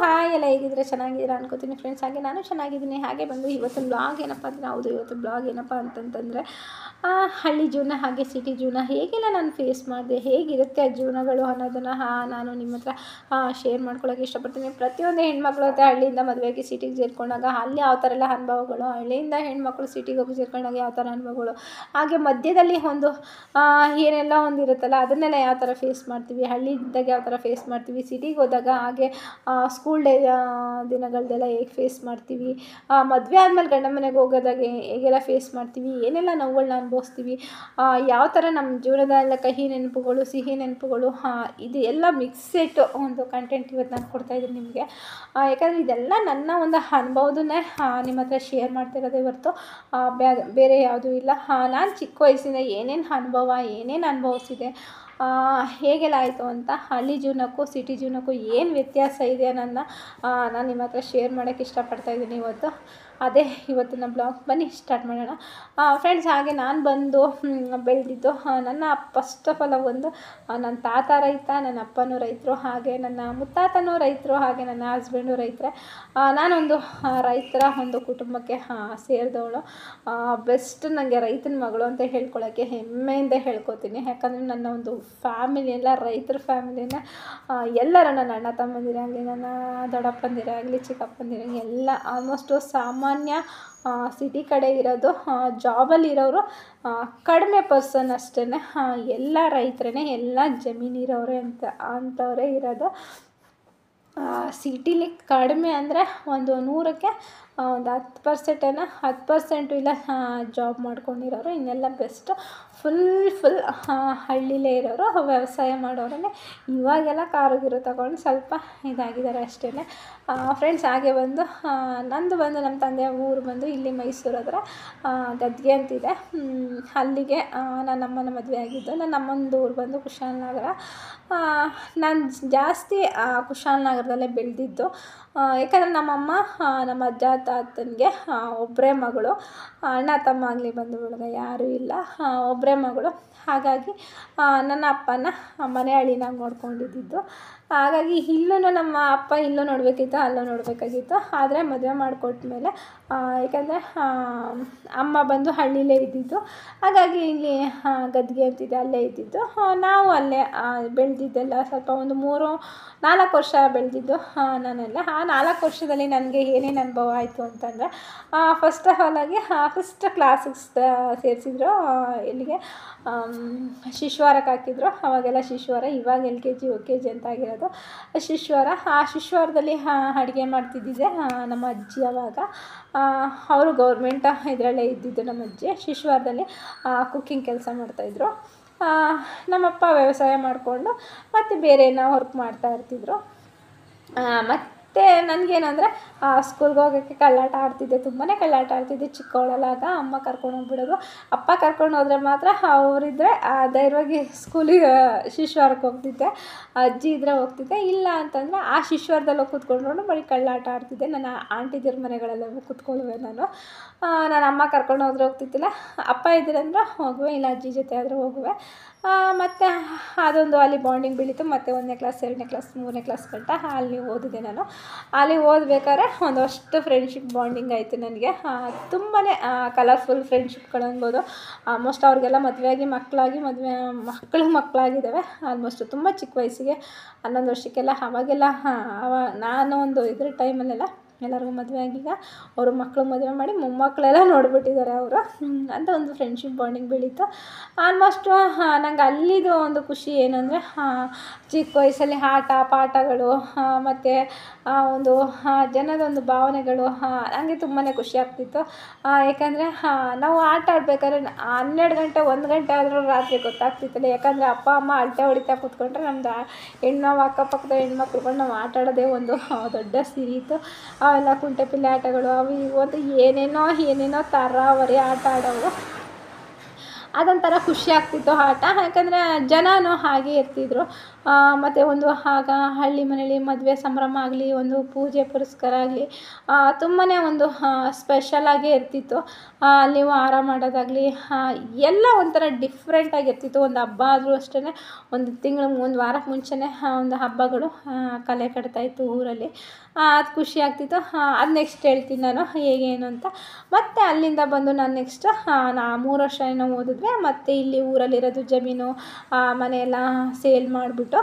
Hi ಎಲ್ಲ ಹೇಗಿದ್ರೆ ಚೆನ್ನಾಗಿದ್ದೀರಾ ಅನ್ಕೋತೀನಿ ಫ್ರೆಂಡ್ಸ್. ಹಾಗೆ ನಾನು ಚೆನ್ನಾಗಿದ್ದೀನಿ. ಹಾಗೆ ಬಂದು ಇವತ್ತು ಬ್ಲಾಗ್ ಏನಪ್ಪ ಅಂದರೆ, ಹೌದು ಇವತ್ತು ಬ್ಲಾಗ್ ಏನಪ್ಪ ಅಂತಂತಂದರೆ ಹಳ್ಳಿ ಜೀವನ ಹಾಗೆ ಸಿಟಿ ಜೀವನ ಹೇಗೆಲ್ಲ ನಾನು ಫೇಸ್ ಮಾಡಿದೆ, ಹೇಗಿರುತ್ತೆ ಆ ಜೀವನಗಳು ಅನ್ನೋದನ್ನು ನಾನು ನಿಮ್ಮ ಹತ್ರ ಶೇರ್ ಮಾಡ್ಕೊಳ್ಳೋಕೆ ಇಷ್ಟಪಡ್ತೀನಿ. ಪ್ರತಿಯೊಂದು ಹೆಣ್ಮಕ್ಳು ಅಂತ ಹಳ್ಳಿಯಿಂದ ಮದುವೆಯಾಗಿ ಸಿಟಿಗೆ ಸೇರ್ಕೊಂಡಾಗ ಅಲ್ಲಿ ಯಾವ ಥರ ಎಲ್ಲ ಅನುಭವಗಳು, ಹಳ್ಳಿಯಿಂದ ಹೆಣ್ಮಕ್ಳು ಸಿಟಿಗೆ ಹೋಗಿ ಸೇರ್ಕೊಂಡಾಗ ಯಾವ ಥರ ಅನುಭವಗಳು, ಹಾಗೆ ಮಧ್ಯದಲ್ಲಿ ಒಂದು ಏನೆಲ್ಲ ಒಂದಿರುತ್ತಲ್ಲ ಅದನ್ನೆಲ್ಲ ಯಾವ ಥರ ಫೇಸ್ ಮಾಡ್ತೀವಿ, ಹಳ್ಳಿದಾಗ ಯಾವ ಥರ ಫೇಸ್ ಮಾಡ್ತೀವಿ, ಸಿಟಿಗೆ ಹೋದಾಗ ಹಾಗೆ ಸ್ಕೂಲ್ ಡೇ ದಿನಗಳದೆಲ್ಲ ಹೇಗೆ ಫೇಸ್ ಮಾಡ್ತೀವಿ, ಮದುವೆ ಆದಮೇಲೆ ಗಂಡ ಮನೆಗೆ ಹೋಗೋದಾಗ ಹೇಗೆಲ್ಲ ಫೇಸ್ ಮಾಡ್ತೀವಿ, ಏನೆಲ್ಲ ನೋವುಗಳನ್ನ ಅನುಭವಿಸ್ತೀವಿ, ಯಾವ ಥರ ನಮ್ಮ ಜೀವನದಲ್ಲ ಕಹಿ ನೆನಪುಗಳು, ಸಿಹಿ ನೆನಪುಗಳು, ಇದು ಎಲ್ಲ ಮಿಕ್ಸೆಟ್ ಒಂದು ಕಂಟೆಂಟ್ ಇವತ್ತು ನಾನು ಕೊಡ್ತಾಯಿದ್ದೀನಿ ನಿಮಗೆ. ಯಾಕಂದರೆ ಇದೆಲ್ಲ ನನ್ನ ಒಂದು ಅನುಭವದನ್ನೇ ನಿಮ್ಮ ಹತ್ರ ಶೇರ್ ಮಾಡ್ತಿರೋದೇ ಹೊರತು ಬೇರೆ ಯಾವುದೂ ಇಲ್ಲ. ನಾನು ಚಿಕ್ಕ ವಯಸ್ಸಿಂದ ಏನೇನು ಅನುಭವ, ಏನೇನು ಅನುಭವಿಸಿದೆ, ಹೇಗೆಲ್ಲ ಆಯಿತು ಅಂತ, ಹಳ್ಳಿ ಜೀವನಕ್ಕೂ ಸಿಟಿ ಜೀವನಕ್ಕೂ ಏನು ವ್ಯತ್ಯಾಸ ಇದೆ ಅನ್ನೋದನ್ನ ನಾನು ನಿಮ್ಮ ಹತ್ರ ಶೇರ್ ಮಾಡೋಕ್ಕೆ ಇಷ್ಟಪಡ್ತಾಯಿದ್ದೀನಿ ಇವತ್ತು. ಅದೇ ಇವತ್ತಿನ ಬ್ಲಾಗ್. ಬನ್ನಿ ಸ್ಟಾರ್ಟ್ ಮಾಡೋಣ ಫ್ರೆಂಡ್ಸ್. ಹಾಗೆ ನಾನು ಬಂದು ಬೆಳೆದಿದ್ದು ನನ್ನ ಫಸ್ಟ್ ಆಫ್ ಆಲ್ ಒಂದು ನನ್ನ ತಾತ ರೈತ, ನನ್ನ ಅಪ್ಪನೂ ರೈತರು, ಹಾಗೆ ನನ್ನ ಮುತ್ತಾತನೂ ರೈತರು, ಹಾಗೆ ನನ್ನ ಹಸ್ಬೆಂಡು ರೈತರೇ. ನಾನೊಂದು ರೈತರ ಒಂದು ಕುಟುಂಬಕ್ಕೆ ಸೇರಿದವಳು. ಬೆಸ್ಟ್ ನನಗೆ ರೈತನ ಮಗಳು ಅಂತ ಹೇಳ್ಕೊಳ್ಳೋಕ್ಕೆ ಹೆಮ್ಮೆಯಿಂದ ಹೇಳ್ಕೊತೀನಿ. ಯಾಕಂದರೆ ನನ್ನ ಒಂದು ಫ್ಯಾಮಿಲಿ ಎಲ್ಲ ರೈತರ ಫ್ಯಾಮಿಲಿನ ಎಲ್ಲರೂ, ನನ್ನ ಅಣ್ಣ ತಮ್ಮಂದಿರಾಗಲಿ, ನನ್ನ ದೊಡ್ಡಪ್ಪಂದಿರಾಗಲಿ, ಚಿಕ್ಕಪ್ಪಂದಿರಾಗಲಿ ಎಲ್ಲ ಆಲ್ಮೋಸ್ಟು ಸಾಮಾನ್ಯ ಸಿಟಿ ಕಡೆ ಇರೋದು, ಜಾಬಲ್ಲಿರೋರು ಕಡಿಮೆ ಪರ್ಸನ್ ಅಷ್ಟೇ. ಎಲ್ಲ ರೈತರೇ, ಎಲ್ಲ ಜಮೀನಿರೋರೆ ಅಂಥವರೇ ಇರೋದು. ಸಿಟಿಲಿ ಕಡಿಮೆ ಅಂದರೆ ಒಂದು 100ಕ್ಕೆ ಒಂದು 10% 10% ಇಲ್ಲ ಜಾಬ್ ಮಾಡ್ಕೊಂಡಿರೋರು, ಇನ್ನೆಲ್ಲ ಬೆಸ್ಟ್ ಫುಲ್ ಹಳ್ಳಿಲೇ ಇರೋರು, ವ್ಯವಸಾಯ ಮಾಡೋರೇ. ಇವಾಗೆಲ್ಲ ಕಾರುಗಿರು ತಗೊಂಡು ಸ್ವಲ್ಪ ಇದಾಗಿದ್ದಾರೆ ಅಷ್ಟೇ ಫ್ರೆಂಡ್ಸ್. ಹಾಗೆ ಬಂದು ನಂದು ಬಂದು ನಮ್ಮ ತಂದೆಯ ಊರು ಬಂದು ಇಲ್ಲಿ ಮೈಸೂರು ಹತ್ರ ಗದ್ಗೆ ಅಂತಿದೆ, ಅಲ್ಲಿಗೆ ನನ್ನ ಅಮ್ಮನ ಮದುವೆ ಆಗಿದ್ದು. ನನ್ನ ಅಮ್ಮನದು ಊರು ಬಂದು ಕುಶಾಲನಗರ. ನಾನು ಜಾಸ್ತಿ ಕುಶಾಲನಗರದಲ್ಲೇ ಬೆಳೆದಿದ್ದು. ಯಾಕಂದರೆ ನಮ್ಮಮ್ಮ ನಮ್ಮ ಅಜ್ಜ ತಾತನಿಗೆ ಒಬ್ಬರೇ ಮಗಳು, ಅಣ್ಣ ತಮ್ಮ ಆಗಲಿ ಬಂದು ಬಳಗ ಯಾರೂ ಇಲ್ಲ, ಒಬ್ಬರೇ ಮಗಳು. ಹಾಗಾಗಿ ನನ್ನ ಅಪ್ಪನ ಮನೆ ಹಳ್ಳಿನಾಗ ನೋಡ್ಕೊಂಡಿದ್ದು. ಹಾಗಾಗಿ ಇಲ್ಲೂ ನಮ್ಮ ಅಪ್ಪ ಇಲ್ಲೂ ನೋಡಬೇಕಿತ್ತು, ಅಲ್ಲೂ ನೋಡಬೇಕಾಗಿತ್ತು. ಆದರೆ ಮದುವೆ ಮಾಡಿಕೊಟ್ಮೇಲೆ ಯಾಕಂದರೆ ಅಮ್ಮ ಬಂದು ಹಳ್ಳಿಲೇ ಇದ್ದಿದ್ದು, ಹಾಗಾಗಿ ಇಲ್ಲಿ ಗದ್ಗೆ ಅಂತಿದೆ ಅಲ್ಲೇ ಇದ್ದಿದ್ದು. ನಾವು ಅಲ್ಲೇ ಬೆಳೆದಿದ್ದೆಲ್ಲ ಸ್ವಲ್ಪ ಒಂದು 3-4 ವರ್ಷ ಬೆಳೆದಿದ್ದು ನಾನೆಲ್ಲ. ಆ 4 ವರ್ಷದಲ್ಲಿ ನನಗೆ ಏನೇನು ಅನುಭವ ಆಯಿತು ಅಂತಂದರೆ, ಫಸ್ಟ್ ಆಫ್ ಆಲ್ ಆಗಿ ಫಸ್ಟ್ ಕ್ಲಾಸಿಗೆ ಸೇರಿಸಿದ್ರು. ಇಲ್ಲಿಗೆ ಶಿಶುವಾರಕ್ಕೆ ಹಾಕಿದ್ರು. ಅವಾಗೆಲ್ಲ ಶಿಶುವಾರ, ಇವಾಗ LKG UKG ಅಂತ ಆಗಿರೋದು ಶಿಶುವಾರ. ಆ ಶಿಶುವಾರದಲ್ಲಿ ಅಡುಗೆ ಮಾಡ್ತಿದ್ದಿದ್ದೆ ನಮ್ಮ ಅಜ್ಜಿ. ಅವಾಗ ಅವರು ಗೌರ್ಮೆಂಟ್ ಇದರಲ್ಲೇ ಇದ್ದಿದ್ದು ನಮ್ಮ ಅಜ್ಜಿ. ಶಿಶುವಾರದಲ್ಲಿ ಕುಕ್ಕಿಂಗ್ ಕೆಲಸ ಮಾಡ್ತಾಯಿದ್ರು. ನಮ್ಮಪ್ಪ ವ್ಯವಸಾಯ ಮಾಡಿಕೊಂಡು ಮತ್ತು ಬೇರೆ ಏನೋ ವರ್ಕ್ ಮಾಡ್ತಾ ಇರ್ತಿದ್ರು. ಮತ್ತು ನನಗೇನಂದರೆ ಸ್ಕೂಲ್ಗೆ ಹೋಗೋಕ್ಕೆ ಕಳ್ಳಾಟ ಆಡ್ತಿದ್ದೆ, ತುಂಬಾ ಕಳ್ಳಾಟ ಆಡ್ತಿದ್ದೆ ಚಿಕ್ಕವಳಲ್ಲಾಗ. ಅಮ್ಮ ಕರ್ಕೊಂಡು ಹೋಗ್ಬಿಡೋದು, ಅಪ್ಪ ಕರ್ಕೊಂಡು ಹೋದರೆ ಮಾತ್ರ ಅವರಿದ್ದರೆ ಧೈರ್ಯವಾಗಿ ಸ್ಕೂಲಿಗೆ ಶಿಶುವಾರಕ್ಕೆ ಹೋಗ್ತಿದ್ದೆ, ಅಜ್ಜಿ ಇದ್ದರೆ ಹೋಗ್ತಿದ್ದೆ. ಇಲ್ಲ ಅಂತಂದರೆ ಆ ಶಿಶುವಾರದಲ್ಲಿ ಹೋಗಿ ಕೂತ್ಕೊಂಡು ಬರೀ ಕಳ್ಳಾಟ ಆಡ್ತಿದ್ದೆ. ನನ್ನ ಆಂಟಿದಿರ ಮನೆಗಳೆಲ್ಲ ಕೂತ್ಕೊಳ್ಳುವೆ ನಾನು. ನಾನು ಅಮ್ಮ ಕರ್ಕೊಂಡು ಹೋದ್ರೆ ಹೋಗ್ತಿದ್ದಿಲ್ಲ, ಅಪ್ಪ ಇದ್ದೀರಂದ್ರೆ ಹೋಗುವೆ, ಇಲ್ಲ ಅಜ್ಜಿ ಜೊತೆ ಆದರೂ ಹೋಗುವೆ. ಮತ್ತು ಅದೊಂದು ಅಲ್ಲಿ ಬಾಂಡಿಂಗ್ ಬೆಳೀತು. ಮತ್ತು 1ನೇ ಕ್ಲಾಸ್ 2ನೇ ಕ್ಲಾಸ್ 3ನೇ ಕ್ಲಾಸ್ ಗಂಟ ಅಲ್ಲಿ ಓದಿದೆ ನಾನು. ಅಲ್ಲಿ ಓದಬೇಕಾದ್ರೆ ಒಂದಷ್ಟು ಫ್ರೆಂಡ್ಶಿಪ್ ಬಾಂಡಿಂಗ್ ಆಯಿತು ನನಗೆ. ತುಂಬಾ ಕಲರ್ಫುಲ್ ಫ್ರೆಂಡ್ಶಿಪ್ಗಳು ಅನ್ಬೋದು. ಆಲ್ಮೋಸ್ಟ್ ಅವ್ರಿಗೆಲ್ಲ ಮದುವೆಯಾಗಿ ಮಕ್ಕಳಾಗಿದ್ದಾವೆ. ಆಲ್ಮೋಸ್ಟ್ ತುಂಬ ಚಿಕ್ಕ ವಯಸ್ಸಿಗೆ 11 ವರ್ಷಕ್ಕೆಲ್ಲ. ಅವಾಗೆಲ್ಲ ನಾನು ಒಂದು ಇದ್ರ ಟೈಮಲ್ಲೆಲ್ಲ ಎಲ್ಲರಿಗೂ ಮದುವೆ ಆಗೀಗ ಅವರು ಮಕ್ಕಳು ಮದುವೆ ಮಾಡಿ ಮೊಮ್ಮಕ್ಕಳೆಲ್ಲ ನೋಡಿಬಿಟ್ಟಿದ್ದಾರೆ ಅವರು ಅಂತ ಒಂದು ಫ್ರೆಂಡ್ಶಿಪ್ ಬಾಂಡಿಂಗ್ ಬೆಳೀತು. ಆಲ್ಮೋಸ್ಟು ನಂಗೆ ಅಲ್ಲಿದು ಒಂದು ಖುಷಿ ಏನಂದರೆ, ಚಿಕ್ಕ ವಯಸ್ಸಲ್ಲಿ ಆಟ ಪಾಠಗಳು ಮತ್ತು ಒಂದು ಜನದೊಂದು ಭಾವನೆಗಳು ನನಗೆ ತುಂಬಾ ಖುಷಿ ಆಗ್ತಿತ್ತು. ಯಾಕಂದರೆ ನಾವು ಆಟ ಆಡಬೇಕಾದ್ರೆ 12 ಗಂಟೆ 1 ಗಂಟೆ ಆದರೂ ರಾತ್ರಿ ಗೊತ್ತಾಗ್ತಿತ್ತಲ್ಲ. ಯಾಕಂದರೆ ಅಪ್ಪ ಅಮ್ಮ ಅಳತೆ ಹೊಡಿತಾ ಕೂತ್ಕೊಂಡ್ರೆ ನಮ್ಮದು ಹೆಣ್ಣು ಅಕ್ಕಪಕ್ಕದ ಹೆಣ್ಮಕ್ಳುಗಳು ನಾವು ಆಟ ಆಡೋದೇ ಒಂದು ದೊಡ್ಡ ಸಿರಿ ಇತ್ತು. ಅವೆಲ್ಲ ಕುಂಟೆಪಿಲ್ಲೆ ಆಟಗಳು, ಅವು ಇವತ್ತು ಏನೇನೋ ತರಾವರಿ ಆಟ ಆಡೋರು. ಅದೊಂಥರ ಖುಷಿ ಆಗ್ತಿತ್ತು ಆಟ. ಯಾಕಂದರೆ ಜನನೂ ಹಾಗೆ ಇರ್ತಿದ್ರು. ಮತ್ತು ಒಂದು ಆಗ ಹಳ್ಳಿ ಮನೇಲಿ ಮದುವೆ ಸಂಭ್ರಮ ಆಗಲಿ, ಒಂದು ಪೂಜೆ ಪುರಸ್ಕಾರ ಆಗಲಿ ತುಂಬಾ ಒಂದು ಸ್ಪೆಷಲಾಗೇ ಇರ್ತಿತ್ತು. ಅಲ್ಲಿ ವಾರ ಮಾಡೋದಾಗಲಿ ಎಲ್ಲ ಒಂಥರ ಡಿಫ್ರೆಂಟಾಗಿರ್ತಿತ್ತು. ಒಂದು ಹಬ್ಬ ಆದರೂ ಅಷ್ಟೇ ಒಂದು ತಿಂಗಳು ಒಂದು ವಾರಕ್ಕೆ ಮುಂಚೆನೇ ಒಂದು ಹಬ್ಬಗಳು ಕಲೆ ಕಟ್ತಾಯಿತ್ತು ಊರಲ್ಲಿ. ಅದು ಖುಷಿ ಆಗ್ತಿತ್ತು. ಅದು ನೆಕ್ಸ್ಟ್ ಹೇಳ್ತೀನಿ ನಾನು ಹೇಗೆ ಏನು ಅಂತ. ಮತ್ತು ಅಲ್ಲಿಂದ ಬಂದು ನಾನು ನೆಕ್ಸ್ಟ್ 3 ವರ್ಷ ಏನೋ ಓದಿದ್ವಿ. ಮತ್ತು ಇಲ್ಲಿ ಊರಲ್ಲಿರೋದು ಜಮೀನು ಮನೆಯೆಲ್ಲ ಸೇಲ್ ಮಾಡಿಬಿಟ್ಟು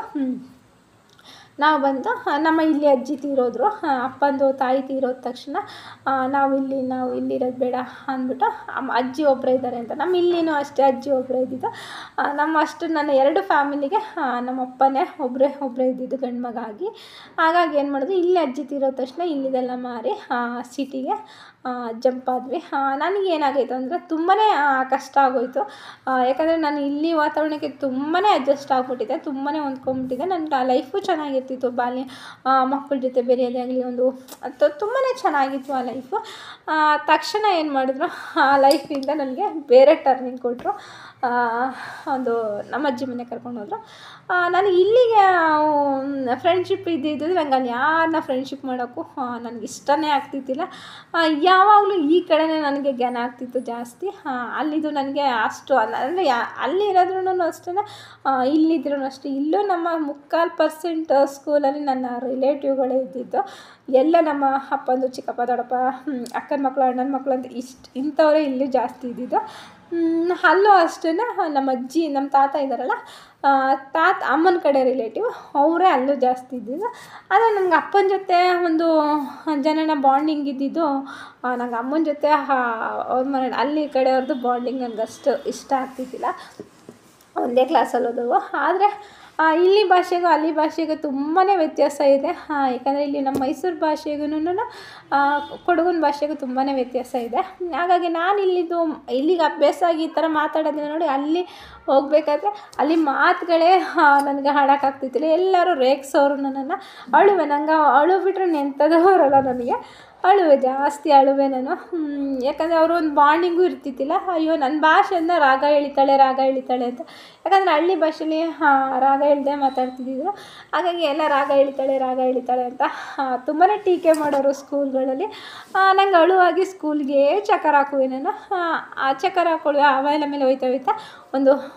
ನಾವು ಬಂದು ನಮ್ಮ ಇಲ್ಲಿ ಅಜ್ಜಿ ತೀರೋದ್ರು. ಅಪ್ಪಂದು ತಾಯಿ ತೀರೋದ ತಕ್ಷಣ ನಾವು ಇಲ್ಲಿರೋದು ಬೇಡ ಅಂದ್ಬಿಟ್ಟು ಅಜ್ಜಿ ಒಬ್ಬರೇ ಇದ್ದಾರೆ ಅಂತ. ನಮ್ಮ ಇಲ್ಲಿನೂ ಅಷ್ಟೇ ಅಜ್ಜಿ ಒಬ್ಬರೇ ಇದ್ದಿದ್ದು. ನನ್ನ 2 ಫ್ಯಾಮಿಲಿಗೆ ನಮ್ಮ ಅಪ್ಪನೇ ಒಬ್ಬರೇ ಇದ್ದಿದ್ದು ಗಂಡು ಮಗ ಆಗಿ. ಹಾಗಾಗಿ ಏನು ಮಾಡಿದ್ವಿ, ಇಲ್ಲಿ ಅಜ್ಜಿ ತೀರೋದ ತಕ್ಷಣ ಇಲ್ಲಿದೆಲ್ಲ ಮಾರಿ ಸಿಟಿಗೆ ಜಂಪ್ ಆದ್ವಿ. ನನಗೇನಾಗೈತು ಅಂದರೆ ತುಂಬಾ ಕಷ್ಟ ಆಗೋಯಿತು. ಯಾಕಂದರೆ ನಾನು ಇಲ್ಲಿ ವಾತಾವರಣಕ್ಕೆ ತುಂಬಾ ಅಡ್ಜಸ್ಟ್ ಆಗಿಬಿಟ್ಟಿದ್ದೆ, ತುಂಬಾ ಹೊಂದ್ಕೊಂಬಿಟ್ಟಿದ್ದೆ. ನನಗೆ ಆ ಲೈಫು ಚೆನ್ನಾಗಿರ್ತಿತ್ತು. ಬಾಲ್ಯ ಮಕ್ಕಳ ಜೊತೆ ಬೆರೆಯೋದೇ ಆಗಲಿ, ಒಂದು ತುಂಬಾ ಚೆನ್ನಾಗಿತ್ತು ಆ ಲೈಫು. ತಕ್ಷಣ ಏನು ಮಾಡಿದ್ರು, ಆ ಲೈಫಿಂದ ನನಗೆ ಬೇರೆ ಟರ್ನಿಂಗ್ ಕೊಟ್ಟರು. ಒಂದು ನಮ್ಮ ಅಜ್ಜಿ ಮನೆ ಕರ್ಕೊಂಡೋದ್ರು. ನನಗೆ ಇಲ್ಲಿಗೆ ಫ್ರೆಂಡ್ಶಿಪ್ ಇದ್ದಿದ್ದು ನಂಗೆ ಅಲ್ಲಿ ಯಾರನ್ನ ಫ್ರೆಂಡ್ಶಿಪ್ ಮಾಡೋಕ್ಕೂ ನನಗೆ ಇಷ್ಟನೇ ಆಗ್ತಿದ್ದಿಲ್ಲ. ಯಾವಾಗಲೂ ಈ ಕಡೆನೇ ನನಗೆ ಜ್ಞಾನ ಆಗ್ತಿತ್ತು ಜಾಸ್ತಿ. ಅಲ್ಲಿದು ನನಗೆ ಅಷ್ಟು ಅಂದರೆ ಅಲ್ಲಿ ಇರೋದ್ರೂ ಅಷ್ಟೇ, ಇಲ್ಲಿದ್ರೂ ಅಷ್ಟೇ. ಇಲ್ಲೂ ನಮ್ಮ 3/4% ಸ್ಕೂಲಲ್ಲಿ ನನ್ನ ರಿಲೇಟಿವ್ಗಳೇ ಇದ್ದಿದ್ದು. ಎಲ್ಲ ನಮ್ಮ ಅಪ್ಪಂದು ಚಿಕ್ಕಪ್ಪ ದೊಡ್ಡಪ್ಪ ಅಕ್ಕನ ಮಕ್ಕಳು ಅಣ್ಣನ ಮಕ್ಕಳು ಅಂತ ಇಂಥವರೇ ಇಲ್ಲಿ ಜಾಸ್ತಿ ಇದ್ದಿದ್ದು. ಅಲ್ಲೂ ಅಷ್ಟೇ ನಮ್ಮ ಅಜ್ಜಿ ನಮ್ಮ ತಾತ ಇದ್ದಾರಲ್ಲ, ಅಮ್ಮನ ಕಡೆ ರಿಲೇಟಿವ್ ಅವರೇ ಅಲ್ಲೂ ಜಾಸ್ತಿ ಇದ್ದಿದ್ದು. ಆದರೆ ನನಗೆ ಅಪ್ಪನ ಜೊತೆ ಒಂದು ಜನನ ಬಾಂಡಿಂಗ್ ಇದ್ದಿದ್ದು, ನಂಗೆ ಅಮ್ಮನ ಜೊತೆ ಅವ್ರ ಮನೆ ಅಲ್ಲಿ ಕಡೆಯವ್ರದ್ದು ಬಾಂಡಿಂಗ್ ನನಗೆ ಅಷ್ಟು ಇಷ್ಟ ಆಗ್ತಿದ್ದಿಲ್ಲ. ಒಂದೇ ಕ್ಲಾಸಲ್ಲಿ ಓದವು. ಆದರೆ ಇಲ್ಲಿ ಭಾಷೆಗೂ ಅಲ್ಲಿ ಭಾಷೆಗೂ ತುಂಬಾ ವ್ಯತ್ಯಾಸ ಇದೆ. ಯಾಕಂದರೆ ಇಲ್ಲಿ ನಮ್ಮ ಮೈಸೂರು ಭಾಷೆಗೂ ಕೊಡಗಿನ ಭಾಷೆಗೂ ತುಂಬಾ ವ್ಯತ್ಯಾಸ ಇದೆ. ಹಾಗಾಗಿ ನಾನು ಇಲ್ಲಿಗೆ ಅಭ್ಯಾಸ ಆಗಿ ಈ ಥರ ಮಾತಾಡೋದನ್ನ ನೋಡಿ ಅಲ್ಲಿ ಹೋಗ್ಬೇಕಾದ್ರೆ ಅಲ್ಲಿ ಮಾತುಗಳೇ ನನಗೆ ಹಾಡೋಕ್ಕಾಗ್ತಿದ್ದಿಲ್ಲ. ಎಲ್ಲರೂ ರೇಗಿಸೋರು ನನ್ನನ್ನು. ನಂಗೆ ಅಳು ಬಿಟ್ಟರೆ ಎಂಥದೂ ಬರೋಲ್ಲ ನನಗೆ. ಜಾಸ್ತಿ ಅಳುವೆ ನಾನು. ಯಾಕಂದರೆ ಅವರು ಒಂದು ಬಾಂಡಿಂಗು ಇರ್ತಿದ್ದಿಲ್ಲ. ಅಯ್ಯೋ ನನ್ನ ಭಾಷೆಯಿಂದ ರಾಗ ಎಳಿತಾಳೆ ಅಂತ. ಯಾಕಂದರೆ ಹಳ್ಳಿ ಭಾಷೆಲಿ ರಾಗ ಎಳ್ದೇ ಮಾತಾಡ್ತಿದ್ದಿದ್ರು. ಹಾಗಾಗಿ ಎಲ್ಲ ರಾಗ ಎಳಿತಾಳೆ ಅಂತ ತುಂಬಾ ಟೀಕೆ ಮಾಡೋರು ಸ್ಕೂಲ್ಗಳಲ್ಲಿ. ನಂಗೆ ಅಳುವಾಗಿ ಸ್ಕೂಲ್ಗೆ ಚಕ್ಕರ್ ಹಾಕುವೆ ನಾನು. ಆ ಚಕ್ಕರ್ ಹಾಕೊಳ್ಳುವೆ. ಆಮೇಲೆ ಹೋಯ್ತಾ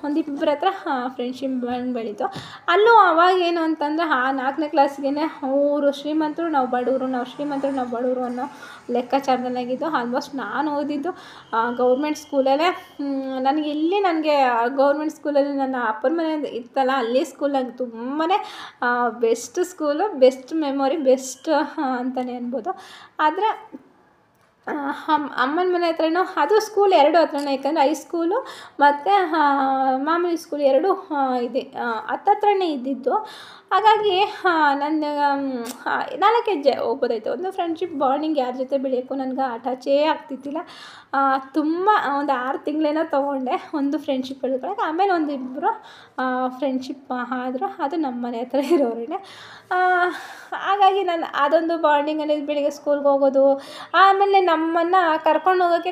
ಒಂದಿಬ್ಬರ ಹತ್ರ ಫ್ರೆಂಡ್ಶಿಪ್ ಬೆಳೀತು. ಅಲ್ಲೂ ಅವಾಗೇನು ಅಂತಂದರೆ 4ನೇ ಕ್ಲಾಸ್ಗೆ ಅವರು ಶ್ರೀಮಂತರು ನಾವು ಬಡವರು ಅನ್ನೋ ಲೆಕ್ಕಾಚಾರದಲ್ಲಾಗಿದ್ದು. ಆಲ್ಮೋಸ್ಟ್ ನಾನು ಓದಿದ್ದು ಗೌರ್ಮೆಂಟ್ ಸ್ಕೂಲಲ್ಲೇ. ನನಗೆ ಗೌರ್ಮೆಂಟ್ ಸ್ಕೂಲಲ್ಲಿ ನನ್ನ ಅಪ್ಪನ ಮನೆ ಇತ್ತಲ್ಲ, ಅಲ್ಲಿ ಸ್ಕೂಲ್ ನಂಗೆ ತುಂಬಾ best school, best memory, best ಅಂತಲೇ ಅನ್ಬೋದು. ಆದರೆ ಅಮ್ಮನ ಮನೆ ಹತ್ರನೂ ಅದು ಸ್ಕೂಲ್ 2 ಹತ್ರನೇ. ಯಾಕಂದರೆ ಹೈಸ್ಕೂಲು ಮತ್ತು ಮಾಮೂಲಿ ಸ್ಕೂಲ್ 2 ಇದೆ, ಹತ್ತತ್ರನೇ ಇದ್ದಿದ್ದು. ಹಾಗಾಗಿ ನನ್ನ 4 ಹೆಜ್ಜೆ ಹೋಗ್ಬೋದಾಯ್ತು. ಒಂದು ಫ್ರೆಂಡ್ಶಿಪ್ ಬಾಂಡಿಂಗ್ ಯಾರ ಜೊತೆ ಬೆಳೆಯೋಕ್ಕೂ ನನಗೆ ಅಟ್ಯಾಚೇ ಆಗ್ತಿದ್ದಿಲ್ಲ. ತುಂಬ ಒಂದು 6 ತಿಂಗಳೇನೋ ತೊಗೊಂಡೆ ಒಂದು ಫ್ರೆಂಡ್ಶಿಪ್ ಬೆಳ್ಕೊಳಕ್ಕೆ. ಆಮೇಲೆ ಒಂದಿಬ್ಬರು ಫ್ರೆಂಡ್ಶಿಪ್ ಆದರು. ಅದು ನಮ್ಮ ಮನೆ ಹತ್ರ ಇರೋರೇ. ಹಾಗಾಗಿ ನಾನು ಅದೊಂದು ಬಾಂಡಿಂಗಲ್ಲಿ ಬೆಳಿಗ್ಗೆ ಸ್ಕೂಲ್ಗೆ ಹೋಗೋದು. ಆಮೇಲೆ ನಮ್ಮನ್ನು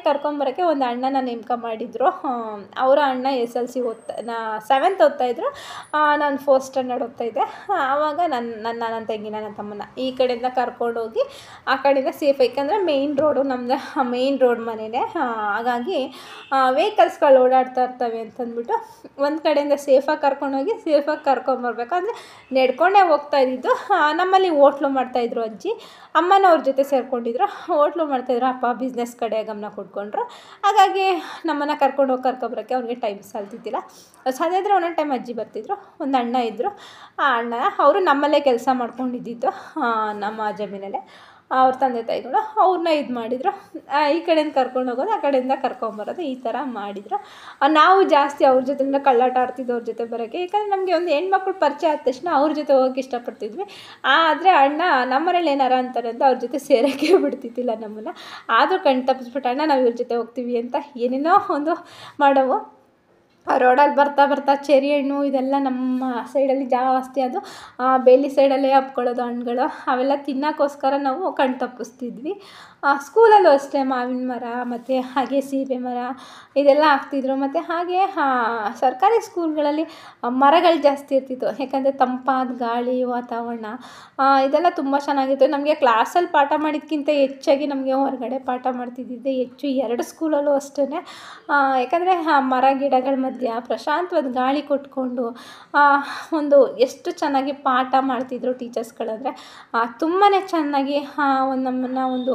ಕರ್ಕೊಂಬರೋಕ್ಕೆ ಒಂದು ಅಣ್ಣನ ನೇಮಕ ಮಾಡಿದರು. ಅವರ ಅಣ್ಣ SLC 7th ಓದ್ತಾಯಿದ್ರು. ನಾನು 4th ಸ್ಟ್ಯಾಂಡರ್ಡ್ ಓದ್ತಾಯಿದ್ದೆ. ಆವಾಗ ನನ್ನ ತಂಗಿ ನನ್ನ ತಮ್ಮನ ಈ ಕಡೆಯಿಂದ ಕರ್ಕೊಂಡೋಗಿ ಆ ಕಡೆಯಿಂದ ಸೇಫ್. ಯಾಕಂದರೆ ಮೇಯ್ನ್ ರೋಡು ನಮ್ಮದು, ಮೇಯ್ನ್ ರೋಡ್ ಮನೆಯೇ. ಹಾಗಾಗಿ ವೆಹಿಕಲ್ಸ್ಗಳು ಓಡಾಡ್ತಾ ಇರ್ತವೆ ಅಂತಂದ್ಬಿಟ್ಟು ಒಂದು ಕಡೆಯಿಂದ ಸೇಫಾಗಿ ಕರ್ಕೊಂಡೋಗಿ ಸೇಫಾಗಿ ಕರ್ಕೊಂಬರ್ಬೇಕು. ಅಂದರೆ ನಡ್ಕೊಂಡೇ ಹೋಗ್ತಾ ಇದ್ದಿದ್ದು. ನಮ್ಮಲ್ಲಿ ಹೋಟ್ಲು ಮಾಡ್ತಾಯಿದ್ರು ಅಜ್ಜಿ. ಅಮ್ಮನವ್ರ ಜೊತೆ ಸೇರಿಕೊಂಡಿದ್ರು. ಹೋಟ್ಲು ಮಾಡ್ತಾಯಿದ್ರು. ಅಪ್ಪ ಬಿಸ್ನೆಸ್ ಕಡೆ ಗಮನ ಕೊಟ್ಕೊಂಡ್ರು. ಹಾಗಾಗಿ ನಮ್ಮನ್ನು ಕರ್ಕೊಂಬರೋಕ್ಕೆ ಅವ್ರಿಗೆ ಟೈಮ್ ಸಾಲ್ತಿದ್ದಿಲ್ಲ. ಸಾಧ್ಯ ಒಂದೊಂದು ಟೈಮ್ ಅಜ್ಜಿ ಬರ್ತಿದ್ರು. ಒಂದು ಅಣ್ಣ ಇದ್ದರು. ಆ ಅಣ್ಣ ಅವರು ನಮ್ಮಲ್ಲೇ ಕೆಲಸ ಮಾಡ್ಕೊಂಡಿದ್ದಿದ್ದು, ನಮ್ಮ ಜಮೀನಲ್ಲೇ. ಅವ್ರ ತಂದೆ ತಾಯಿಗಳು ಅವ್ರನ್ನ ಮಾಡಿದರು. ಈ ಕಡೆಯಿಂದ ಕರ್ಕೊಂಡು ಹೋಗೋದು, ಆ ಕಡೆಯಿಂದ ಕರ್ಕೊಂಬರೋದು, ಈ ಥರ ಮಾಡಿದರು. ನಾವು ಜಾಸ್ತಿ ಅವ್ರ ಜೊತೆಯಿಂದ ಕಳ್ಳಾಟ ಆಡ್ತಿದ್ದು ಅವ್ರ ಜೊತೆ ಬರೋಕ್ಕೆ. ಯಾಕಂದರೆ ನಮಗೆ ಒಂದು ಹೆಣ್ಮಕ್ಳು ಪರಿಚಯ ಆದ ತಕ್ಷಣ ಅವ್ರ ಜೊತೆ ಹೋಗೋಕ್ಕೆ ಇಷ್ಟಪಡ್ತಿದ್ವಿ. ಆದರೆ ಅಣ್ಣ ನಮ್ಮನೇಲಿ ಏನಾರ ಅಂತಾರೆ ಅಂತ ಅವ್ರ ಜೊತೆ ಸೇರೋಕ್ಕೆ ಬಿಡ್ತಿದ್ದಿಲ್ಲ ನಮ್ಮನ್ನು. ಆದರೂ ಕಣ್ ತಪ್ಪಿಸ್ಬಿಟ್ಟು ಅಣ್ಣ ನಾವು ಇವ್ರ ಜೊತೆ ಹೋಗ್ತೀವಿ ಅಂತ ಏನೇನೋ ಒಂದು ಮಾಡೋವು. ರೋಡಲ್ಲಿ ಬರ್ತಾ ಬರ್ತಾ ಚೆರಿ ಹಣ್ಣು ಇದೆಲ್ಲ ನಮ್ಮ ಸೈಡಲ್ಲಿ ಜಾಸ್ತಿ, ಅದು ಬೇಲಿ ಸೈಡಲ್ಲೇ ಹಬ್ಕೊಳ್ಳೋದು ಹಣ್ಣುಗಳು, ಅವೆಲ್ಲ ತಿನ್ನೋಕ್ಕೋಸ್ಕರ ನಾವು ಕಣ್ ತಪ್ಪಿಸ್ತಿದ್ವಿ. ಸ್ಕೂಲಲ್ಲೂ ಅಷ್ಟೇ ಮಾವಿನ ಮರ ಮತ್ತು ಹಾಗೆ ಸೀಬೆ ಮರ ಇದೆಲ್ಲ ಹಾಕ್ತಿದ್ರು. ಮತ್ತು ಹಾಗೆ ಸರ್ಕಾರಿ ಸ್ಕೂಲ್ಗಳಲ್ಲಿ ಮರಗಳು ಜಾಸ್ತಿ ಇರ್ತಿತ್ತು, ಯಾಕಂದರೆ ತಂಪಾದ ಗಾಳಿ ವಾತಾವರಣ ಇದೆಲ್ಲ ತುಂಬ ಚೆನ್ನಾಗಿತ್ತು. ನಮಗೆ ಕ್ಲಾಸಲ್ಲಿ ಪಾಠ ಮಾಡಿದ್ಕಿಂತ ಹೆಚ್ಚಾಗಿ ನಮಗೆ ಹೊರಗಡೆ ಪಾಠ ಮಾಡ್ತಿದ್ದಿದ್ದೆ ಹೆಚ್ಚು, 2 ಸ್ಕೂಲಲ್ಲೂ ಅಷ್ಟೇ. ಯಾಕಂದರೆ ಮರ ಗಿಡಗಳ ಮಧ್ಯ ಪ್ರಶಾಂತವಾದ ಗಾಳಿ ಕೊಟ್ಕೊಂಡು ಒಂದು ಎಷ್ಟು ಚೆನ್ನಾಗಿ ಪಾಠ ಮಾಡ್ತಿದ್ರು ಟೀಚರ್ಸ್ಗಳಂದರೆ ತುಂಬಾ ಚೆನ್ನಾಗಿ ನಮ್ಮನ್ನು ಒಂದು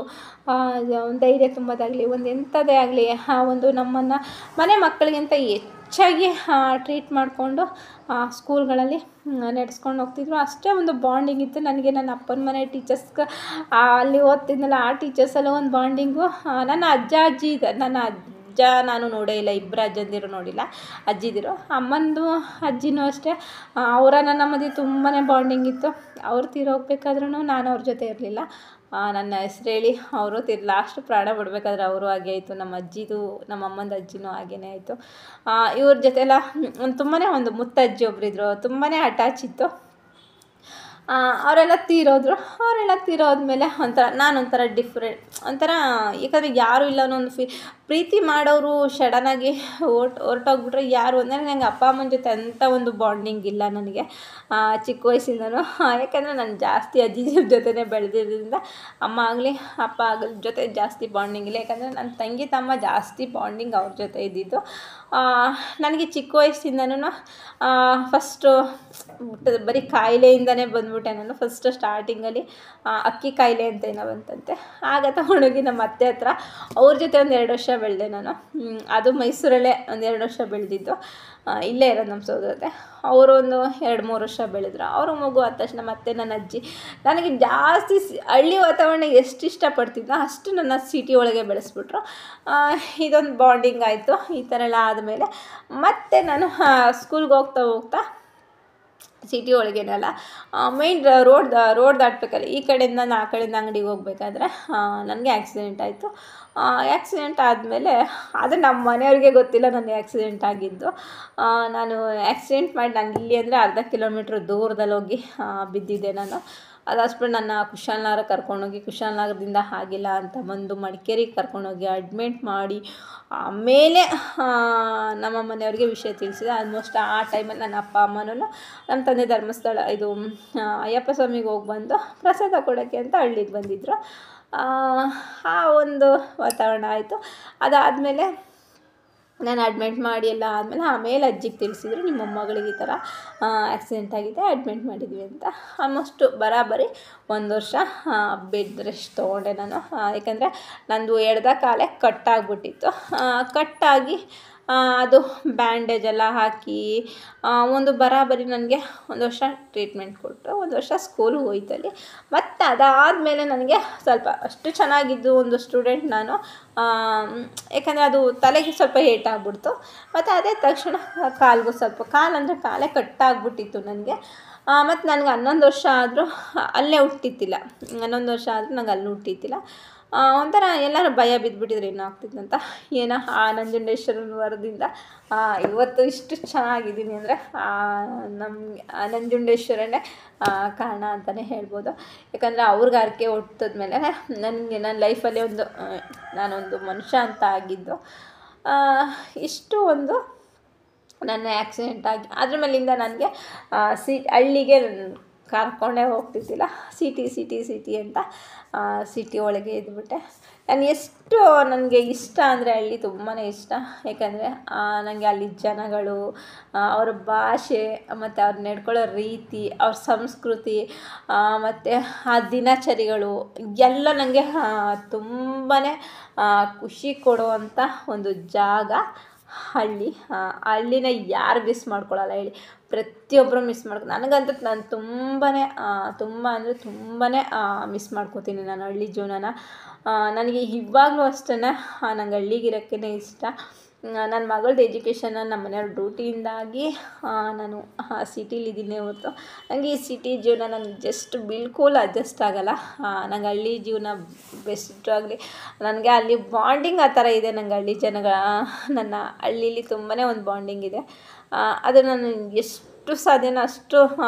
ಧೈರ್ಯ ತುಂಬೋದಾಗಲಿ, ಒಂದು ಎಂಥದೇ ಆಗಲಿ ಒಂದು ನಮ್ಮನ್ನು ಮನೆ ಮಕ್ಕಳಿಗಿಂತ ಹೆಚ್ಚಾಗಿ ಟ್ರೀಟ್ ಮಾಡಿಕೊಂಡು ಸ್ಕೂಲ್ಗಳಲ್ಲಿ ನಡೆಸ್ಕೊಂಡು ಹೋಗ್ತಿದ್ರು. ಅಷ್ಟೇ ಒಂದು ಬಾಂಡಿಂಗ್ ಇತ್ತು ನನಗೆ ನನ್ನ ಅಪ್ಪನ ಮನೆ ಟೀಚರ್ಸ್ಗೆ. ಅಲ್ಲಿ ಓದ್ತಿದ್ನಲ್ಲ ಆ ಟೀಚರ್ಸೆಲ್ಲ ಒಂದು ಬಾಂಡಿಂಗು. ನನ್ನ ಅಜ್ಜ ಅಜ್ಜಿ ಇದೆ, ನನ್ನ ಅಜ್ಜ ನಾನು ನೋಡೇ ಇಲ್ಲ, 2 ಅಜ್ಜಂದಿರು ನೋಡಿಲ್ಲ, ಅಜ್ಜಿದಿರು. ಅಮ್ಮಂದು ಅಜ್ಜಿನೂ ಅಷ್ಟೇ, ಅವರ ನನ್ನ ಮಧ್ಯೆ ತುಂಬಾ ಬಾಂಡಿಂಗ್ ಇತ್ತು. ಅವ್ರು ತೀರೋಗ್ಬೇಕಾದ್ರೂ ನಾನು ಅವ್ರ ಜೊತೆ ಇರಲಿಲ್ಲ. ನನ್ನ ಹೆಸ್ರು ಹೇಳಿ ಅವರು ಲಾಸ್ಟ್ ಪ್ರಾಣ ಬಿಡಬೇಕಾದ್ರೆ ಅವರು ಹಾಗೆ ಆಯಿತು. ನಮ್ಮ ಅಜ್ಜಿದು, ನಮ್ಮ ಅಮ್ಮಂದು ಅಜ್ಜಿನೂ ಹಾಗೇ ಆಯಿತು. ಇವ್ರ ಜೊತೆಲ್ಲ ತುಂಬಾ ಒಂದು ಮುತ್ತಜ್ಜಿ ಒಬ್ಬರಿದ್ರು, ತುಂಬಾ ಅಟ್ಯಾಚ್ ಇತ್ತು. ಅವರೆಲ್ಲ ತೀರೋದ್ಮೇಲೆ ನಾನೊಂಥರ ಡಿಫ್ರೆಂಟ್, ಒಂಥರ, ಯಾಕಂದರೆ ಯಾರೂ ಇಲ್ಲ ಅನ್ನೋ ಒಂದು ಪ್ರೀತಿ ಮಾಡೋರು ಸಡನ್ನಾಗಿ ಹೊರಟೋಗ್ಬಿಟ್ರೆ ಯಾರು ಅಂದರೆ ನನಗೆ ಅಪ್ಪ ಅಮ್ಮನ ಜೊತೆ ಅಂಥ ಒಂದು ಬಾಂಡಿಂಗ್ ಇಲ್ಲ ನನಗೆ ಚಿಕ್ಕ ವಯಸ್ಸಿಂದನೂ. ಯಾಕೆಂದರೆ ನಾನು ಜಾಸ್ತಿ ಅಜ್ಜಿ ಜೊತೆನೇ ಬೆಳೆದಿದ್ದರಿಂದ ಅಮ್ಮ ಆಗಲಿ ಅಪ್ಪ ಆಗಲಿ ಜೊತೆ ಜಾಸ್ತಿ ಬಾಂಡಿಂಗ್ ಇಲ್ಲ. ಯಾಕಂದರೆ ನನ್ನ ತಂಗಿ ತಮ್ಮ ಜಾಸ್ತಿ ಬಾಂಡಿಂಗ್ ಅವ್ರ ಜೊತೆ ಇದ್ದಿದ್ದು. ನನಗೆ ಚಿಕ್ಕ ವಯಸ್ಸಿಂದನೂ ಫಸ್ಟು ಬರೀ ಕಾಯಿಲೆಯಿಂದನೇ ಬಂದ್ಬಿಟ್ಟೆ ನಾನು. ಫಸ್ಟ್ ಸ್ಟಾರ್ಟಿಂಗಲ್ಲಿ ಅಕ್ಕಿ ಕಾಯಿಲೆ ಅಂತ ಏನೋ ಬಂತಂತೆ, ಆಗ ತಗೊಂಡೋಗಿ ನಮ್ಮ ಅತ್ತೆ ಹತ್ರ ಅವ್ರ ಜೊತೆ ಒಂದು 2 ವರ್ಷ ಬೆಳೆದೆ ನಾನು. ಅದು ಮೈಸೂರಲ್ಲೇ ಒಂದು 2 ವರ್ಷ ಬೆಳೆದಿದ್ದು, ಇಲ್ಲೇ ಇರೋದು ನಮ್ಮ ಸೋದರತೆ. ಅವರು ಒಂದು 2-3 ವರ್ಷ ಬೆಳೆದ್ರು. ಅವರು ಮಗು ಆದ ತಕ್ಷಣ ಮತ್ತೆ ನನ್ನ ಅಜ್ಜಿ ನನಗೆ ಜಾಸ್ತಿ ಹಳ್ಳಿ ವಾತಾವರಣ ಎಷ್ಟು ಇಷ್ಟಪಡ್ತಿದ್ನೋ ಅಷ್ಟು ನನ್ನ ಸಿಟಿ ಒಳಗೆ ಬೆಳೆಸ್ಬಿಟ್ರು. ಇದೊಂದು ಬಾಂಡಿಂಗ್ ಆಯಿತು. ಈ ಥರ ಎಲ್ಲ ಆದಮೇಲೆ ಮತ್ತೆ ನಾನು ಸ್ಕೂಲ್ಗೆ ಹೋಗ್ತಾ ಸಿಟಿ ಒಳಗೇನಲ್ಲ, ಮೇಯ್ನ್ ರೋಡ್ ದಾಟಬೇಕಲ್ಲ, ಈ ಕಡೆಯಿಂದ ನಾನು ಆ ಕಡೆಯಿಂದ ಅಂಗಡಿಗೆ ಹೋಗ್ಬೇಕಾದ್ರೆ ನನಗೆ ಆ್ಯಕ್ಸಿಡೆಂಟ್ ಆಯಿತು. ಆ್ಯಕ್ಸಿಡೆಂಟ್ ಆದಮೇಲೆ ಅದು ನಮ್ಮ ಮನೆಯವ್ರಿಗೆ ಗೊತ್ತಿಲ್ಲ ನನಗೆ ಆ್ಯಕ್ಸಿಡೆಂಟ್ ಆಗಿದ್ದು. ನಾನು ಆ್ಯಕ್ಸಿಡೆಂಟ್ ಮಾಡಿ ನಾನು ಇಲ್ಲಿ ಅಂದರೆ ಅರ್ಧ ಕಿಲೋಮೀಟ್ರ್ ದೂರದಲ್ಲಿ ಹೋಗಿ ಬಿದ್ದಿದ್ದೆ ನಾನು. ಅದಾದ್ಬಿಟ್ಟು ನನ್ನ ಕುಶಾಲನಗರ ಕರ್ಕೊಂಡೋಗಿ, ಕುಶಾಲನಗರದಿಂದ ಆಗಿಲ್ಲ ಅಂತ ಬಂದು ಮಡಿಕೇರಿಗೆ ಕರ್ಕೊಂಡೋಗಿ ಅಡ್ಮಿಟ್ ಮಾಡಿ ಆಮೇಲೆ ನಮ್ಮ ಮನೆಯವ್ರಿಗೆ ವಿಷಯ ತಿಳಿಸಿದೆ. ಆಲ್ಮೋಸ್ಟ್ ಆ ಟೈಮಲ್ಲಿ ನನ್ನ ಅಪ್ಪ ಅಮ್ಮನೂ ನಮ್ಮ ತಂದೆ ಧರ್ಮಸ್ಥಳ ಇದು ಅಯ್ಯಪ್ಪ ಸ್ವಾಮಿಗೆ ಹೋಗಿ ಬಂದು ಪ್ರಸಾದ ಕೊಡೋಕ್ಕೆ ಅಂತ ಹಳ್ಳಿಗೆ ಬಂದಿದ್ದರು. ಆ ಒಂದು ವಾತಾವರಣ ಆಯಿತು. ಅದಾದಮೇಲೆ ನಾನು ಅಡ್ಮಿಟ್ ಮಾಡಿ ಎಲ್ಲ ಆಮೇಲೆ ಅಜ್ಜಿಗೆ ತಿಳಿಸಿದ್ರು, ನಿಮ್ಮ ಮೊಮ್ಮಗಳಿಗೆ ಈ ಥರ ಆ್ಯಕ್ಸಿಡೆಂಟ್ ಆಗಿದೆ, ಅಡ್ಮಿಟ್ ಮಾಡಿದ್ವಿ ಅಂತ. ಆಲ್ಮೋಸ್ಟು ಬರಾಬರಿ 1 ವರ್ಷ ಬೆಡ್ ರೆಸ್ಟ್ ತೊಗೊಂಡೆ ನಾನು. ಯಾಕಂದರೆ ನಂದು ಎಡದ ಕಾಲೇ ಕಟ್ಟಾಗ್ಬಿಟ್ಟಿತ್ತು. ಕಟ್ಟಾಗಿ ಅದು ಬ್ಯಾಂಡೇಜ್ ಎಲ್ಲ ಹಾಕಿ ಒಂದು ಬರಾಬರಿ ನನಗೆ 1 ವರ್ಷ ಟ್ರೀಟ್ಮೆಂಟ್ ಕೊಟ್ಟರು. 1 ವರ್ಷ ಸ್ಕೂಲ್ಗೆ ಹೋಯ್ತಲ್ಲಿ. ಮತ್ತು ಅದಾದಮೇಲೆ ನನಗೆ ಸ್ವಲ್ಪ ಅಷ್ಟು ಚೆನ್ನಾಗಿದ್ದು ಒಂದು ಸ್ಟೂಡೆಂಟ್ ನಾನು. ಯಾಕಂದರೆ ಅದು ತಲೆಗೆ ಸ್ವಲ್ಪ ಏಟಾಗ್ಬಿಡ್ತು. ಮತ್ತು ಅದೇ ತಕ್ಷಣ ಕಾಲಿಗೂ ಸ್ವಲ್ಪ ಕಾಲೇ ಕಟ್ಟಾಗ್ಬಿಟ್ಟಿತ್ತು ನನಗೆ. ಮತ್ತು ನನಗೆ 11 ವರ್ಷ ಆದರೂ ಅಲ್ಲೇ ಹುಟ್ಟಿತ್ತಿಲ್ಲ. 11 ವರ್ಷ ಆದರೂ ನಂಗೆ ಅಲ್ಲಿ ಹುಟ್ಟಿತ್ತಿಲ್ಲ. ಒಂಥರ ಎಲ್ಲರೂ ಭಯ ಬಿದ್ದುಬಿಟ್ಟಿದ್ರು ಏನಾಗ್ತಿದ್ದಂತ. ಏನೋ ಆ ನಂಜುಂಡೇಶ್ವರನ ವರದಿಂದ ಇವತ್ತು ಇಷ್ಟು ಚೆನ್ನಾಗಿದ್ದೀನಿ ಅಂದರೆ ನಮಗೆ ನಂಜುಂಡೇಶ್ವರನೇ ಕಾರಣ ಅಂತಲೇ ಹೇಳ್ಬೋದು. ಯಾಕಂದರೆ ಅವ್ರಿಗೆ ಹರಕೆ ಹುಟ್ಟಿದ್ಮೇಲೆ ನನಗೆ ನನ್ನ ಲೈಫಲ್ಲಿ ನಾನೊಂದು ಮನುಷ್ಯ ಅಂತ ಆಗಿದ್ದು. ಇಷ್ಟು ಒಂದು ನನ್ನ ಆ್ಯಕ್ಸಿಡೆಂಟ್ ಆಗಿ ಅದ್ರ ಮೇಲಿಂದ ನನಗೆ ಹಳ್ಳಿಗೆ ಕರ್ಕೊಂಡೇ ಹೋಗ್ತಿದ್ದಿಲ್ಲ. ಸಿಟಿ ಅಂತ ಸಿಟಿ ಒಳಗೆ ಇದ್ಬಿಟ್ಟೆ. ನನಗೆ ಇಷ್ಟ ಅಂದರೆ ಹಳ್ಳಿ ತುಂಬಾ ಇಷ್ಟ. ಯಾಕಂದರೆ ನನಗೆ ಅಲ್ಲಿ ಜನಗಳು, ಅವ್ರ ಭಾಷೆ, ಮತ್ತು ಅವ್ರು ನಡ್ಕೊಳ್ಳೋ ರೀತಿ, ಅವ್ರ ಸಂಸ್ಕೃತಿ, ಮತ್ತು ಆ ದಿನಚರಿಗಳು ಎಲ್ಲ ನನಗೆ ತುಂಬಾ ಖುಷಿ ಕೊಡುವಂಥ ಒಂದು ಜಾಗ ಹಳ್ಳಿನ ಯಾರು ಮಿಸ್ ಮಾಡ್ಕೊಳ್ಳಲ್ಲ ಹೇಳಿ. ಪ್ರತಿಯೊಬ್ಬರು ಮಿಸ್ ನನಗಂತೂ ನಾನು ತುಂಬ ಅಂದರೆ ತುಂಬಾ ಮಿಸ್ ಮಾಡ್ಕೋತೀನಿ ನಾನು ಹಳ್ಳಿ ಜೀವನನ. ನನಗೆ ಇವಾಗಲೂ ಅಷ್ಟೇ ನಂಗೆ ಹಳ್ಳಿಗಿರೋಕ್ಕೇ ಇಷ್ಟ. ನನ್ನ ಮಗಳದ್ದು ಎಜುಕೇಷನ್ನ ನಮ್ಮ ಮನೆಯವ್ರ ಡ್ಯೂಟಿಯಿಂದಾಗಿ ನಾನು ಸಿಟಿಲಿದ್ದೀನಿ ಹೊರತು ನನಗೆ ಈ ಸಿಟಿ ಜೀವನ ನನಗೆ ಜಸ್ಟ್ ಬಿಲ್ಕುಲ್ ಅಡ್ಜಸ್ಟ್ ಆಗೋಲ್ಲ. ನಂಗೆ ಹಳ್ಳಿ ಜೀವನ ಬೆಸ್ಟ್ ಆಗಲಿ. ನನಗೆ ಅಲ್ಲಿ ಬಾಂಡಿಂಗ್ ಆ ಥರ ಇದೆ. ನಂಗೆ ಹಳ್ಳಿ ನನ್ನ ಹಳ್ಳೀಲಿ ತುಂಬಾ ಒಂದು ಬಾಂಡಿಂಗ್ ಇದೆ. ಅದು ನಾನು ಎಷ್ಟು ಸಾಧ್ಯನೋ ಅಷ್ಟು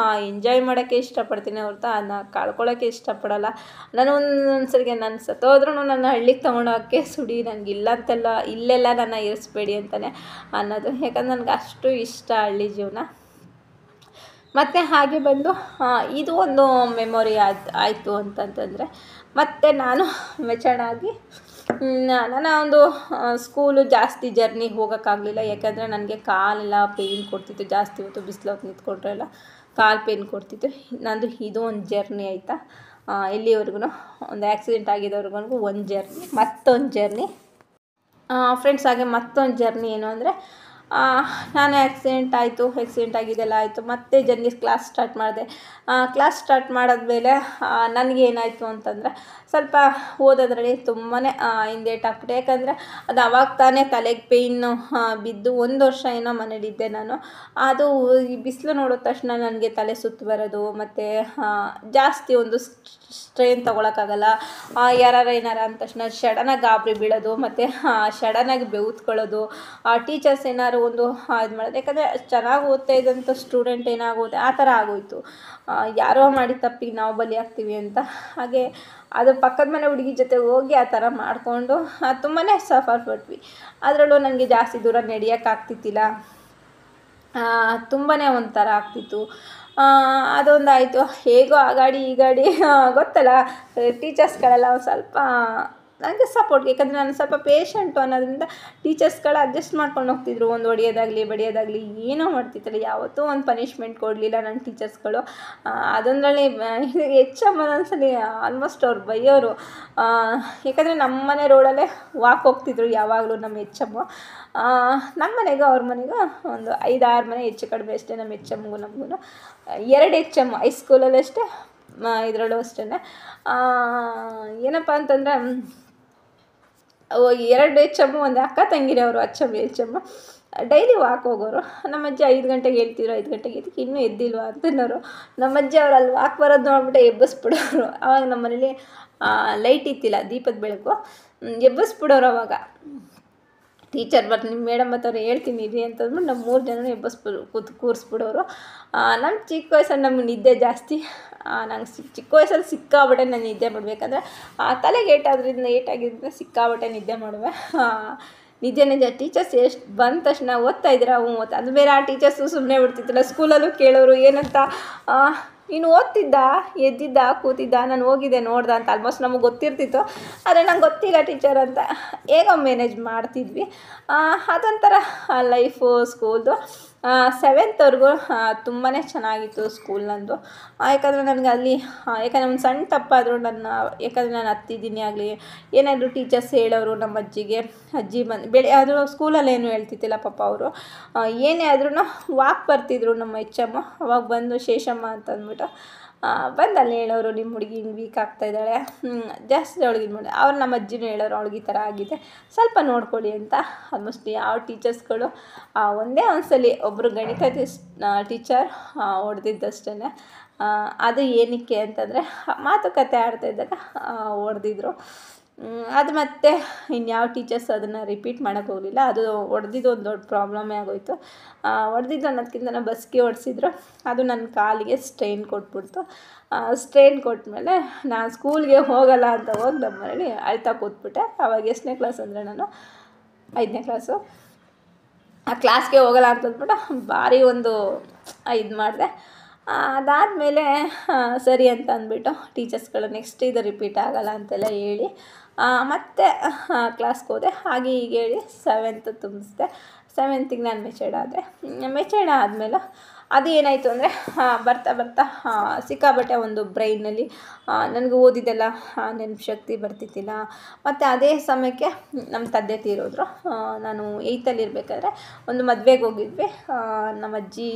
ಎಂಜಾಯ್ ಮಾಡೋಕ್ಕೆ ಇಷ್ಟಪಡ್ತೀನಿ ಹೊರತು ಅದನ್ನ ಕಳ್ಕೊಳ್ಳೋಕ್ಕೆ ಇಷ್ಟಪಡಲ್ಲ. ನಾನು ಒಂದೊಂದು ಸರಿಗೆ ನಾನು ಸತ್ತೋದ್ರೂ ನನ್ನ ಹಳ್ಳಿಗೆ ತೊಗೊಂಡೋಗೋಕ್ಕೆ ಸುಡಿ, ನನಗೆ ಇಲ್ಲ ಅಂತೆಲ್ಲ ಇಲ್ಲೆಲ್ಲ ನನ್ನ ಇರಿಸ್ಬೇಡಿ ಅಂತಲೇ ಅನ್ನೋದು. ಯಾಕಂದ್ರೆ ನನಗೆ ಅಷ್ಟು ಇಷ್ಟ ಹಳ್ಳಿ ಜೀವನ. ಮತ್ತು ಹಾಗೆ ಬಂದು ಇದು ಒಂದು ಮೆಮೊರಿ ಆಯಿತು ಅಂತಂತಂದರೆ, ಮತ್ತು ನಾನು ಮೆಚೂರ್ಡಾಗಿ ನನ್ನ ಒಂದು ಸ್ಕೂಲು ಜಾಸ್ತಿ ಜರ್ನಿ ಹೋಗೋಕ್ಕಾಗಲಿಲ್ಲ. ಯಾಕಂದರೆ ನನಗೆ ಕಾಲೆಲ್ಲ ಪೇಯ್ನ್ ಕೊಡ್ತಿತ್ತು ಜಾಸ್ತಿ ಹೊತ್ತು ಬಿಸಿಲೊತ್ತು ನಿಂತ್ಕೊಂಡ್ರೆ ಎಲ್ಲ ಕಾಲು ಪೇಯ್ನ್ ಕೊಡ್ತಿತ್ತು. ನಂದು ಇದು ಒಂದು ಜರ್ನಿ ಆಯಿತಾ, ಇಲ್ಲಿವರೆಗೂ ಒಂದು ಆ್ಯಕ್ಸಿಡೆಂಟ್ ಆಗಿದ್ದವ್ರಿಗೂ ಒಂದು ಜರ್ನಿ, ಮತ್ತೊಂದು ಜರ್ನಿ ಫ್ರೆಂಡ್ಸ್. ಹಾಗೆ ಮತ್ತೊಂದು ಜರ್ನಿ ಏನು ಅಂದರೆ, ನಾನು ಆಕ್ಸಿಡೆಂಟ್ ಆಗಿದ್ದೆಲ್ಲ ಆಯಿತು. ಮತ್ತೆ ಜರ್ನಿ ಕ್ಲಾಸ್ ಸ್ಟಾರ್ಟ್ ಮಾಡಿದೆ. ಕ್ಲಾಸ್ ಸ್ಟಾರ್ಟ್ ಮಾಡಿದ್ಮೇಲೆ ನನಗೇನಾಯಿತು ಅಂತಂದರೆ, ಸ್ವಲ್ಪ ಓದೋದ್ರಲ್ಲಿ ತುಂಬಾ ಹಿಂದೇಟಾಗ್ಬಿಟ್ಟೆ. ಯಾಕಂದರೆ ಅದು ಅವಾಗ ತಾನೇ ತಲೆಗೆ ಪೇಯ್ನು ಬಿದ್ದು 1 ವರ್ಷ ಏನೋ ಮನೇಲಿದ್ದೆ ನಾನು. ಅದು ಈ ಬಿಸಿಲು ನೋಡಿದ ತಕ್ಷಣ ನನಗೆ ತಲೆ ಸುತ್ತು ಬರೋದು, ಮತ್ತು ಜಾಸ್ತಿ ಒಂದು ಸ್ಟ್ರೈನ್ ತೊಗೊಳಕ್ಕಾಗಲ್ಲ. ಏನಾರ ಅಂದ ತಕ್ಷಣ ಸಡನ್ನಾಗಿ ಗಾಬರಿ ಬೀಳೋದು, ಮತ್ತು ಸಡನ್ನಾಗಿ ಬೆವ್ತ್ಕೊಳ್ಳೋದು. ಟೀಚರ್ಸ್ ಏನಾದ್ರು ಒಂದು ಇದು ಮಾಡೋದು. ಯಾಕಂದರೆ ಚೆನ್ನಾಗಿ ಓದ್ತಾ ಇದ್ದಂಥ ಸ್ಟೂಡೆಂಟ್ ಏನಾಗೋದೆ ಆ ಥರ ಆಗೋಯಿತು. ಯಾರೋ ಮಾಡಿ ತಪ್ಪಿಗೆ ನಾವು ಬಲಿ ಆಗ್ತೀವಿ ಅಂತ. ಹಾಗೆ ಅದು ಪಕ್ಕದ ಮನೆ ಹುಡುಗಿ ಜೊತೆ ಹೋಗಿ ಆ ಥರ ಮಾಡಿಕೊಂಡು ತುಂಬಾ ಸಫರ್ ಪಟ್ವಿ. ಅದರಲ್ಲೂ ನನಗೆ ಜಾಸ್ತಿ ದೂರ ನಡೆಯೋಕ್ಕಾಗ್ತಿತ್ತಿಲ್ಲ. ತುಂಬಾ ಒಂಥರ ಆಗ್ತಿತ್ತು. ಅದೊಂದಾಯಿತು. ಹೇಗೋ ಆ ಗಾಡಿ ಈ ಗಾಡಿ ಗೊತ್ತಲ್ಲ, ಟೀಚರ್ಸ್ಗಳೆಲ್ಲ ಒಂದು ಸ್ವಲ್ಪ ನನಗೆ ಸಪೋರ್ಟ್. ಯಾಕಂದರೆ ನಾನು ಸ್ವಲ್ಪ ಪೇಷಂಟು ಅನ್ನೋದ್ರಿಂದ ಟೀಚರ್ಸ್ಗಳು ಅಡ್ಜಸ್ಟ್ ಮಾಡ್ಕೊಂಡು ಹೋಗ್ತಿದ್ರು. ಒಂದು ಹೊಡೆಯೋದಾಗಲಿ ಬಡಿಯೋದಾಗಲಿ ಏನೋ ಮಾಡ್ತಿರ್ತಾರೆ. ಯಾವತ್ತೂ ಒಂದು ಪನಿಷ್ಮೆಂಟ್ ಕೊಡಲಿಲ್ಲ ನನ್ನ ಟೀಚರ್ಸ್ಗಳು. ಅದೊಂದರಲ್ಲಿ ಹೆಚ್ಚಮ್ಮ ಒಂದೊಂದ್ಸಲಿ ಆಲ್ಮೋಸ್ಟ್ ಅವ್ರು ಬೈಯೋರು. ಯಾಕಂದರೆ ನಮ್ಮ ಮನೆ ರೋಡಲ್ಲೇ ವಾಕ್ ಹೋಗ್ತಿದ್ರು ಯಾವಾಗಲೂ ನಮ್ಮ ಹೆಚ್ಚಮ್ಮ. ನಮ್ಮ ಮನೆಗೂ ಅವ್ರ ಮನೆಗೂ ಒಂದು 5-6 ಮನೆ ಹೆಚ್ಚು ಕಡಿಮೆ ಅಷ್ಟೇ. ನಮ್ಮ ಹೆಚ್ಚಮ್ಮಗೂ ನಮಗೂ 2 ಹೆಚ್ಚಮ್ಮ ಹೈಸ್ಕೂಲಲ್ಲಿ ಅಷ್ಟೇ, ಇದರಲ್ಲೂ ಅಷ್ಟೇ. ಏನಪ್ಪ ಅಂತಂದರೆ 2 ಹೆಚ್ಚಮ್ಮ, ಒಂದು ಅಕ್ಕ ತಂಗಿರೇ ಅವರು ಹೆಚ್ಚಮ್ಮ ಡೈಲಿ ವಾಕ್ ಹೋಗೋರು. ನಮ್ಮ ಅಜ್ಜಿ 5 ಗಂಟೆಗೆ ಹೇಳ್ತಿದ್ರು. 5 ಗಂಟೆಗೆ ಇದಕ್ಕೆ ಇನ್ನೂ ಎದ್ದಿಲ್ವಾ ಅಂತನೋರು. ನಮ್ಮ ಅಜ್ಜಿ ಅವ್ರು ಅಲ್ಲಿ ವಾಕ್ ಬರೋದು ನೋಡ್ಬಿಟ್ಟು ಎಬ್ಬಿಸ್ಬಿಡೋರು. ಆವಾಗ ನಮ್ಮ ಮನೇಲಿ ಲೈಟ್ ಇತ್ತಿಲ್ಲ, ದೀಪದ ಬೆಳಕು. ಎಬ್ಬಿಸ್ಬಿಡೋರು ಅವಾಗ. ಟೀಚರ್ ನಿಮ್ಮ ಮೇಡಮ್ ಬರ್ತಾರೆ ಹೇಳ್ತೀನಿ ಇರಿ ಅಂತಂದ್ಬಿಟ್ಟು ನಮ್ಮ 3 ಜನನೂ ಕೂರಿಸ್ಬಿಡೋರು. ನಮ್ಮ ಚಿಕ್ಕ ವಯಸ್ಸಲ್ಲಿ ನಮ್ಗೆ ನಿದ್ದೆ ಜಾಸ್ತಿ. ನಂಗೆ ಚಿಕ್ಕ ವಯಸ್ಸಲ್ಲಿ ಸಿಕ್ಕಾಬಟ್ಟೆ ನಾನು ನಿದ್ದೆ ಮಾಡಬೇಕಂದ್ರೆ ತಲೆಗೆ ಏಟಾಗಿದ್ದರಿಂದ ಸಿಕ್ಕಾಬಟ್ಟೆ ನಿದ್ದೆ ಮಾಡುವೆ. ನಿದ್ದೆ ಟೀಚರ್ಸ್ ಎಷ್ಟು ಬಂದ ತಕ್ಷಣ ಓದ್ತಾ ಇದ್ದೀರಾ? ಓದ್ತಾ ಅದು ಬೇರೆ. ಆ ಟೀಚರ್ಸು ಸುಮ್ಮನೆ ಬಿಡ್ತಿತ್ತಲ್ಲ. ಸ್ಕೂಲಲ್ಲೂ ಕೇಳೋರು ಏನಂತ, ನೀನು ಓದ್ತಿದ್ದ, ಎದ್ದಿದ್ದ, ಕೂತಿದ್ದ, ನಾನು ಹೋಗಿದ್ದೆ ನೋಡ್ದ ಅಂತ ಆಲ್ಮೋಸ್ಟ್ ನಮಗೆ ಗೊತ್ತಿರ್ತಿತ್ತು. ಆದರೆ ನಂಗೆ ಗೊತ್ತಿಲ್ಲ ಟೀಚರ್ ಅಂತ. ಹೇಗೋ ಮ್ಯಾನೇಜ್ ಮಾಡ್ತಿದ್ವಿ. ಅದೊಂಥರ ಲೈಫು ಸ್ಕೂಲ್ದು. 7th ತುಂಬಾ ಚೆನ್ನಾಗಿತ್ತು ಸ್ಕೂಲ್ ನಂದು. ಯಾಕಂದರೆ ನನಗೆ ಅಲ್ಲಿ ಯಾಕಂದರೆ ಒಂದು ಸಣ್ಣ ತಪ್ಪಾದರೂ ಯಾಕಂದರೆ ನಾನು ಹತ್ತಿದ್ದೀನಿ ಆಗಲಿ ಏನಾದರೂ ಟೀಚರ್ಸ್ ಹೇಳೋರು. ನಮ್ಮ ಅಜ್ಜಿ ಬಂದು ಅದು ಸ್ಕೂಲಲ್ಲಿ ಏನು ಹೇಳ್ತಿದ್ದಿಲ್ಲ ಪಾಪ ಅವರು. ಏನೇ ಆದ್ರೂ ವಾಕ್ ಬರ್ತಿದ್ರು ನಮ್ಮ ಹೆಚ್ಚಮ್ಮ. ಅವಾಗ ಬಂದು ಶೇಷಮ್ಮ ಅಂತ ಅಂದ್ಬಿಟ್ಟು ಬಂದು ಅಲ್ಲಿ ಹೇಳೋರು, ನಿಮ್ಮ ಹುಡುಗಿ ಹಿಂಗೆ ವೀಕ್ ಆಗ್ತಾಯಿದ್ದಾಳೆ, ಜಾಸ್ತಿ ಅವಳಿಗೆ ಇದು ಮಾಡಿ. ಅವ್ರು ನಮ್ಮ ಅಜ್ಜಿನೂ ಹೇಳೋರು, ಅವಳಿಗೆ ಈ ಥರ ಆಗಿದೆ, ಸ್ವಲ್ಪ ನೋಡ್ಕೊಳ್ಳಿ ಅಂತ. ಆಲ್ಮೋಸ್ಟ್ ಯಾವ ಟೀಚರ್ಸ್ಗಳು ಒಂದೇ ಒಂದ್ಸಲಿ ಒಬ್ಬರು ಗಣಿತ ಟೀಚರ್ ಹೊಡೆದಿದ್ದಷ್ಟೇ. ಅದು ಏನಕ್ಕೆ ಅಂತಂದರೆ ಮಾತುಕತೆ ಆಡ್ತಾಯಿದ್ದಾಗ ಹೊಡೆದಿದ್ರು. ಅದು ಮತ್ತೆ ಇನ್ಯಾವ ಟೀಚರ್ಸ್ ಅದನ್ನು ರಿಪೀಟ್ ಮಾಡೋಕ್ಕೆ ಹೋಗಲಿಲ್ಲ. ಅದು ಹೊಡೆದಿದ್ದು ಒಂದು ದೊಡ್ಡ ಪ್ರಾಬ್ಲಮ್ಮೇ ಆಗೋಯಿತು. ಹೊಡೆದಿದ್ದು ಅನ್ನೋದಕ್ಕಿಂತ ಬಸ್ಗೆ ಹೊಡೆಸಿದ್ರು. ಅದು ನನ್ನ ಕಾಲಿಗೆ ಸ್ಟ್ರೈನ್ ಕೊಟ್ಬಿಡ್ತು. ಸ್ಟ್ರೈನ್ ಕೊಟ್ಟಮೇಲೆ ನಾನು ಸ್ಕೂಲ್ಗೆ ಹೋಗಲ್ಲ ಅಂತ ಹೋಗಿ ನಮ್ಮ ಮನೇಲಿ ಅಳ್ತಾ ಕೂತ್ಬಿಟ್ಟೆ. ಆವಾಗ ಎಷ್ಟನೇ ಕ್ಲಾಸ್ ಅಂದರೆ ನಾನು 5ನೇ ಕ್ಲಾಸು. ಆ ಕ್ಲಾಸ್ಗೆ ಹೋಗಲ್ಲ ಅಂತಂದ್ಬಿಟ್ಟು ಭಾರಿ ಒಂದು ಇದು ಮಾಡಿದೆ. ಅದಾದಮೇಲೆ ಸರಿ ಅಂತ ಅಂದ್ಬಿಟ್ಟು ಟೀಚರ್ಸ್ಗಳು ನೆಕ್ಸ್ಟ್ ಇದು ರಿಪೀಟ್ ಆಗೋಲ್ಲ ಅಂತೆಲ್ಲ ಹೇಳಿ ಮತ್ತೆ ಕ್ಲಾಸ್ಗೆ ಹೋದೆ. ಹಾಗೆ ಹೀಗೆ ಹೇಳಿ 7th ತುಂಬಿಸಿದೆ. 7th ನಾನು ಮೆಚೂರ್ಡ್ ಆದೆ. ಮೆಚೂರ್ಡ್ ಆದಮೇಲೆ ಅದು ಏನಾಯಿತು ಅಂದರೆ ಬರ್ತಾ ಸಿಕ್ಕಾಬಟ್ಟೆ ಒಂದು ಬ್ರೈನಲ್ಲಿ ನನಗೆ ಓದಿದ್ದೆಲ್ಲ ನೆನಪು ಶಕ್ತಿ ಬರ್ತಿದ್ದಿಲ್ಲ. ಮತ್ತು ಅದೇ ಸಮಯಕ್ಕೆ ನಮ್ಮ ತಂದೆ ತೀರೋದ್ರು. ನಾನು 8th ಇರಬೇಕಾದ್ರೆ ಒಂದು ಮದುವೆಗೆ ಹೋಗಿದ್ವಿ. ನಮ್ಮ ಅಜ್ಜಿ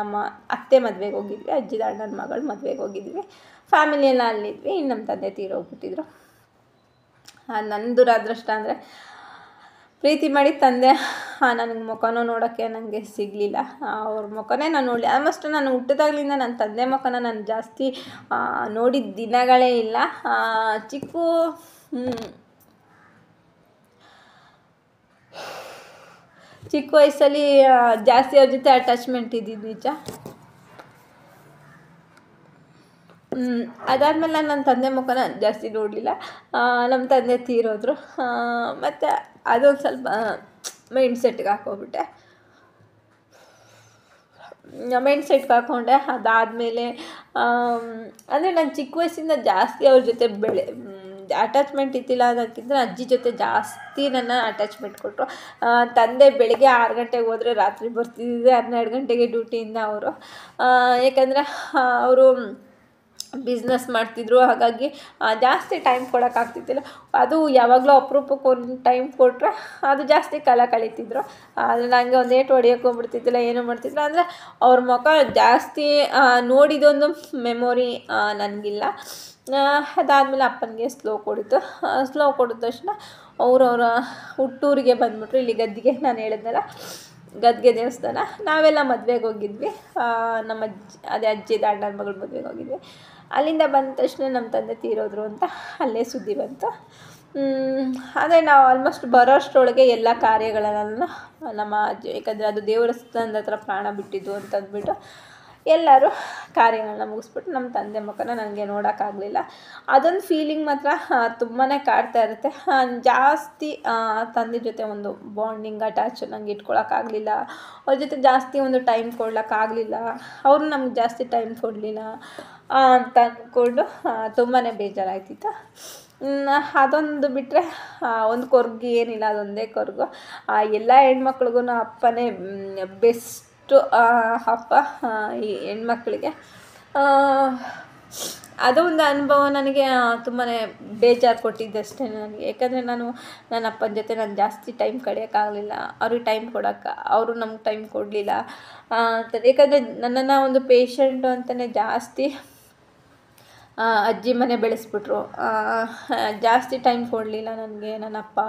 ನಮ್ಮ ಅತ್ತೆ ಮದುವೆಗೆ ಹೋಗಿದ್ವಿ. ಅಜ್ಜಿದ ಅಣ್ಣನ ಮಗಳು ಮದುವೆಗೆ ಹೋಗಿದ್ವಿ. ಫ್ಯಾಮಿಲಿಯೆಲ್ಲ ಅಲ್ಲಿದ್ವಿ. ಇನ್ನು ನಮ್ಮ ತಂದೆ ತೀರೋಗ್ಬಿಟ್ಟಿದ್ರು. ನನ್ನ ದುರಾದೃಷ್ಟ ಅಂದರೆ ಪ್ರೀತಿ ಮಾಡಿ ತಂದೆ ನನಗೆ ಮುಖನೂ ನೋಡೋಕ್ಕೆ ನನಗೆ ಸಿಗಲಿಲ್ಲ. ಅವ್ರ ಮುಖನೇ ನಾನು ನೋಡಲಿ. ಆಲ್ಮೋಸ್ಟ್ ನಾನು ಹುಟ್ಟಿದಾಗಲಿಂದ ನನ್ನ ತಂದೆ ಮುಖನ ನಾನು ಜಾಸ್ತಿ ನೋಡಿದ ದಿನಗಳೇ ಇಲ್ಲ. ಚಿಕ್ಕ ವಯಸ್ಸಲ್ಲಿ ಜಾಸ್ತಿ ಅವ್ರ ಜೊತೆ ಅಟ್ಯಾಚ್ಮೆಂಟ್ ಇದ್ದಿದ್ದು ನಿಜ. ಅದಾದಮೇಲೆ ನಾನು ನನ್ನ ತಂದೆ ಮುಖನ ಜಾಸ್ತಿ ನೋಡಲಿಲ್ಲ. ನಮ್ಮ ತಂದೆ ತೀರೋದ್ರು. ಮತ್ತು ಅದೊಂದು ಸ್ವಲ್ಪ ಮೈಂಡ್ ಸೆಟ್ಗೆ ಹಾಕ್ಕೊಂಡೆ. ಅದಾದಮೇಲೆ ಅಂದರೆ ನಾನು ಚಿಕ್ಕ ವಯಸ್ಸಿಂದ ಜಾಸ್ತಿ ಅವ್ರ ಜೊತೆ ಅಟ್ಯಾಚ್ಮೆಂಟ್ ಇದ್ದಿಲ್ಲ ಅನ್ನೋಕ್ಕಿಂತ ಅಜ್ಜಿ ಜೊತೆ ಜಾಸ್ತಿ ನನ್ನ ಅಟ್ಯಾಚ್ಮೆಂಟ್ ಕೊಟ್ಟರು. ತಂದೆ ಬೆಳಗ್ಗೆ 6 ಗಂಟೆಗೆ ಹೋದರೆ ರಾತ್ರಿ ಬರ್ತಿದ್ದೆ 12 ಗಂಟೆಗೆ ಡ್ಯೂಟಿಯಿಂದ ಅವರು. ಯಾಕಂದರೆ ಅವರು ಬಿಸ್ನೆಸ್ ಮಾಡ್ತಿದ್ರು. ಹಾಗಾಗಿ ಜಾಸ್ತಿ ಟೈಮ್ ಕೊಡೋಕ್ಕಾಗ್ತಿದ್ದಿಲ್ಲ. ಅದು ಯಾವಾಗಲೂ ಅಪರೂಪಕ್ಕೆ ಒಂದು ಟೈಮ್ ಕೊಟ್ಟರೆ ಅದು ಜಾಸ್ತಿ ಕಾಲ ಕಳೀತಿದ್ರು. ಆದರೆ ನನಗೆ ಒಂದು ಏಟು ಹೊಡಿಯೋಕ್ಕೆ ಹೋಗ್ಬಿಡ್ತಿದ್ದಿಲ್ಲ, ಏನೂ ಮಾಡ್ತಿದ್ದಿಲ್ಲ. ಅಂದರೆ ಅವ್ರ ಮುಖ ಜಾಸ್ತಿ ನೋಡಿದೊಂದು ಮೆಮೊರಿ ನನಗಿಲ್ಲ. ಅದಾದಮೇಲೆ ಅಪ್ಪನಿಗೆ ಸ್ಲೋ ಕೊಡಿದ ತಕ್ಷಣ ಅವರವರ ಹುಟ್ಟೂರಿಗೆ ಬಂದುಬಿಟ್ರು. ಇಲ್ಲಿ ಗದ್ದಿಗೆ ನಾನು ಹೇಳಿದ್ನಲ್ಲ, ಗದ್ಗೆ ದೇವಸ್ಥಾನ. ನಾವೆಲ್ಲ ಮದುವೆಗೆ ಹೋಗಿದ್ವಿ. ನಮ್ಮ ಅಜ್ಜಿದ ಅಣ್ಣನ ಮಗಳ ಮದುವೆಗೆ ಹೋಗಿದ್ವಿ. ಅಲ್ಲಿಂದ ಬಂದ ತಕ್ಷಣ ನಮ್ಮ ತಂದೆ ತೀರೋದ್ರು ಅಂತ ಅಲ್ಲೇ ಸುದ್ದಿ ಬಂತು. ಆದರೆ ನಾವು ಆಲ್ಮೋಸ್ಟ್ ಬರೋಷ್ಟರೊಳಗೆ ಎಲ್ಲ ಕಾರ್ಯಗಳನ್ನು ನಮ್ಮ ಅಜ್ಜಿ, ಯಾಕಂದರೆ ಅದು ದೇವಸ್ಥಾನದ ಹತ್ರ ಪ್ರಾಣ ಬಿಟ್ಟಿದ್ದು ಅಂತಂದ್ಬಿಟ್ಟು ಎಲ್ಲರೂ ಕಾರ್ಯಗಳನ್ನ ಮುಗಿಸ್ಬಿಟ್ಟು ನಮ್ಮ ತಂದೆ ಮುಖನ ನನಗೆ ನೋಡೋಕ್ಕಾಗಲಿಲ್ಲ. ಅದೊಂದು ಫೀಲಿಂಗ್ ಮಾತ್ರ ತುಂಬಾ ಕಾಡ್ತಾ ಇರುತ್ತೆ. ಜಾಸ್ತಿ ತಂದೆ ಜೊತೆ ಒಂದು ಬಾಂಡಿಂಗ್ ಅಟ್ಯಾಚ್ ನಂಗೆ ಇಟ್ಕೊಳಕ್ಕಾಗಲಿಲ್ಲ. ಅವ್ರ ಜೊತೆ ಜಾಸ್ತಿ ಒಂದು ಟೈಮ್ ಕೊಡ್ಲಿಕ್ಕಾಗಲಿಲ್ಲ. ಅವರು ನಮ್ಗೆ ಜಾಸ್ತಿ ಟೈಮ್ ಕೊಡಲಿಲ್ಲ ಅಂತ ಅಂದ್ಕೊಂಡು ತುಂಬಾ ಬೇಜಾರಾಯ್ತಿತ್ತು. ಅದೊಂದು ಬಿಟ್ಟರೆ ಒಂದು ಕೊರ್ಗು ಏನಿಲ್ಲ, ಅದೊಂದೇ ಕೊರ್ಗು. ಎಲ್ಲ ಹೆಣ್ಮಕ್ಳಿಗೂ ಅಪ್ಪನೇ ಬೆಸ್ಟು ಅಪ್ಪ ಈ ಹೆಣ್ಮಕ್ಳಿಗೆ. ಅದೊಂದು ಅನುಭವ ನನಗೆ ತುಂಬಾ ಬೇಜಾರು ಕೊಟ್ಟಿದ್ದಷ್ಟೇ ನನಗೆ. ಯಾಕಂದರೆ ನಾನು ನನ್ನ ಅಪ್ಪನ ಜೊತೆ ನಾನು ಜಾಸ್ತಿ ಟೈಮ್ ಕಳೆಯೋಕ್ಕಾಗಲಿಲ್ಲ. ಅವ್ರಿಗೆ ಟೈಮ್ ಅವರು ನಮ್ಗೆ ಟೈಮ್ ಕೊಡಲಿಲ್ಲ. ಯಾಕಂದರೆ ನನ್ನನ್ನು ಒಂದು ಪೇಷಂಟು ಅಂತಲೇ ಜಾಸ್ತಿ ಅಜ್ಜಿ ಮನೆ ಬೆಳೆಸ್ಬಿಟ್ರು. ಜಾಸ್ತಿ ಟೈಮ್ ಕೊಡಲಿಲ್ಲ ನನಗೆ ನನ್ನ ಅಪ್ಪ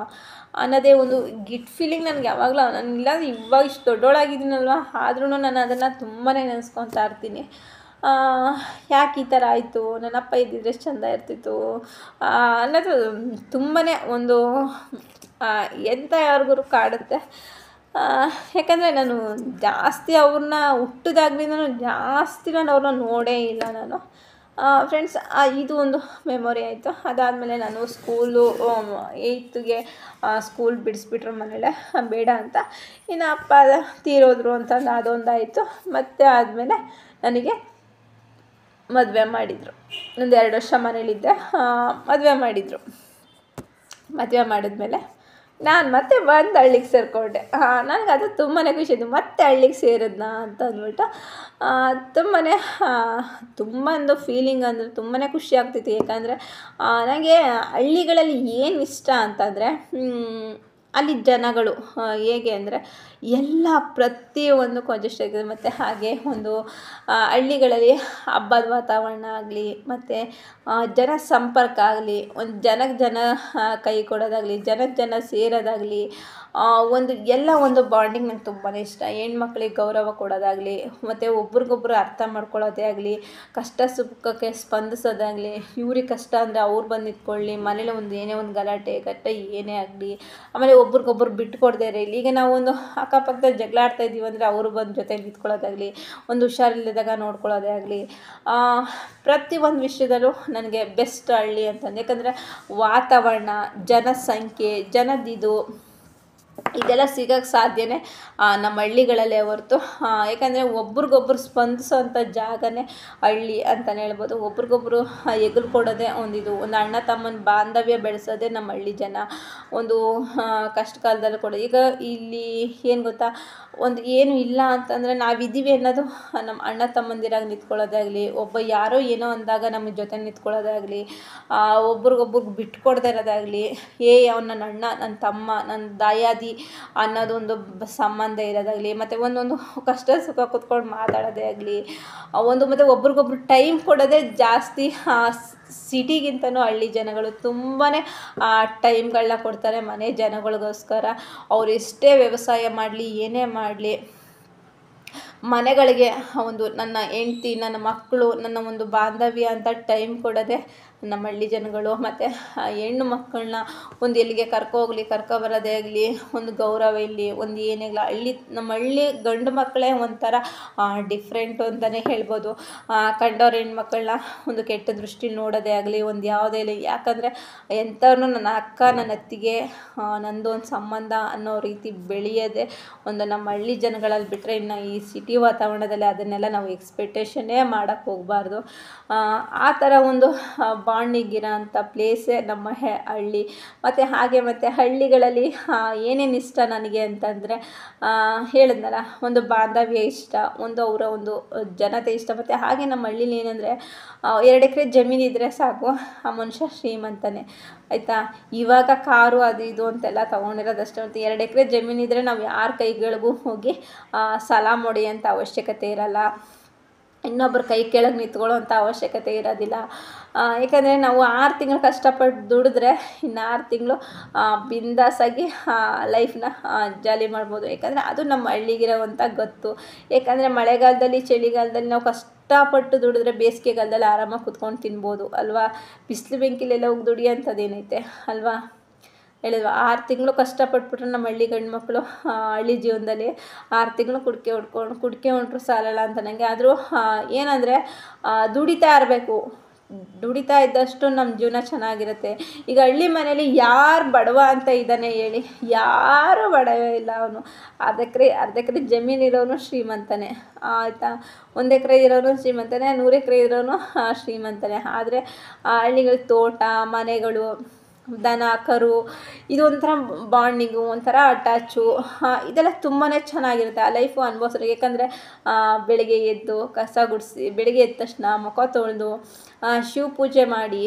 ಅನ್ನೋದೇ ಒಂದು ಗಿಟ್ ಫೀಲಿಂಗ್ ನನಗೆ ಯಾವಾಗಲೂ. ನನಗಿಲ್ಲ ಇವಾಗ ಇಷ್ಟು ದೊಡ್ಡೋಳಾಗಿದ್ದೀನಲ್ವ, ಆದ್ರೂ ನಾನು ಅದನ್ನು ತುಂಬಾ ನೆನೆಸ್ಕೊತಾ ಇರ್ತೀನಿ. ಯಾಕೆ ಈ ಥರ ಆಯಿತು, ನನ್ನಪ್ಪ ಇದ್ದಿದ್ರೆ ಎಷ್ಟು ಚೆಂದ ಇರ್ತಿತ್ತು ಅನ್ನೋದು ತುಂಬಾ ಒಂದು ಎಂಥ ಯಾರಿಗೂ ಕಾಡುತ್ತೆ. ಯಾಕಂದರೆ ನಾನು ಜಾಸ್ತಿ ಅವ್ರನ್ನ ಹುಟ್ಟಿದಾಗ್ಲಿಂದ ಜಾಸ್ತಿ ನಾನು ಅವ್ರನ್ನ ನೋಡೇ ಇಲ್ಲ ನಾನು. ಫ್ರೆಂಡ್ಸ್, ಇದು ಒಂದು ಮೆಮೊರಿ ಆಯಿತು. ಅದಾದಮೇಲೆ ನಾನು ಸ್ಕೂಲು 8ಗೆ ಸ್ಕೂಲ್ ಬಿಡಿಸ್ಬಿಟ್ರು ಮನೇಲೆ, ಬೇಡ ಅಂತ. ಇನ್ನು ಅಪ್ಪ ತೀರೋದ್ರು ಅಂತಂದು ಅದೊಂದಾಯಿತು. ಮತ್ತು ಆದಮೇಲೆ ನನಗೆ ಮದುವೆ ಮಾಡಿದರು. ಒಂದು 2 ವರ್ಷ ಮನೇಲಿದ್ದೆ. ಮದುವೆ ಮಾಡಿದ್ಮೇಲೆ ನಾನು ಮತ್ತೆ ಬಂದು ಹಳ್ಳಿಗೆ ಸೇರಿಕೊಂಡೆ. ನನಗೆ ಅದು ತುಂಬಾ ಖುಷಿ ಆಯಿತು. ಮತ್ತೆ ಹಳ್ಳಿಗೆ ಸೇರಿದ್ನಾ ಅಂತ ಅಂದ್ಬಿಟ್ಟು ತುಂಬ ಒಂದು ಫೀಲಿಂಗ್ ಅಂದರೆ ತುಂಬಾ ಖುಷಿ ಆಗ್ತಿತ್ತು. ಯಾಕಂದರೆ ನನಗೆ ಹಳ್ಳಿಗಳಲ್ಲಿ ಏನು ಇಷ್ಟ ಅಂತಂದರೆ ಅಲ್ಲಿ ಜನಗಳು ಹೇಗೆ ಅಂದರೆ ಎಲ್ಲ ಪ್ರತಿಯೊಂದಕ್ಕೂ ಅಡ್ಜಸ್ಟ್ ಆಗಿದೆ. ಮತ್ತು ಹಾಗೆ ಒಂದು ಹಳ್ಳಿಗಳಲ್ಲಿ ಹಬ್ಬದ ವಾತಾವರಣ ಆಗಲಿ, ಮತ್ತು ಜನ ಸಂಪರ್ಕ ಆಗಲಿ, ಒಂದು ಜನಕ್ಕೆ ಜನ ಕೈ ಕೊಡೋದಾಗಲಿ, ಜನಕ್ಕೆ ಜನ ಸೇರೋದಾಗಲಿ, ಒಂದು ಬಾಂಡಿಂಗ್ ನಂಗೆ ತುಂಬಾ ಇಷ್ಟ. ಹೆಣ್ಮಕ್ಳಿಗೆ ಗೌರವ ಕೊಡೋದಾಗಲಿ, ಮತ್ತು ಒಬ್ರಿಗೊಬ್ರು ಅರ್ಥ ಮಾಡ್ಕೊಳ್ಳೋದೇ ಆಗಲಿ, ಕಷ್ಟ ಸುಖಕ್ಕೆ ಸ್ಪಂದಿಸೋದಾಗಲಿ, ಇವ್ರಿಗೆ ಕಷ್ಟ ಅಂದರೆ ಅವ್ರು ಬಂದು ನಿಂತ್ಕೊಳ್ಳಿ, ಮನೇಲಿ ಏನೇ ಒಂದು ಗಲಾಟೆ ಏನೇ ಆಗಲಿ, ಆಮೇಲೆ ಒಬ್ರಿಗೊಬ್ರು ಬಿಟ್ಟು ಕೊಡದೇ ಇರಲಿ. ಈಗ ನಾವು ಒಂದು ಅಕ್ಕಪಕ್ಕದಲ್ಲಿ ಜಗಳ ಆಡ್ತಾ ಇದ್ದೀವಿ ಅಂದರೆ ಅವರು ಬಂದು ಜೊತೆ ನಿಂತ್ಕೊಳ್ಳೋದಾಗಲಿ, ಒಂದು ಹುಷಾರಿಲ್ಲದಾಗ ನೋಡ್ಕೊಳ್ಳೋದೇ ಆಗಲಿ, ಪ್ರತಿಯೊಂದು ವಿಷಯದಲ್ಲೂ ನನಗೆ ಬೆಸ್ಟ್ ಹಳ್ಳಿ ಅಂತಂದು. ಯಾಕಂದರೆ ವಾತಾವರಣ, ಜನಸಂಖ್ಯೆ, ಜನದಿದು ಇದೆಲ್ಲ ಸಿಗೋಕ್ಕೆ ಸಾಧ್ಯನೇ ನಮ್ಮ ಹಳ್ಳಿಗಳಲ್ಲೇ ಹೊರತು. ಯಾಕಂದರೆ ಒಬ್ರಿಗೊಬ್ರು ಸ್ಪಂದಿಸೋವಂಥ ಜಾಗನೇ ಹಳ್ಳಿ ಅಂತಲೇ ಹೇಳ್ಬೋದು. ಒಬ್ರಿಗೊಬ್ರು ಹೆಗಲು ಕೊಡೋದೇ ಒಂದು ಅಣ್ಣ ತಮ್ಮನ ಬಾಂಧವ್ಯ ಬೆಳೆಸೋದೇ ನಮ್ಮ ಹಳ್ಳಿ ಜನ. ಒಂದು ಕಷ್ಟ ಕಾಲದಲ್ಲಿ ಕೂಡ ಈಗ ಇಲ್ಲಿ ಏನು ಗೊತ್ತಾ, ಒಂದು ಏನು ಇಲ್ಲ ಅಂತಂದರೆ ನಾವಿದ್ದೀವಿ ಅನ್ನೋದು ನಮ್ಮ ಅಣ್ಣ ತಮ್ಮಂದಿರಾಗಿ ನಿಂತ್ಕೊಳ್ಳೋದೇ ಆಗಲಿ, ಯಾರೋ ಏನೋ ಅಂದಾಗ ನಮ್ಮ ಜೊತೆ ನಿಂತ್ಕೊಳ್ಳೋದೇ ಆಗಲಿ, ಒಬ್ರಿಗೊಬ್ರಿಗೆ ಬಿಟ್ಕೊಡ್ದೇ ಇರೋದಾಗಲಿ, ಅವನು ನನ್ನ ಅಣ್ಣ, ನನ್ನ ತಮ್ಮ, ನನ್ನ ದಾಯಾದಿ ನೆಮ್ಮದಿ ಅನ್ನೋದೊಂದು ಸಂಬಂಧ ಇರೋದಾಗಲಿ, ಮತ್ತು ಒಂದೊಂದು ಕಷ್ಟ ಸುಖ ಕೂತ್ಕೊಂಡು ಮಾತಾಡೋದೇ ಆಗಲಿ, ಮತ್ತು ಒಬ್ರಿಗೊಬ್ರು ಟೈಮ್ ಕೊಡೋದೇ ಜಾಸ್ತಿ. ಸಿಟಿಗಿಂತನೂ ಹಳ್ಳಿ ಜನಗಳು ತುಂಬಾ ಟೈಮ್ಗಳನ್ನ ಕೊಡ್ತಾರೆ ಮನೆ ಜನಗಳಿಗೋಸ್ಕರ. ಅವ್ರು ಎಷ್ಟೇ ವ್ಯವಸಾಯ ಮಾಡಲಿ, ಏನೇ ಮಾಡಲಿ, ಮನೆಗಳಿಗೆ ಒಂದು ನನ್ನ ಹೆಂಡ್ತಿ, ನನ್ನ ಮಕ್ಕಳು, ನನ್ನ ಒಂದು ಬಾಂಧವ್ಯ ಅಂತ ಟೈಮ್ ಕೊಡೋದೇ ನಮ್ಮ ಹಳ್ಳಿ ಜನಗಳು. ಮತ್ತು ಹೆಣ್ಣು ಮಕ್ಕಳನ್ನ ಒಂದು ಎಲ್ಲಿಗೆ ಕರ್ಕೊಬರೋದೇ ಆಗಲಿ, ಒಂದು ಗೌರವ ಇಲ್ಲಿ ಒಂದು ಏನೇ ಆಗಲಿ, ನಮ್ಮ ಹಳ್ಳಿ ಗಂಡು ಮಕ್ಕಳೇ ಒಂಥರ ಡಿಫ್ರೆಂಟು ಅಂತಲೇ ಹೇಳ್ಬೋದು. ಕಂಡವ್ರ ಹೆಣ್ಮಕ್ಳನ್ನ ಒಂದು ಕೆಟ್ಟ ದೃಷ್ಟಿಲಿ ನೋಡೋದೇ ಆಗಲಿ, ಒಂದು ಯಾವುದೇ ಇಲ್ಲ. ಯಾಕಂದರೆ ಎಂಥವ್ರನ್ನೂ ನನ್ನ ಅಕ್ಕ, ನನ್ನ ಅತ್ತಿಗೆ, ನಂದು ಒಂದು ಸಂಬಂಧ ಅನ್ನೋ ರೀತಿ ಬೆಳೆಯೋದೇ ಒಂದು ನಮ್ಮ ಹಳ್ಳಿ ಜನಗಳಲ್ಲಿ ಬಿಟ್ಟರೆ, ಇನ್ನು ಈ ಸಿಟಿ ವಾತಾವರಣದಲ್ಲಿ ಅದನ್ನೆಲ್ಲ ನಾವು ಎಕ್ಸ್ಪೆಕ್ಟೇಷನ್ನೇ ಮಾಡೋಕ್ಕೆ ಹೋಗಬಾರ್ದು. ಆ ಥರ ಒಂದು ಬಾಂಡಿಂಗಿರೋ ಅಂಥ ಪ್ಲೇಸೇ ನಮ್ಮ ಹಳ್ಳಿ. ಮತ್ತು ಹಳ್ಳಿಗಳಲ್ಲಿ ಏನೇನು ಇಷ್ಟ ನನಗೆ ಅಂತಂದರೆ, ಹೇಳಿದ್ನಲ್ಲ, ಒಂದು ಬಾಂಧವ್ಯ ಇಷ್ಟ, ಒಂದು ಅವರ ಒಂದು ಜನತೆ ಇಷ್ಟ. ಮತ್ತು ಹಾಗೆ ನಮ್ಮ ಹಳ್ಳೀಲಿ ಏನಂದರೆ 2 ಎಕರೆ ಜಮೀನಿದ್ರೆ ಸಾಕು, ಆ ಮನುಷ್ಯ ಶ್ರೀಮಂತನೇ, ಆಯಿತಾ. ಇವಾಗ ಕಾರು ಅದು ಇದು ಅಂತೆಲ್ಲ ತೊಗೊಂಡಿರೋದಷ್ಟೇ. ಮತ್ತು 2 ಎಕರೆ ಜಮೀನಿದ್ರೆ ನಾವು ಯಾರ ಕೈಗಳಿಗೂ ಹೋಗಿ ಸಾಲ ಹೊಡೆಯೋಂಥ ಅವಶ್ಯಕತೆ ಇರಲ್ಲ, ಇನ್ನೊಬ್ಬರ ಕೈ ಕೆಳಗೆ ನಿಂತ್ಕೊಳ್ಳೋಂಥ ಅವಶ್ಯಕತೆ ಇರೋದಿಲ್ಲ. ಯಾಕಂದರೆ ನಾವು 6 ತಿಂಗಳು ಕಷ್ಟಪಟ್ಟು ದುಡಿದ್ರೆ ಇನ್ನು 6 ತಿಂಗಳು ಬಿಂದಾಸಾಗಿ ಲೈಫ್ನ ಜಾಲಿ ಮಾಡ್ಬೋದು. ಯಾಕಂದರೆ ಅದು ನಮ್ಮ ಹಳ್ಳಿಗಿರೋವಂಥ ಗೊತ್ತು. ಯಾಕಂದರೆ ಮಳೆಗಾಲದಲ್ಲಿ, ಚಳಿಗಾಲದಲ್ಲಿ ನಾವು ಕಷ್ಟಪಟ್ಟು ದುಡಿದ್ರೆ ಬೇಸಿಗೆಗಾಲದಲ್ಲಿ ಆರಾಮಾಗಿ ಕುತ್ಕೊಂಡು ತಿನ್ಬೋದು ಅಲ್ವಾ. ಬಿಸಿಲು ಬೆಂಕಿಲೆಲ್ಲ ಹೋಗಿ ದುಡಿಯೋಂಥದ್ದೇನೈತೆ ಅಲ್ವಾ, ಹೇಳಿದ್ವ. 6 ತಿಂಗಳು ಕಷ್ಟಪಟ್ಬಿಟ್ರೆ ನಮ್ಮ ಹಳ್ಳಿ ಗಂಡು ಮಕ್ಕಳು ಹಳ್ಳಿ ಜೀವನದಲ್ಲಿ 6 ತಿಂಗಳು ಕುಡಿಕೆ ಹೊಂಟ್ರು ಸಾಲಲ್ಲ ಅಂತ ನನಗೆ. ಆದರೂ ಏನಂದರೆ ದುಡಿತಾ ಇರಬೇಕು, ದುಡಿತಾ ಇದ್ದಷ್ಟು ನಮ್ಮ ಜೀವನ ಚೆನ್ನಾಗಿರುತ್ತೆ. ಈಗ ಹಳ್ಳಿ ಮನೇಲಿ ಯಾರು ಬಡವ ಅಂತ ಇದ್ದಾನೆ ಹೇಳಿ? ಯಾರೂ ಬಡವ ಇಲ್ಲ. ಅವನು ಅರ್ಧ ಎಕರೆ ಜಮೀನು ಇರೋನು ಶ್ರೀಮಂತನೇ, ಆಯಿತಾ. 1 ಎಕರೆ ಇರೋನು ಶ್ರೀಮಂತನೇ, 100 ಎಕರೆ ಇರೋನು ಶ್ರೀಮಂತನೇ. ಆದರೆ ಹಳ್ಳಿಗಳ ತೋಟ, ಮನೆಗಳು, ದನ ಕರು, ಇದು ಒಂಥರ ಬಾಂಡಿಂಗು, ಒಂಥರ ಅಟ್ಯಾಚು, ಇದೆಲ್ಲ ತುಂಬಾ ಚೆನ್ನಾಗಿರುತ್ತೆ. ಆ ಲೈಫು ಅನುಭವಿಸ್ರೆ. ಯಾಕಂದರೆ ಬೆಳಗ್ಗೆ ಎದ್ದು ಕಸ ಗುಡಿಸಿ, ಬೆಳಗ್ಗೆ ಎದ್ದ ತಕ್ಷಣ ಮುಖ ತೊಳೆದು ಶಿವ ಪೂಜೆ ಮಾಡಿ,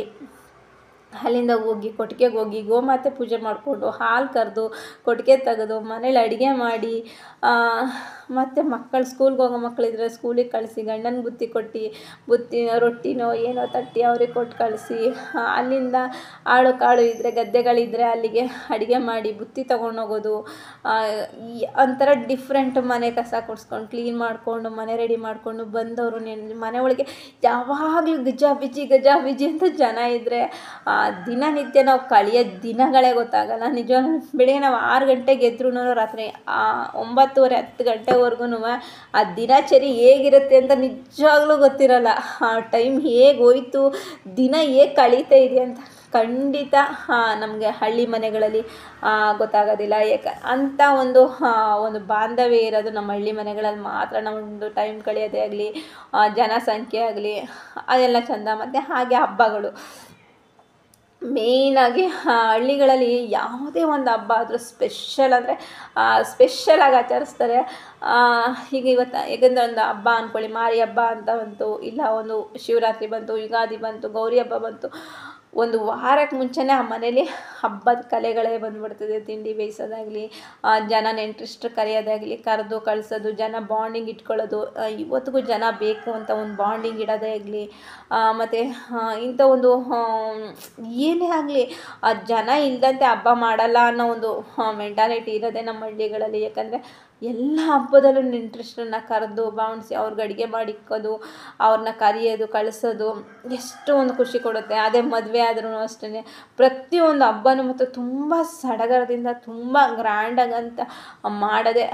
ಅಲ್ಲಿಂದ ಹೋಗಿ ಕೊಟ್ಟಿಗೆಗೆ ಹೋಗಿ ಗೋಮಾತೆ ಪೂಜೆ ಮಾಡಿಕೊಂಡು, ಹಾಲು ಕರೆದು ಕೊಟ್ಟಿಗೆ ತೆಗೆದು ಮನೇಲಿ ಅಡುಗೆ ಮಾಡಿ, ಮತ್ತು ಮಕ್ಕಳು ಸ್ಕೂಲ್ಗೆ ಹೋಗೋ ಮಕ್ಕಳಿದ್ರೆ ಸ್ಕೂಲಿಗೆ ಕಳಿಸಿ, ಗಂಡನ ಬುತ್ತಿ ರೊಟ್ಟಿನೋ ಏನೋ ತಟ್ಟಿ ಅವ್ರಿಗೆ ಕೊಟ್ಟು ಕಳಿಸಿ, ಅಲ್ಲಿಂದ ಆಳು ಕಾಳು ಇದ್ದರೆ, ಗದ್ದೆಗಳಿದ್ದರೆ ಅಲ್ಲಿಗೆ ಅಡುಗೆ ಮಾಡಿ ಬುತ್ತಿ ತೊಗೊಂಡೋಗೋದು. ಒಂಥರ ಡಿಫ್ರೆಂಟ್. ಮನೆ ಕಸ ಕೊಡಿಸ್ಕೊಂಡು ಕ್ಲೀನ್ ಮಾಡಿಕೊಂಡು, ಮನೆ ರೆಡಿ ಮಾಡಿಕೊಂಡು ಬಂದವರು ಮನೆ ಒಳಗೆ ಯಾವಾಗಲೂ ಗಜಾಬಿಜಿ ಅಂತ ಜನ ಇದ್ದರೆ ದಿನನಿತ್ಯ ನಾವು ಕಳೆಯೋ ದಿನಗಳೇ ಗೊತ್ತಾಗಲ್ಲ. ನಿಜವಾಗ್ಲೂ ಬೆಳಿಗ್ಗೆ ನಾವು 6 ಗಂಟೆಗೆ ಎದ್ರೂ ರಾತ್ರಿ 9:30 10 ಗಂಟೆವರೆಗೂ ಆ ದಿನಚರಿ ಹೇಗಿರುತ್ತೆ ಅಂತ ನಿಜವಾಗ್ಲೂ ಗೊತ್ತಿರಲ್ಲ. ಟೈಮ್ ಹೇಗೆ ಹೋಯ್ತು, ದಿನ ಹೇಗೆ ಕಳೀತಾ ಇದೆ ಅಂತ ಖಂಡಿತ ನಮಗೆ ಹಳ್ಳಿ ಮನೆಗಳಲ್ಲಿ ಗೊತ್ತಾಗೋದಿಲ್ಲ. ಅಂಥ ಒಂದು ಬಾಂಧವ್ಯ ಇರೋದು ನಮ್ಮ ಹಳ್ಳಿ ಮನೆಗಳಲ್ಲಿ ಮಾತ್ರ. ನಾವೊಂದು ಟೈಮ್ ಕಳೆಯೋದೇ ಆಗಲಿ, ಜನಸಂಖ್ಯೆ ಆಗಲಿ, ಅದೆಲ್ಲ ಚೆಂದ. ಮತ್ತು ಹಾಗೆ ಹಬ್ಬಗಳು ಮೇಯ್ನಾಗಿ ಹಳ್ಳಿಗಳಲ್ಲಿ ಯಾವುದೇ ಒಂದು ಹಬ್ಬ ಆದರೂ ಸ್ಪೆಷಲಾಗಿ ಆಚರಿಸ್ತಾರೆ. ಈಗ ಯಾಕಂದರೆ ಒಂದು ಹಬ್ಬ ಅಂದ್ಕೊಳ್ಳಿ, ಮಾರಿ ಹಬ್ಬ ಅಂತ ಬಂತು, ಇಲ್ಲ ಒಂದು ಶಿವರಾತ್ರಿ ಬಂತು, ಯುಗಾದಿ ಬಂತು, ಗೌರಿ ಹಬ್ಬ ಬಂತು, 1 ವಾರಕ್ಕೆ ಮುಂಚೆನೇ ಆ ಮನೇಲಿ ಹಬ್ಬದ ಕಲೆಗಳೇ ಬಂದುಬಿಡ್ತದೆ. ತಿಂಡಿ ಬೇಯಿಸೋದಾಗಲಿ, ಜನ ನೆಂಟರಿಷ್ಟು ಕರೆಯೋದಾಗಲಿ, ಕರೆದು ಕಳಿಸೋದು, ಜನ ಬಾಂಡಿಂಗ್ ಇಟ್ಕೊಳ್ಳೋದು, ಇವತ್ತಿಗೂ ಜನ ಬೇಕು ಅಂತ ಒಂದು ಬಾಂಡಿಂಗ್ ಇಡೋದೇ ಆಗಲಿ. ಮತ್ತು ಇಂಥ ಒಂದು ಏನೇ ಆಗಲಿ ಜನ ಇಲ್ಲದಂತೆ ಹಬ್ಬ ಮಾಡಲ್ಲ ಅನ್ನೋ ಒಂದು ಮೆಂಟಾಲಿಟಿ ಇರೋದೇ ನಮ್ಮ ಹಳ್ಳಿಗಳಲ್ಲಿ. ಯಾಕಂದರೆ ಎಲ್ಲ ಹಬ್ಬದಲ್ಲೂ ನೆಂಟರಿಷ್ಟರನ್ನ ಕರೆದು ಬಾವಣಿಸಿ ಅವ್ರಿಗೆ ಅಡುಗೆ ಮಾಡಿಕ್ಕೋದು, ಅವ್ರನ್ನ ಕರೆಯೋದು, ಕಳಿಸೋದು ಎಷ್ಟು ಒಂದು ಖುಷಿ ಕೊಡುತ್ತೆ. ಅದೇ ಮದುವೆ ಆದ್ರೂ ಅಷ್ಟೇ, ಪ್ರತಿಯೊಂದು ಹಬ್ಬನೂ ಮತ್ತು ತುಂಬ ಸಡಗರದಿಂದ ತುಂಬ ಗ್ರ್ಯಾಂಡಾಗಂತ ಮಾಡೋದೇ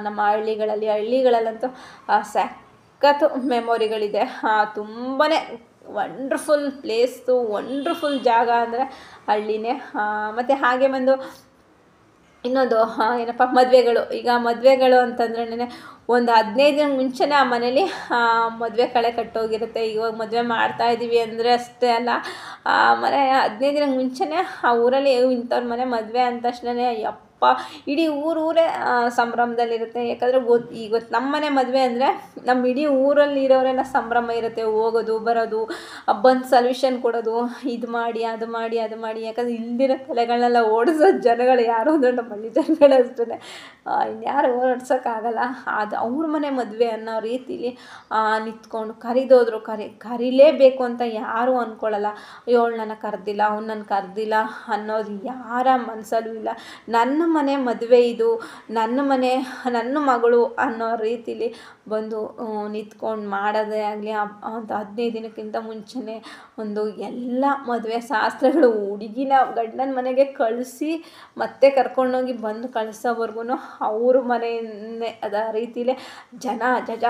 ನಮ್ಮ ಹಳ್ಳಿಗಳಲ್ಲಂತೂ ಸಖತ್ತು ಮೆಮೊರಿಗಳಿದೆ. ತುಂಬಾ ವಂಡರ್ಫುಲ್ ಪ್ಲೇಸು, ವಂಡರ್ಫುಲ್ ಜಾಗ ಅಂದರೆ ಹಳ್ಳಿನೇ. ಮತ್ತು ಹಾಗೆ ಬಂದು ಇನ್ನೊಂದು ಏನಪ್ಪ, ಮದುವೆಗಳು ಅಂತಂದ್ರೆ ಒಂದು 15 ದಿನ ಮುಂಚೆನೇ ಆ ಮನೇಲಿ ಮದುವೆ ಕಳೆ ಕಟ್ಟೋಗಿರುತ್ತೆ. ಇವಾಗ ಮದುವೆ ಮಾಡ್ತಾಯಿದ್ದೀವಿ ಅಂದರೆ ಅಷ್ಟೇ ಅಲ್ಲ, ಮನೆ 15 ದಿನ ಮುಂಚೆನೇ ಆ ಊರಲ್ಲಿ ಇಂಥವ್ರ ಮನೆ ಮದುವೆ ಅಂದ ತಕ್ಷಣ ಇಡೀ ಊರೇ ಸಂಭ್ರಮದಲ್ಲಿರುತ್ತೆ. ಯಾಕಂದರೆ ಇವತ್ತು ನಮ್ಮ ಮನೆ ಮದುವೆ ಅಂದರೆ ನಮ್ಮ ಇಡೀ ಊರಲ್ಲಿ ಇರೋರೆಲ್ಲ ಸಂಭ್ರಮ ಇರುತ್ತೆ, ಹೋಗೋದು ಬರೋದು, ಬಂದು ಸೊಲ್ಯೂಷನ್ ಕೊಡೋದು, ಇದು ಮಾಡಿ ಅದು ಮಾಡಿ ಅದು ಮಾಡಿ. ಯಾಕಂದರೆ ಇಲ್ದಿರೋ ತಲೆಗಳನ್ನೆಲ್ಲ ಓಡಿಸೋ ಜನಗಳು ಯಾರು ಅಂದರೆ ನಮ್ಮ ಹಳ್ಳಿ ಜನಗಳೇ ಅಷ್ಟೇ, ಇನ್ಯಾರು ಓಡಿಸೋಕ್ಕಾಗಲ್ಲ. ಅದು ಅವ್ರ ಮನೆ ಮದುವೆ ಅನ್ನೋ ರೀತಿಲಿ ನಿಂತ್ಕೊಂಡು ಕರಿದೋದ್ರು ಕರಿಲೇಬೇಕು ಅಂತ ಯಾರೂ ಅಂದ್ಕೊಳ್ಳಲ್ಲ. ಇವಳು ನನ್ನ ಕರೆದಿಲ್ಲ, ಅವ್ನು ನನ್ನ ಕರೆದಿಲ್ಲ ಅನ್ನೋದು ಯಾರ ಮನಸ್ಸಲ್ಲೂ ಇಲ್ಲ. ನನ್ನ ಮನೆ ಮದುವೆ ಇದು, ನನ್ನ ಮಗಳು ಅನ್ನೋ ರೀತಿಲಿ ಬಂದು ನಿಂತ್ಕೊಂಡು ಮಾಡೋದೇ ಆಗಲಿ. ಒಂದು 15 ದಿನಕ್ಕಿಂತ ಮುಂಚೆನೇ ಒಂದು ಎಲ್ಲ ಮದುವೆ ಶಾಸ್ತ್ರಗಳು, ಹುಡುಗಿನ ಗಂಡನ ಮನೆಗೆ ಕಳಿಸಿ ಮತ್ತೆ ಕರ್ಕೊಂಡೋಗಿ ಬಂದು ಕಳಿಸೋವರೆಗೂ ಅವ್ರ ಮನೆಯೇ ಅದ ರೀತಿಲೇ ಜನ ಜಗ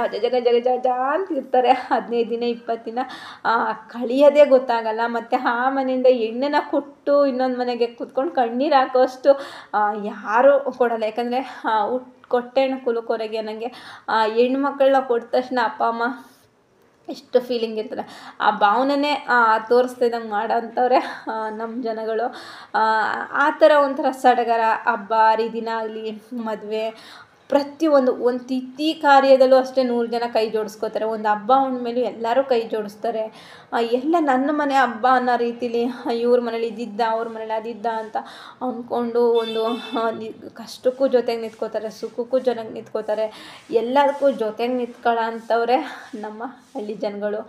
ಅಂತಿರ್ತಾರೆ. 15 ದಿನ 20 ದಿನ ಕಳಿಯೋದೇ ಗೊತ್ತಾಗಲ್ಲ. ಮತ್ತು ಆ ಮನೆಯಿಂದ ಹೆಣ್ಣನ್ನು ಕೊಟ್ಟು ಇನ್ನೊಂದು ಮನೆಗೆ ಕೂತ್ಕೊಂಡು ಕಣ್ಣೀರು ಹಾಕೋಷ್ಟು ಯಾರೂ ಕೊಡಲ್ಲ. ಯಾಕಂದರೆ ಕೊಟ್ಟೆಣ್ಣು ಕುಲುಕೋರೆಗೆ ನನಗೆ ಹೆಣ್ಮಕ್ಳನ್ನ ಕೊಟ್ಟ ತಕ್ಷಣ ಅಪ್ಪ ಅಮ್ಮ ಎಷ್ಟು ಫೀಲಿಂಗ್ ಇರ್ತದೆ, ಆ ಭಾವನೆನೇ ತೋರಿಸ್ತಿದ್ದಂಗೆ ಮಾಡೋಂಥವ್ರೆ ನಮ್ಮ ಜನಗಳು. ಆ ಥರ ಒಂಥರ ಸಡಗರ, ಹಬ್ಬ ಹರಿದಿನ ಆಗಲಿ, ಮದುವೆ, ಪ್ರತಿಯೊಂದು ತಿಥಿ ಕಾರ್ಯದಲ್ಲೂ ಅಷ್ಟೇ 100 ಜನ ಕೈ ಜೋಡಿಸ್ಕೋತಾರೆ. ಒಂದು ಹಬ್ಬ ಮೇಲೂ ಎಲ್ಲರೂ ಕೈ ಜೋಡಿಸ್ತಾರೆ. ಎಲ್ಲ ನನ್ನ ಮನೆ ಹಬ್ಬ ಅನ್ನೋ ರೀತಿಲಿ ಇವ್ರ ಮನೇಲಿ ಇದಿದ್ದ, ಅವ್ರ ಮನೇಲಿ ಅದಿದ್ದ ಅಂತ ಅಂದ್ಕೊಂಡು ಒಂದು ಕಷ್ಟಕ್ಕೂ ಜೊತೆಗೆ ನಿಂತ್ಕೋತಾರೆ, ಸುಖಕ್ಕೂ ಜೊತೆಗೆ ನಿಂತ್ಕೋತಾರೆ, ಎಲ್ಲದಕ್ಕೂ ಜೊತೆಗೆ ನಿಂತ್ಕೊಳ್ಳೋ ಅಂಥವ್ರೆ ನಮ್ಮ ಹಳ್ಳಿ ಜನಗಳು.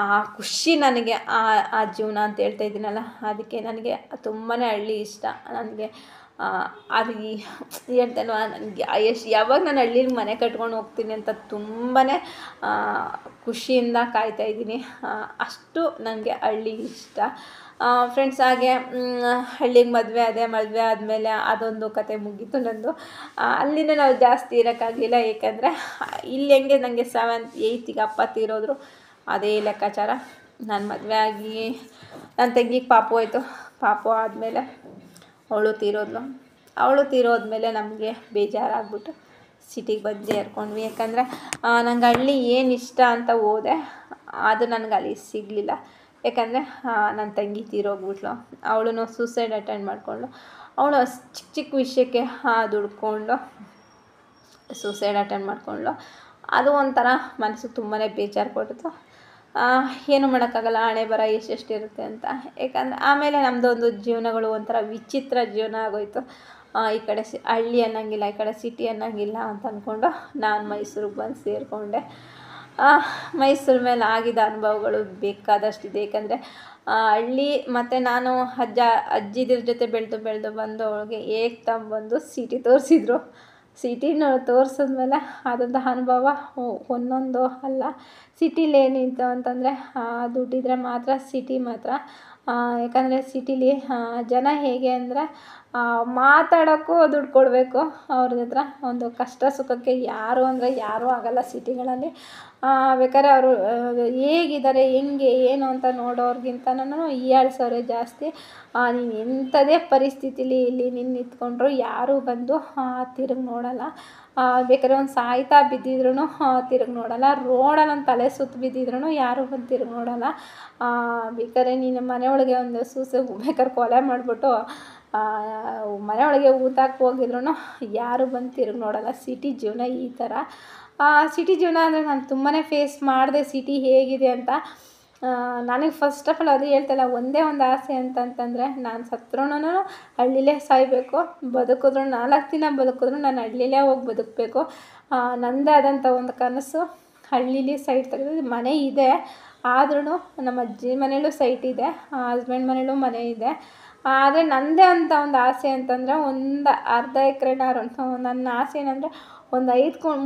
ಆ ಖುಷಿ ನನಗೆ ಆ ಜೀವನ ಅಂತ ಹೇಳ್ತಾ ಇದ್ದೀನಲ್ಲ, ಅದಕ್ಕೆ ನನಗೆ ತುಂಬಾ ಹಳ್ಳಿ ಇಷ್ಟ. ನನಗೆ ಅದು ಹೇಳ್ತೇನೋ, ನನಗೆ ಯಾವಾಗ ನಾನು ಹಳ್ಳೀಲಿ ಮನೆ ಕಟ್ಕೊಂಡು ಹೋಗ್ತೀನಿ ಅಂತ ತುಂಬಾ ಖುಷಿಯಿಂದ ಕಾಯ್ತಾಯಿದ್ದೀನಿ. ಅಷ್ಟು ನನಗೆ ಹಳ್ಳಿ ಇಷ್ಟ ಫ್ರೆಂಡ್ಸ್. ಹಾಗೆ ಹಳ್ಳಿಗೆ ಮದುವೆ ಆದಮೇಲೆ ಅದೊಂದು ಕತೆ ಮುಗೀತು ನಂದು. ಅಲ್ಲಿಂದ ನಾವು ಜಾಸ್ತಿ ಇರೋಕ್ಕಾಗಲಿಲ್ಲ. ಏಕೆಂದರೆ ಇಲ್ಲಿ ಹೆಂಗೆ ನನಗೆ 7th 8th ಅಪ್ಪ ತೀರೋದ್ರು, ಅದೇ ಲೆಕ್ಕಾಚಾರ. ನಾನು ಮದುವೆ ಆಗಿ ನನ್ನ ತಂಗಿಗೆ ಪಾಪು ಆಯಿತು. ಪಾಪು ಆದಮೇಲೆ ಅವಳು ತೀರೋದ್ಮೇಲೆ ನಮಗೆ ಬೇಜಾರಾಗ್ಬಿಟ್ಟು ಸಿಟಿಗೆ ಬಂದು ಸೇರ್ಕೊಂಡ್ವಿ. ಯಾಕಂದರೆ ನಂಗೆ ಹಳ್ಳಿ ಏನು ಇಷ್ಟ ಅಂತ ಹೋದೆ, ಅದು ನನಗೆ ಅಲ್ಲಿ ಸಿಗಲಿಲ್ಲ. ಯಾಕಂದರೆ ನನ್ನ ತಂಗಿ ತೀರೋಗ್ಬಿಟ್ಲು. ಅವಳು ಸೂಸೈಡ್ ಅಟೆಂಡ್ ಮಾಡಿಕೊಂಡ್ಳು. ಅವಳು ಚಿಕ್ಕ ವಿಷಯಕ್ಕೆ ದುಡ್ಕೊಂಡು ಸೂಸೈಡ್ ಅಟೆಂಡ್ ಮಾಡಿಕೊಂಡ್ಳು. ಅದು ಒಂಥರ ಮನಸ್ಸಿಗೆ ತುಂಬಾ ಬೇಜಾರು ಕೊಟ್ಟಿತು. ಏನು ಮಾಡೋಕ್ಕಾಗಲ್ಲ, ಹಣೆ ಬರ ಎಷ್ಟೆಷ್ಟಿರುತ್ತೆ ಅಂತ. ಯಾಕಂದರೆ ಆಮೇಲೆ ನಮ್ಮದೊಂದು ಜೀವನಗಳು ಒಂಥರ ವಿಚಿತ್ರ ಜೀವನ ಆಗೋಯಿತು. ಈ ಕಡೆ ಹಳ್ಳಿ ಅನ್ನೋಂಗಿಲ್ಲ, ಈ ಕಡೆ ಸಿಟಿ ಅನ್ನೋಂಗಿಲ್ಲ ಅಂತ ಅಂದ್ಕೊಂಡು ನಾನು ಮೈಸೂರಿಗೆ ಬಂದು ಸೇರಿಕೊಂಡೆ. ಮೈಸೂರು ಮೇಲೆ ಆಗಿದ್ದ ಅನುಭವಗಳು ಬೇಕಾದಷ್ಟಿದೆ. ಏಕೆಂದರೆ ಹಳ್ಳಿ ಮತ್ತು ನಾನು ಅಜ್ಜಿದ್ರ ಜೊತೆ ಬೆಳೆದು ಬಂದು ಅವಳಿಗೆ ಬಂದು ಸಿಟಿ ತೋರಿಸಿದ್ರು. ಸಿಟಿನ ತೋರಿಸಿದ್ಮೇಲೆ ಆದಂಥ ಅನುಭವ ಒಂದೊಂದು ಅಲ್ಲ. ಸಿಟಿಲಿ ಏನಿತ್ತು ಅಂತಂದರೆ ದುಡ್ಡಿದ್ರೆ ಮಾತ್ರ ಸಿಟಿ ಮಾತ್ರ. ಯಾಕಂದರೆ ಸಿಟಿಲಿ ಜನ ಹೇಗೆ ಅಂದರೆ ಮಾತಾಡೋಕ್ಕೂ ದುಡ್ಡು ಕೊಡಬೇಕು ಅವ್ರ ಹತ್ರ. ಒಂದು ಕಷ್ಟ ಸುಖಕ್ಕೆ ಯಾರೂ ಆಗಲ್ಲ ಸಿಟಿಗಳಲ್ಲಿ. ಬೇಕಾದ್ರೆ ಅವರು ಹೇಗಿದ್ದಾರೆ ಹೆಂಗೆ ಏನು ಅಂತ ನೋಡೋರ್ಗಿಂತನೂ ಹೀಯಾಳ್ಸೋರೇ ಜಾಸ್ತಿ. ನೀನು ಎಂಥದೇ ಪರಿಸ್ಥಿತಿಲಿ ಇಲ್ಲಿ ನೀನು ನಿಂತ್ಕೊಂಡ್ರು ಯಾರೂ ಬಂದು ತಿರುಗಿ ನೋಡಲ್ಲ. ಬೇಕಾದ್ರೆ ಒಂದು ಸಾಯ್ತಾ ಬಿದ್ದಿದ್ರೂ ತಿರುಗಿ ನೋಡಲ್ಲ. ರೋಡಲ್ಲಿ ಒಂದು ತಲೆ ಸುತ್ತು ಬಿದ್ದಿದ್ರೂ ಯಾರೂ ಬಂದು ತಿರುಗಿ ನೋಡಲ್ಲ. ಬೇಕಾದ್ರೆ ನೀನು ಮನೆಯೊಳಗೆ ಒಂದು ಬೇಕಾದ್ರೆ ಕೊಲೆ ಮಾಡಿಬಿಟ್ಟು ಮನೆಯೊಳಗೆ ಊಟಕ್ಕೆ ಹೋಗಿದ್ರೂ ಯಾರೂ ಬಂದು ತಿರುಗಿ ನೋಡಲ್ಲ. ಸಿಟಿ ಜೀವನ ಈ ಥರ. ಸಿಟಿ ಜೀವನ ಅಂದರೆ ನಾನು ತುಂಬಾ ಫೇಸ್ ಮಾಡಿದೆ ಸಿಟಿ ಹೇಗಿದೆ ಅಂತ. ನನಗೆ ಫಸ್ಟ್ ಆಫ್ ಆಲ್ ಅದು ಹೇಳ್ತಲ್ಲ, ಒಂದೇ ಒಂದು ಆಸೆ ಅಂತಂತಂದರೆ ನಾನು ಸತ್ರೂ ಹಳ್ಳಿಲೇ ಸಾಯಬೇಕು, ಬದುಕಿದ್ರು 4 ದಿನ ಬದುಕಿದ್ರು ನಾನು ಹಳ್ಳಿಲೇ ಹೋಗಿ ಬದುಕಬೇಕು. ನನ್ನದೇ ಆದಂಥ ಒಂದು ಕನಸು. ಹಳ್ಳೀಲಿ ಸೈಟ್ ತೆಗೆದು ಮನೆ ಇದೆ, ಆದ್ರೂ ನಮ್ಮ ಅಜ್ಜಿ ಮನೇಲೂ ಸೈಟ್ ಇದೆ, ಹಸ್ಬೆಂಡ್ ಮನೇಲೂ ಮನೆ ಇದೆ. ಆದರೆ ನನ್ನದೇ ಅಂತ ಒಂದು ಆಸೆ ಅಂತಂದರೆ ಒಂದು ಅರ್ಧ ಎಕರೆನಾರು. ನನ್ನ ಆಸೆ ಏನಂದರೆ ಒಂದು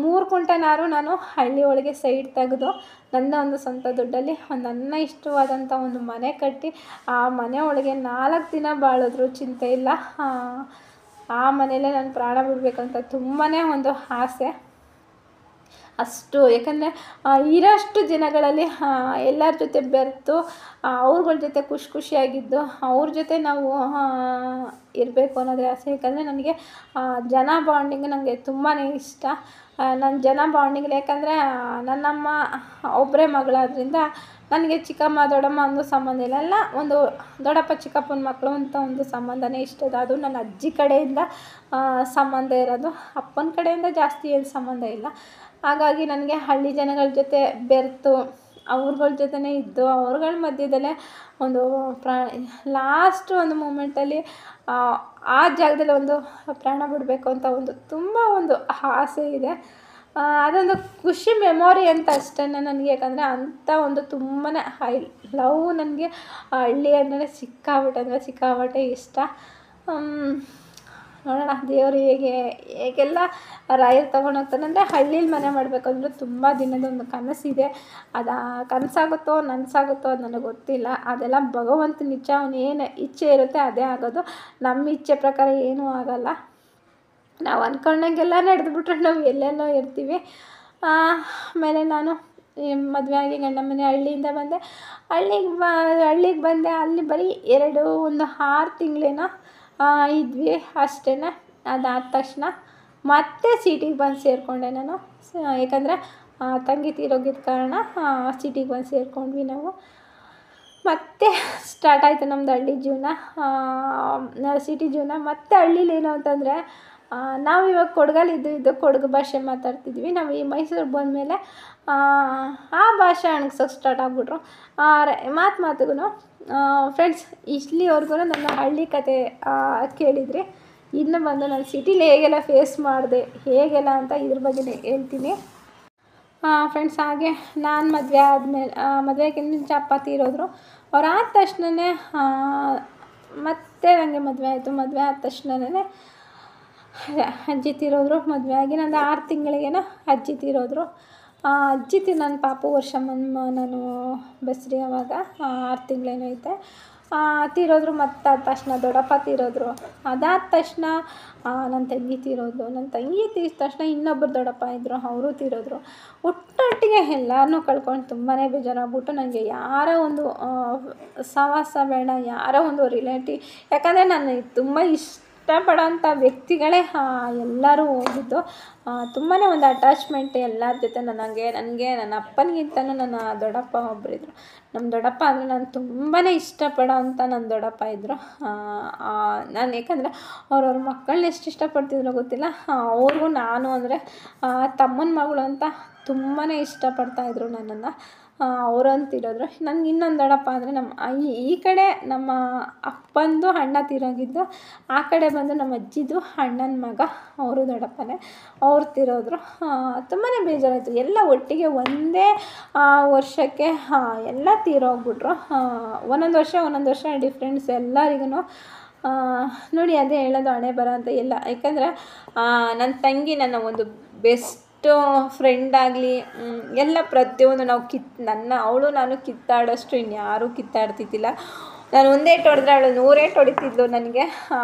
3 ಕುಂಟೆನಾರು ನಾನು ಹಳ್ಳಿ ಒಳಗೆ ಸೈಟ್ ತೆಗೆದು ನನ್ನ ಒಂದು ಸ್ವಂತ ದುಡ್ಡಲ್ಲಿ ನನ್ನ ಇಷ್ಟವಾದಂಥ ಒಂದು ಮನೆ ಕಟ್ಟಿ ಆ ಮನೆ ಒಳಗೆ 4 ದಿನ ಬಾಳಿದ್ರು ಚಿಂತೆ ಇಲ್ಲ. ಆ ಮನೆಯಲ್ಲೇ ನಾನು ಪ್ರಾಣ ಬಿಡಬೇಕಂತ ತುಂಬಾ ಒಂದು ಆಸೆ. ಅಷ್ಟು ಯಾಕಂದರೆ ಇರೋಷ್ಟು ದಿನಗಳಲ್ಲಿ ಎಲ್ಲರ ಜೊತೆ ಬೆರೆತು ಅವ್ರಗಳ ಜೊತೆ ಖುಷಿಯಾಗಿದ್ದು ಅವ್ರ ಜೊತೆ ನಾವು ಇರಬೇಕು ಅನ್ನೋದೇ ಆಸೆ. ಯಾಕಂದರೆ ನನಗೆ ಜನ ಬಾಂಡಿಂಗ್ ನನಗೆ ತುಂಬಾ ಇಷ್ಟ. ನನ್ನ ಜನ ಬಾಂಡಿಂಗ್. ಯಾಕಂದರೆ ನನ್ನಮ್ಮ ಒಬ್ಬರೇ ಮಗಳಾದ್ರಿಂದ ನನಗೆ ಚಿಕ್ಕಮ್ಮ ದೊಡ್ಡಮ್ಮ ಒಂದು ಸಂಬಂಧ ಇಲ್ಲ. ಎಲ್ಲ ಒಂದು ದೊಡ್ಡಪ್ಪ ಚಿಕ್ಕಪ್ಪನ ಮಕ್ಕಳು ಅಂತ ಒಂದು ಸಂಬಂಧನೇ ಇಷ್ಟದ. ಅದು ನನ್ನ ಅಜ್ಜಿ ಕಡೆಯಿಂದ ಸಂಬಂಧ ಇರೋದು. ಅಪ್ಪನ ಕಡೆಯಿಂದ ಜಾಸ್ತಿ ಏನು ಸಂಬಂಧ ಇಲ್ಲ. ಹಾಗಾಗಿ ನನಗೆ ಹಳ್ಳಿ ಜನಗಳ ಜೊತೆ ಬೆರೆತು ಅವ್ರಗಳ ಜೊತೆನೇ ಇದ್ದು ಅವ್ರಗಳ ಮಧ್ಯದಲ್ಲೇ ಒಂದು ಲಾಸ್ಟ್ ಒಂದು ಮೂಮೆಂಟಲ್ಲಿ ಆ ಜಾಗದಲ್ಲಿ ಒಂದು ಪ್ರಾಣ ಬಿಡಬೇಕು ಅಂತ ಒಂದು ತುಂಬ ಒಂದು ಆಸೆ ಇದೆ. ಅದೊಂದು ಖುಷಿ ಮೆಮೊರಿ ಅಂತ ಅಷ್ಟೇ ನನಗೆ. ಯಾಕಂದರೆ ಅಂಥ ಒಂದು ತುಂಬಾ ಲವ್ ನನಗೆ ಹಳ್ಳಿ ಅಂದರೆ ಸಿಕ್ಕಾಪಟ್ಟೆ ಇಷ್ಟ. ನೋಡೋಣ ದೇವರು ಹೇಗೆಲ್ಲ ರಾಯರು ತೊಗೊಂಡೋಗ್ತಾನೆ. ಅಂದರೆ ಹಳ್ಳೀಲಿ ಮನೆ ಮಾಡಬೇಕು ಅಂದರೆ ತುಂಬ ದಿನದೊಂದು ಕನಸಿದೆ. ಅದು ಕನಸಾಗುತ್ತೋ ನನಸಾಗುತ್ತೋ ಅದು ನನಗೆ ಗೊತ್ತಿಲ್ಲ. ಅದೆಲ್ಲ ಭಗವಂತನ ಇಚ್ಛೆ. ಅವನೇನು ಇಚ್ಛೆ ಇರುತ್ತೆ ಅದೇ ಆಗೋದು. ನಮ್ಮ ಇಚ್ಛೆ ಪ್ರಕಾರ ಏನೂ ಆಗೋಲ್ಲ. ನಾವು ಅಂದ್ಕೊಂಡಂಗೆಲ್ಲ ನಡೆದುಬಿಟ್ರೆ ನಾವು ಎಲ್ಲೆಲ್ಲೋ ಇರ್ತೀವಿ. ಆಮೇಲೆ ನಾನು ಮದುವೆ ಆಗಿ ಗಂಡ ಮನೆ ಹಳ್ಳಿಯಿಂದ ಬಂದೆ. ಹಳ್ಳಿಗೆ ಬಂದೆ. ಅಲ್ಲಿ ಬರೀ 6 ತಿಂಗಳೇನೋ ಇದ್ವಿ ಅಷ್ಟೇ. ಅದಾದ ತಕ್ಷಣ ಮತ್ತೆ ಸಿಟಿಗೆ ಬಂದು ಸೇರಿಕೊಂಡೆ ನಾನು. ಯಾಕಂದರೆ ತಂಗಿ ತೀರೋಗಿದ್ದ ಕಾರಣ ಸಿಟಿಗೆ ಬಂದು ಸೇರಿಕೊಂಡ್ವಿ ನಾವು. ಮತ್ತೆ ಸ್ಟಾರ್ಟ್ ಆಯಿತು ನಮ್ಮದು ಹಳ್ಳಿ ಜೀವನ, ಸಿಟಿ ಜೀವನ. ಮತ್ತು ಹಳ್ಳೀಲಿ ಏನು ಅಂತಂದರೆ ನಾವು ಇವಾಗ ಕೊಡಗಲ್ಲಿದ್ದು ಕೊಡಗು ಭಾಷೆ ಮಾತಾಡ್ತಿದ್ವಿ. ನಾವು ಈ ಮೈಸೂರಿಗೆ ಬಂದಮೇಲೆ ಆ ಭಾಷೆ ಅಣಗ್ಸೋಕೆ ಸ್ಟಾರ್ಟ್ ಆಗಿಬಿಟ್ರು. ಮಾತಿಗೂ ಫ್ರೆಂಡ್ಸ್ ಇಲ್ಲಿವರೆಗೂ ನನ್ನ ಹಳ್ಳಿ ಕತೆ ಕೇಳಿದ್ರಿ. ಇನ್ನು ಬಂದು ನಾನು ಸಿಟಿಲಿ ಹೇಗೆಲ್ಲ ಫೇಸ್ ಮಾಡಿದೆ ಹೇಗೆಲ್ಲ ಅಂತ ಇದ್ರ ಬಗ್ಗೆ ಹೇಳ್ತೀನಿ ಫ್ರೆಂಡ್ಸ್. ಹಾಗೆ ನಾನು ಮದುವೆ ಆದಮೇಲೆ ಮದುವೆಗಿಂತ ಮುಂಚೆ ಅಪ್ಪ ತೀರೋದ್ರು. ಅವ್ರು ಆದ ತಕ್ಷಣವೇ ಮತ್ತೆ ನನಗೆ ಮದುವೆ ಆಯಿತು. ಮದುವೆ ಆದ ತಕ್ಷಣವೇ ಅಜ್ಜಿ ತೀರೋದ್ರು. ಮದುವೆ ಆಗಿ ನಂದು 6 ತಿಂಗಳಿಗೇನೋ ಅಜ್ಜಿ ತೀರೋದ್ರು. ಅಜ್ಜಿ ನನ್ನ ಪಾಪು ವರ್ಷಮ್ಮನ ನಾನು ಬಸ್ರಿ ಅವಾಗ 6 ತಿಂಗಳೇನೋ ಐತೆ ತೀರೋದ್ರು. ಮತ್ತು ಆದ ತಕ್ಷಣ ದೊಡ್ಡಪ್ಪ ತೀರೋದ್ರು. ಅದಾದ ತಕ್ಷಣ ನನ್ನ ತಂಗಿ ತೀರೋದು. ನನ್ನ ತಂಗಿ ತೀರಿದ ತಕ್ಷಣ ಇನ್ನೊಬ್ಬರು ದೊಡ್ಡಪ್ಪ ಇದ್ದರು, ಅವರು ತೀರೋದ್ರು. ಒಟ್ಟೊಟ್ಟಿಗೆ ಎಲ್ಲರನ್ನೂ ಕಳ್ಕೊಂಡು ತುಂಬಾ ಬೇಜಾರಾಗ್ಬಿಟ್ಟು ನನಗೆ ಯಾರೋ ಒಂದು ಸಹವಾಸ ಬೇಡ, ಯಾರೋ ಒಂದು ರಿಲೇಟಿವ್. ಯಾಕಂದರೆ ನಾನು ತುಂಬ ಇಷ್ಟಪಡೋಂಥ ವ್ಯಕ್ತಿಗಳೇ ಎಲ್ಲರೂ ಹೋಗಿದ್ದು. ತುಂಬಾ ಒಂದು ಅಟ್ಯಾಚ್ಮೆಂಟ್ ಎಲ್ಲರ ಜೊತೆ ನನಗೆ ನನ್ನ ಅಪ್ಪನಿಗಿಂತಲೂ ನನ್ನ ದೊಡ್ಡಪ್ಪ ಒಬ್ಬರಿದ್ರು. ನಮ್ಮ ದೊಡ್ಡಪ್ಪ ಅಂದರೆ ನಾನು ತುಂಬಾ ಇಷ್ಟಪಡೋ ಅಂಥ ನನ್ನ ದೊಡ್ಡಪ್ಪ ಇದ್ದರು. ನಾನು ಯಾಕಂದರೆ ಅವ್ರವ್ರ ಮಕ್ಕಳನ್ನ ಎಷ್ಟು ಇಷ್ಟಪಡ್ತಿದ್ರೋ ಗೊತ್ತಿಲ್ಲ. ಅವ್ರಿಗೂ ನಾನು ಅಂದರೆ ತಮ್ಮನ ಮಗಳು ಅಂತ ತುಂಬಾ ಇಷ್ಟಪಡ್ತಾಯಿದ್ರು ನನ್ನನ್ನು. ಅವರಂತಿರೋದ್ರು. ನನಗೆ ಇನ್ನೊಂದು ದೊಡ್ಡಪ್ಪ ಅಂದರೆ ಈ ಕಡೆ ನಮ್ಮ ಅಪ್ಪಂದು ಅಣ್ಣ ತೀರೋಗಿದ್ದು, ಆ ಕಡೆ ಬಂದು ನಮ್ಮ ಅಜ್ಜಿದು ಅಣ್ಣನ ಮಗ, ಅವರು ದೊಡ್ಡಪ್ಪನೇ, ಅವ್ರು ತೀರೋದ್ರು. ತುಂಬಾ ಬೇಜಾರಾಯಿತು. ಎಲ್ಲ ಒಟ್ಟಿಗೆ ಒಂದೇ ವರ್ಷಕ್ಕೆ ಎಲ್ಲ ತೀರೋಗ್ಬಿಟ್ರು. ಒಂದೊಂದು ವರ್ಷ ಡಿಫ್ರೆನ್ಸ್ ಎಲ್ಲರಿಗೂ. ನೋಡಿ ಅದೇ ಹೇಳೋದು ಹಣೆ ಬರ ಅಂತ ಎಲ್ಲ. ಯಾಕಂದರೆ ನನ್ನ ತಂಗಿ ನನ್ನ ಒಂದು ಬೆಸ್ಟ್ ಫ್ರೆಂಡ್ ಆಗಲಿ ಎಲ್ಲ ಪ್ರತಿಯೊಂದು ನಾವು ಅವಳು ನಾನು ಕಿತ್ತಾಡೋಷ್ಟು ಇನ್ಯಾರೂ ಕಿತ್ತಾಡ್ತಿದ್ದಿಲ್ಲ. ನಾನು ಒಂದೇ ಏಟು ಹೊಡೆದ್ರೆ ಅವಳು 100 ಏಟು ಹೊಡಿತಿದ್ಲು ನನಗೆ.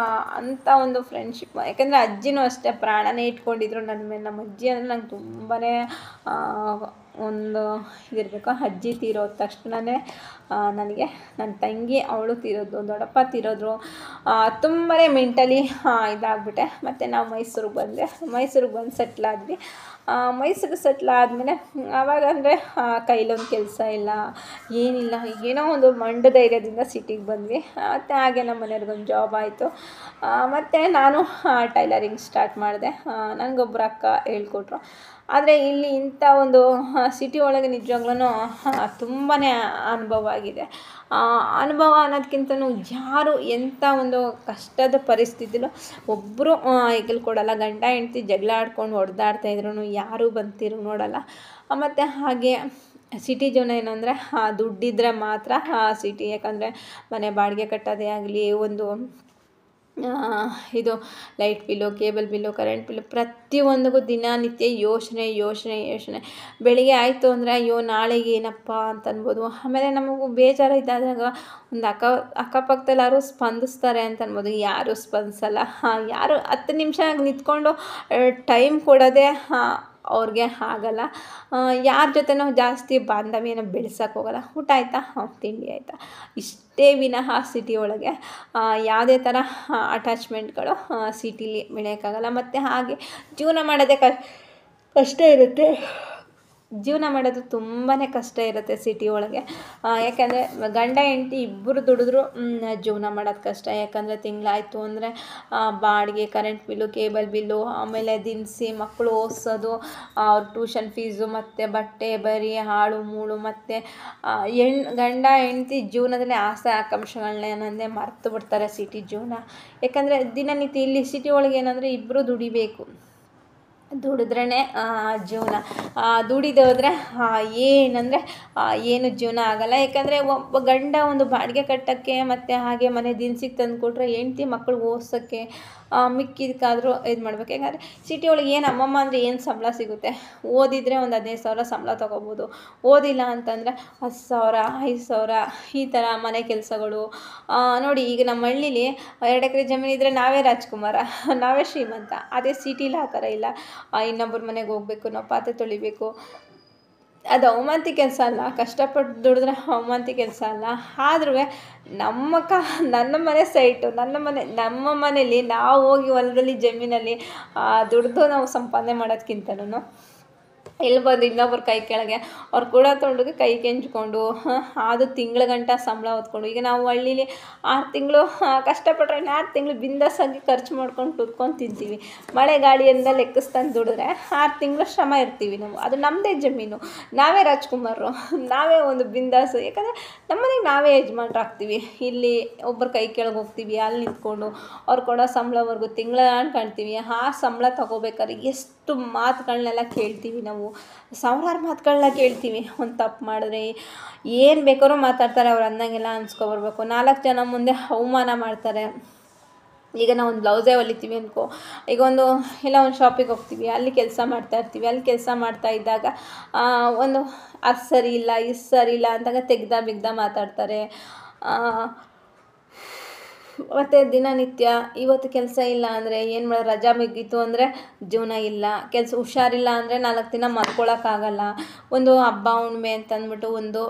ಅಂಥ ಒಂದು ಫ್ರೆಂಡ್ಶಿಪ್. ಯಾಕಂದರೆ ಅಜ್ಜಿನೂ ಅಷ್ಟೇ ಪ್ರಾಣನೇ ಇಟ್ಕೊಂಡಿದ್ರು ನನ್ನ ಮೇಲೆ. ನಮ್ಮ ಅಜ್ಜಿ ಅಂದರೆ ನಂಗೆ ತುಂಬಾ ಒಂದು ಇದಿರಬೇಕು. ಅಜ್ಜಿ ತೀರೋದ ತಕ್ಷಣವೇ ನನಗೆ ನನ್ನ ತಂಗಿ ಅವಳು ತೀರೋದು, ದೊಡ್ಡಪ್ಪ ತೀರೋದ್ರು. ತುಂಬಾ ಮೆಂಟಲಿ ಇದಾಗ್ಬಿಟ್ಟೆ. ಮತ್ತು ನಾವು ಮೈಸೂರಿಗೆ ಬಂದು ಸೆಟ್ಲಾದ್ವಿ. ಮೈಸೂರು ಸೆಟ್ಲಾದಮೇಲೆ ಆವಾಗ ಅಂದರೆ ಕೈಲೊಂದು ಕೆಲಸ ಇಲ್ಲ, ಏನಿಲ್ಲ. ಏನೋ ಒಂದು ಮಂಡ ಧೈರ್ಯದಿಂದ ಸಿಟಿಗೆ ಬಂದ್ವಿ. ಮತ್ತು ಹಾಗೆ ನಮ್ಮ ಮನೆಯವ್ರಿಗೊಂದು ಜಾಬ್ ಆಯಿತು. ಮತ್ತು ನಾನು ಟೈಲರಿಂಗ್ ಸ್ಟಾರ್ಟ್ ಮಾಡಿದೆ. ನನಗೊಬ್ಬರು ಅಕ್ಕ ಹೇಳ್ಕೊಟ್ರು. ಆದರೆ ಇಲ್ಲಿ ಇಂಥ ಒಂದು ಸಿಟಿ ಒಳಗೆ ನಿಜವಾಗ್ಲೂ ತುಂಬಾ ಅನುಭವ ಆಗಿದೆ. ಅನುಭವ ಅನ್ನೋದಕ್ಕಿಂತನೂ ಯಾರು ಎಂಥ ಒಂದು ಕಷ್ಟದ ಪರಿಸ್ಥಿತಿಲೂ ಒಬ್ಬರು ಹೆಗಲು ಕೊಡಲ್ಲ. ಗಂಡ ಹೆಂಡ್ತಿ ಜಗಳ ಆಡ್ಕೊಂಡು ಹೊಡೆದಾಡ್ತಾಯಿದ್ರು ಯಾರೂ ಬಂದು ನೋಡಲ್ಲ. ಮತ್ತು ಹಾಗೆ ಸಿಟಿ ಜೀವನ ಏನು ಅಂದರೆ ದುಡ್ಡಿದ್ರೆ ಮಾತ್ರ ಸಿಟಿ. ಯಾಕಂದರೆ ಮನೆ ಬಾಡಿಗೆ ಕಟ್ಟೋದೇ ಆಗಲಿ, ಒಂದು ಇದು light bill, cable bill, current bill, ಪ್ರತಿಯೊಂದಕ್ಕೂ ದಿನನಿತ್ಯ ಯೋಚನೆ. ಬೆಳಿಗ್ಗೆ ಆಯಿತು ಅಂದರೆ ಅಯ್ಯೋ ನಾಳೆಗೆ ಏನಪ್ಪ ಅಂತ ಅನ್ಬೋದು. ಆಮೇಲೆ ನಮಗೂ ಬೇಜಾರು ಇದ್ದಾಗ ಒಂದು ಅಕ್ಕಪಕ್ಕದಲ್ಲಿ ಯಾರು ಸ್ಪಂದಿಸ್ತಾರೆ ಅಂತ ಅನ್ಬೋದು. ಯಾರೂ ಸ್ಪಂದಿಸಲ್ಲ. ಯಾರು 10 ನಿಮಿಷ ನಿಂತ್ಕೊಂಡು ಟೈಮ್ ಕೊಡೋದೇ ಅವ್ರಿಗೆ ಆಗಲ್ಲ. ಯಾರ ಜೊತೆನೂ ಜಾಸ್ತಿ ಬಾಂಧವ್ಯನ ಬೆಳೆಸೋಕೆ ಹೋಗಲ್ಲ. ಊಟ ಆಯಿತಾ, ತಿಂಡಿ ಆಯಿತಾ, ಇಷ್ಟೇ ವಿನಃ ಸಿಟಿ ಒಳಗೆ ಯಾವುದೇ ಥರ ಅಟ್ಯಾಚ್ಮೆಂಟ್ಗಳು ಸಿಟಿಲಿ ಬೆಳೆಯೋಕ್ಕಾಗಲ್ಲ. ಮತ್ತು ಹಾಗೆ ಜೀವನ ಮಾಡೋದೇ ಕಷ್ಟ ಇರುತ್ತೆ. ಜೀವನ ಮಾಡೋದು ತುಂಬಾ ಕಷ್ಟ ಇರುತ್ತೆ ಸಿಟಿ ಒಳಗೆ. ಯಾಕೆಂದರೆ ಗಂಡ ಹೆಂಡ್ತಿ ಇಬ್ಬರು ದುಡಿದ್ರೂ ಜೀವನ ಮಾಡೋದು ಕಷ್ಟ. ಯಾಕಂದರೆ ತಿಂಗಳಾಯಿತು ಅಂದರೆ ಬಾಡಿಗೆ, ಕರೆಂಟ್ ಬಿಲ್ಲು, ಕೇಬಲ್ ಬಿಲ್ಲು, ಆಮೇಲೆ ದಿನಸಿ, ಮಕ್ಕಳು ಓದಿಸೋದು, ಅವ್ರ ಟ್ಯೂಷನ್ ಫೀಸು, ಮತ್ತು ಬಟ್ಟೆ ಬರಿ ಹಾಳು ಮೂಳು, ಮತ್ತು ಗಂಡ ಹೆಂಡ್ತಿ ಜೀವನದಲ್ಲಿ ಆಸೆ ಆಕಾಂಕ್ಷೆಗಳನ್ನೇ ಮರೆತು ಬಿಡ್ತಾರೆ ಸಿಟಿ ಜೀವನ. ಯಾಕಂದರೆ ದಿನನಿತ್ಯ ಇಲ್ಲಿ ಸಿಟಿ ಒಳಗೆ ಏನಂದರೆ ಇಬ್ಬರು ದುಡಿಬೇಕು, ದುಡಿದ್ರೇ ಜೀವನ. ದುಡಿದೇ ಹೋದರೆ ಏನಂದರೆ ಏನು ಜೀವನ ಆಗೋಲ್ಲ. ಯಾಕಂದರೆ ಒಬ್ಬ ಗಂಡ ಒಂದು ಬಾಡಿಗೆ ಕಟ್ಟೋಕ್ಕೆ ಮತ್ತು ಹಾಗೆ ಮನೆ ದಿನಸಿಗೆ ತಂದು ಕೊಟ್ಟರೆ ಹೆಂಡ್ತಿ ಮಕ್ಕಳು ಓದಿಸೋಕ್ಕೆ ಮಿಕ್ಕಿದಕ್ಕಾದರೂ ಇದು ಮಾಡ್ಬೇಕು. ಯಾಕಂದರೆ ಸಿಟಿ ಒಳಗೆ ಏನು ಅಮ್ಮಮ್ಮ ಅಂದರೆ ಏನು ಸಂಬಳ ಸಿಗುತ್ತೆ, ಓದಿದರೆ ಒಂದು 15,000 ಸಂಬಳ ತೊಗೋಬೋದು. ಓದಿಲ್ಲ ಅಂತಂದರೆ 10,000, 5,000 ಈ ಥರ ಮನೆ ಕೆಲಸಗಳು. ನೋಡಿ ಈಗ ನಮ್ಮ ಹಳ್ಳೀಲಿ 2 ಎಕರೆ ಜಮೀನಿದ್ರೆ ನಾವೇ ರಾಜ್ಕುಮಾರ, ನಾವೇ ಶ್ರೀಮಂತ. ಅದೇ ಸಿಟಿಲಿ ಆ ಥರ ಇಲ್ಲ. ಇನ್ನೊಬ್ಬರ ಮನೆಗೆ ಹೋಗ್ಬೇಕು, ನಾವು ಪಾತ್ರೆ ತೊಳಿಬೇಕು. ಅದು ಅವಮಾನತಿ ಕೆಲಸ ಅಲ್ಲ, ಕಷ್ಟಪಟ್ಟು ದುಡಿದ್ರೆ ಅವಮಾನತಿ ಕೆಲಸ ಅಲ್ಲ. ಆದ್ರೂ ನನ್ನ ಮನೆ ಸೈಟು, ನಮ್ಮ ಮನೇಲಿ ನಾವು ಹೋಗಿ ಹೊಲದಲ್ಲಿ ಜಮೀನಲ್ಲಿ ದುಡಿದು ನಾವು ಸಂಪಾದನೆ ಮಾಡೋದಕ್ಕಿಂತನೂ ಇಲ್ಲಿ ಬಂದು ಇನ್ನೊಬ್ಬರು ಕೈ ಕೆಳಗೆ ಅವ್ರು ಕೂಡ ತೊಗೊಂಡೋಗಿ ಕೈ ಕೆಂಚ್ಕೊಂಡು ಅದು ತಿಂಗಳ ಗಂಟ ಸಂಬಳ ಹೊತ್ಕೊಂಡು, ಈಗ ನಾವು ಹಳ್ಳೀಲಿ 6 ತಿಂಗಳು ಕಷ್ಟಪಟ್ಟರೆ 6 ತಿಂಗಳು ಬಿಂದಾಸಾಗಿ ಖರ್ಚು ಮಾಡ್ಕೊಂಡು ಕುತ್ಕೊಂಡು ತಿಂತೀವಿ. ಮಳೆ ಗಾಳಿಯಿಂದ ಲೆಕ್ಕಿಸ್ತಾನೆ ದುಡಿದ್ರೆ 6 ತಿಂಗಳು ಶ್ರಮ ಇರ್ತೀವಿ ನಾವು. ಅದು ನಮ್ಮದೇ ಜಮೀನು, ನಾವೇ ರಾಜ್ಕುಮಾರರು, ನಾವೇ ಒಂದು ಬಿಂದಾಸು. ಯಾಕಂದರೆ ನಮ್ಮನೆಗೆ ನಾವೇ ಯಜಮಾನ್ರಾಗ್ತೀವಿ. ಇಲ್ಲಿ ಒಬ್ಬರು ಕೈ ಕೆಳಗೆ ಹೋಗ್ತೀವಿ, ಅಲ್ಲಿ ನಿಂತ್ಕೊಂಡು ಅವ್ರು ಕೊಡೋ ಸಂಬಳವರೆಗೂ ತಿಂಗಳ ಕಾಣ್ತೀವಿ. ಆ ಸಂಬಳ ತೊಗೋಬೇಕಾದ್ರೆ ಎಷ್ಟು ಮಾತುಗಳನ್ನೆಲ್ಲ ಕೇಳ್ತೀವಿ ನಾವು, ಸಾವಿರಾರು ಮಾತುಗಳನ್ನ ಕೇಳ್ತೀವಿ. ಒಂದು ತಪ್ಪು ಮಾಡಿದ್ರೆ ಏನು ಬೇಕಾದ್ರೂ ಮಾತಾಡ್ತಾರೆ, ಅವ್ರು ಅಂದಂಗೆಲ್ಲ ಅನ್ಸ್ಕೊಬರ್ಬೇಕು. 4 ಜನ ಮುಂದೆ ಅವಮಾನ ಮಾಡ್ತಾರೆ. ಈಗ ನಾವು ಒಂದು ಬ್ಲೌಸೇ ಹೊಲಿತೀವಿ ಅನ್ಕೋ, ಈಗ ಎಲ್ಲ ಒಂದು ಶಾಪಿಗೆ ಹೋಗ್ತೀವಿ, ಅಲ್ಲಿ ಕೆಲಸ ಮಾಡ್ತಾಯಿರ್ತೀವಿ. ಅಲ್ಲಿ ಕೆಲಸ ಮಾಡ್ತಾ ಇದ್ದಾಗ ಒಂದು ಅದು ಸರಿ ಇಲ್ಲ, ಇದು ಸರಿ ಇಲ್ಲ ಅಂದಾಗ ತೆಗ್ದ ಮಾತಾಡ್ತಾರೆ. ಮತ್ತು ದಿನನಿತ್ಯ ಇವತ್ತು ಕೆಲಸ ಇಲ್ಲ ಅಂದರೆ ಏನು ಮಾಡೋದು, ರಜಾ ಮುಗೀತು ಅಂದರೆ ಜೀವನ ಇಲ್ಲ, ಕೆಲಸ ಹುಷಾರಿಲ್ಲ ಅಂದರೆ 4 ದಿನ ಮಲ್ಕೊಳಕ್ಕಾಗಲ್ಲ. ಒಂದು ಹಬ್ಬ ಹುಣ್ಣಿಮೆ ಅಂತಂದ್ಬಿಟ್ಟು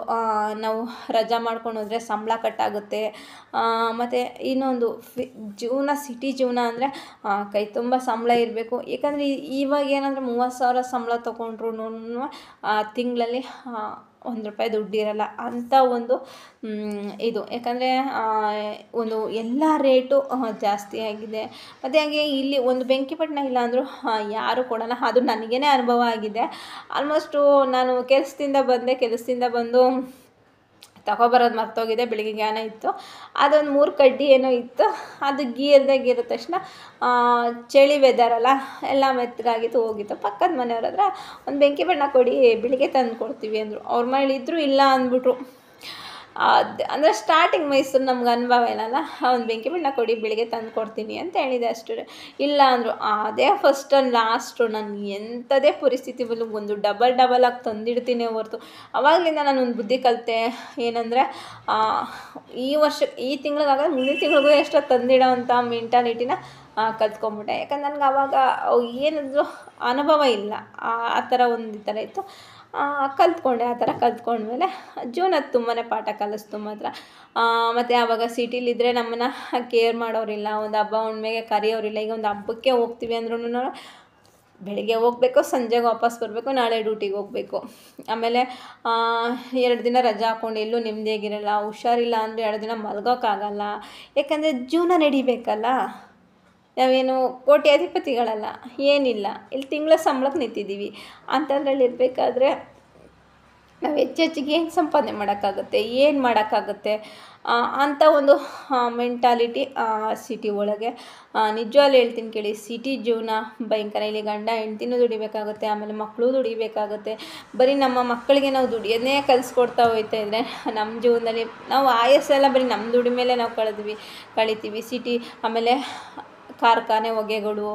ನಾವು ರಜಾ ಮಾಡ್ಕೊಂಡು ಹೋದರೆ ಸಂಬಳ ಕಟ್ಟಾಗುತ್ತೆ. ಮತ್ತು ಇನ್ನೊಂದು ಜೀವನ, ಸಿಟಿ ಜೀವನ ಅಂದರೆ ಕೈ ತುಂಬ ಸಂಬಳ ಇರಬೇಕು. ಯಾಕಂದರೆ ಇವಾಗ ಏನಂದರೆ 30,000 ಸಂಬಳ ತೊಗೊಂಡ್ರು ತಿಂಗಳಲ್ಲಿ ₹1 ದುಡ್ಡಿರಲ್ಲ ಅಂಥ ಒಂದು ಇದು. ಯಾಕಂದರೆ ಎಲ್ಲ ರೇಟು ಜಾಸ್ತಿ ಆಗಿದೆ. ಮತ್ತು ಹಾಗೆ ಇಲ್ಲಿ ಒಂದು ಬೆಂಕಿಪಟ್ಟಣ ಇಲ್ಲ ಅಂದರೂ ಯಾರೂ ಕೊಡೋಲ್ಲ. ಅದು ನನಗೇ ಅನುಭವ ಆಗಿದೆ. ಆಲ್ಮೋಸ್ಟು ನಾನು ಕೆಲಸದಿಂದ ಬಂದು ತಗೊಬರೋದು ಮರ್ತೋಗಿದೆ. ಬೆಳಿಗ್ಗೆ ಜ್ಞಾನ ಇತ್ತು, ಅದೊಂದು 3 ಕಡ್ಡಿ ಏನೋ ಇತ್ತು, ಅದು ಗೀರಿದ ತಕ್ಷಣ ಚಳಿ ವೆದರಲ್ಲ, ಎಲ್ಲ ಮೆತ್ತಗಾಗಿತ್ತು, ಹೋಗಿತ್ತು. ಪಕ್ಕದ ಮನೆಯವ್ರ ಹತ್ರ ಒಂದು ಬೆಂಕಿ ಬಣ್ಣ ಕೊಡಿ, ಬೆಳಿಗ್ಗೆ ತಂದು ಕೊಡ್ತೀವಿ ಅಂದರು. ಅವ್ರ ಮನೇಲಿ ಇದ್ದರೂ ಇಲ್ಲ ಅಂದ್ಬಿಟ್ರು. ಅಂದರೆ ಸ್ಟಾರ್ಟಿಂಗ್ ಮೈಸೂರು ನಮ್ಗೆ ಅನುಭವ ಏನಲ್ಲ, ಒಂದು ಬೆಂಕಿ ಬಣ್ಣ ಕೊಡಿ, ಬೆಳಿಗ್ಗೆ ತಂದು ಕೊಡ್ತೀನಿ ಅಂತ ಹೇಳಿದೆ ಅಷ್ಟೇ. ಇಲ್ಲ ಅಂದರು. ಅದೇ ಫಸ್ಟ್ ಆ್ಯಂಡ್ ಲಾಸ್ಟು. ನಾನು ಎಂಥದೇ ಪರಿಸ್ಥಿತಿ ಬರಲು ಒಂದು ಡಬಲ್ ಆಗಿ ತಂದಿಡ್ತೀನಿ ಹೊರ್ತು. ಆವಾಗಲಿಂದ ನಾನು ಒಂದು ಬುದ್ಧಿ ಕಲಿತೆ. ಏನಂದರೆ ಈ ತಿಂಗಳಿಗಾಗಲ್ಲ, ಮುಂದಿನ ತಿಂಗಳಿಗೂ ಎಷ್ಟೋ ತಂದಿಡೋ ಅಂಥ ಮೆಂಟಾಲಿಟಿನ ಕಲ್ತ್ಕೊಂಬಿಟ್ಟೆ. ಯಾಕಂದ್ರೆ ನನಗೆ ಆವಾಗ ಏನಾದರೂ ಅನುಭವ ಇಲ್ಲ. ಆ ಥರ ಈ ಥರ ಇತ್ತು. ಕಲ್ತ್ಕೊಂಡೆ. ಆ ಥರ ಕಲ್ತ್ಕೊಂಡ್ಮೇಲೆ ಜೀವನ ತುಂಬಾ ಪಾಠ ಕಲಿಸ್ತು ಮಾತ್ರ. ಮತ್ತು ಆವಾಗ ಸಿಟಿಲಿದ್ದರೆ ನಮ್ಮನ್ನು ಕೇರ್ ಮಾಡೋರಿಲ್ಲ, ಒಂದು ಹಬ್ಬ ಹುಣ್ಣಿಮೆಗೆ ಕರೆಯೋರಿಲ್ಲ. ಈಗ ಒಂದು ಹಬ್ಬಕ್ಕೆ ಹೋಗ್ತೀವಿ ಅಂದ್ರೂ ಬೆಳಿಗ್ಗೆ ಹೋಗಬೇಕು, ಸಂಜೆಗೆ ವಾಪಸ್ ಬರಬೇಕು, ನಾಳೆ ಡ್ಯೂಟಿಗೆ ಹೋಗಬೇಕು. ಆಮೇಲೆ 2 ದಿನ ರಜಾ ಹಾಕ್ಕೊಂಡು ಎಲ್ಲೂ ನೆಮ್ಮದಿಯಾಗಿರಲ್ಲ. ಹುಷಾರಿಲ್ಲ ಅಂದರೆ 2 ದಿನ ಮಲ್ಗೋಕ್ಕಾಗಲ್ಲ. ಯಾಕಂದರೆ ಜೀವನ ನಡಿಬೇಕಲ್ಲ. ನಾವೇನು ಕೋಟ್ಯಾಧಿಪತಿಗಳಲ್ಲ, ಏನಿಲ್ಲ. ಇಲ್ಲಿ ತಿಂಗಳ ಸಂಬಳಕ್ಕೆ ನಿಂತಿದ್ದೀವಿ. ಅಂಥದ್ರಲ್ಲಿ ಇರಬೇಕಾದ್ರೆ ನಾವು ಹೆಚ್ಚೆಚ್ಚಿಗೆ ಏನು ಸಂಪಾದನೆ ಮಾಡೋಕ್ಕಾಗುತ್ತೆ, ಏನು ಮಾಡೋಕ್ಕಾಗುತ್ತೆ ಅಂಥ ಒಂದು ಮೆಂಟಾಲಿಟಿ ಸಿಟಿ ಒಳಗೆ. ನಿಜವಾಗ್ಲೂ ಹೇಳ್ತೀನಿ ಕೇಳಿ, ಸಿಟಿ ಜೀವನ ಭಯಂಕರ. ಇಲ್ಲಿ ಗಂಡ ಹೆಂಡ್ತಿನೂ ದುಡಿಬೇಕಾಗುತ್ತೆ, ಆಮೇಲೆ ಮಕ್ಕಳು ದುಡಿಬೇಕಾಗುತ್ತೆ. ಬರೀ ನಮ್ಮ ಮಕ್ಕಳಿಗೆ ನಾವು ದುಡಿಯೋದನ್ನೇ ಕಲಿಸ್ಕೊಡ್ತಾ ಹೋಗ್ತಾ ಇದ್ದರೆ ನಮ್ಮ ಜೀವನದಲ್ಲಿ ನಾವು ಆಯಸ್ಸೆಲ್ಲ ಬರೀ ನಮ್ಮ ದುಡಿಮೇಲೆ ನಾವು ಕಳಿತೀವಿ. ಸಿಟಿ ಆಮೇಲೆ ಕಾರ್ಖಾನೆ ಹೊಗೆಗಳು,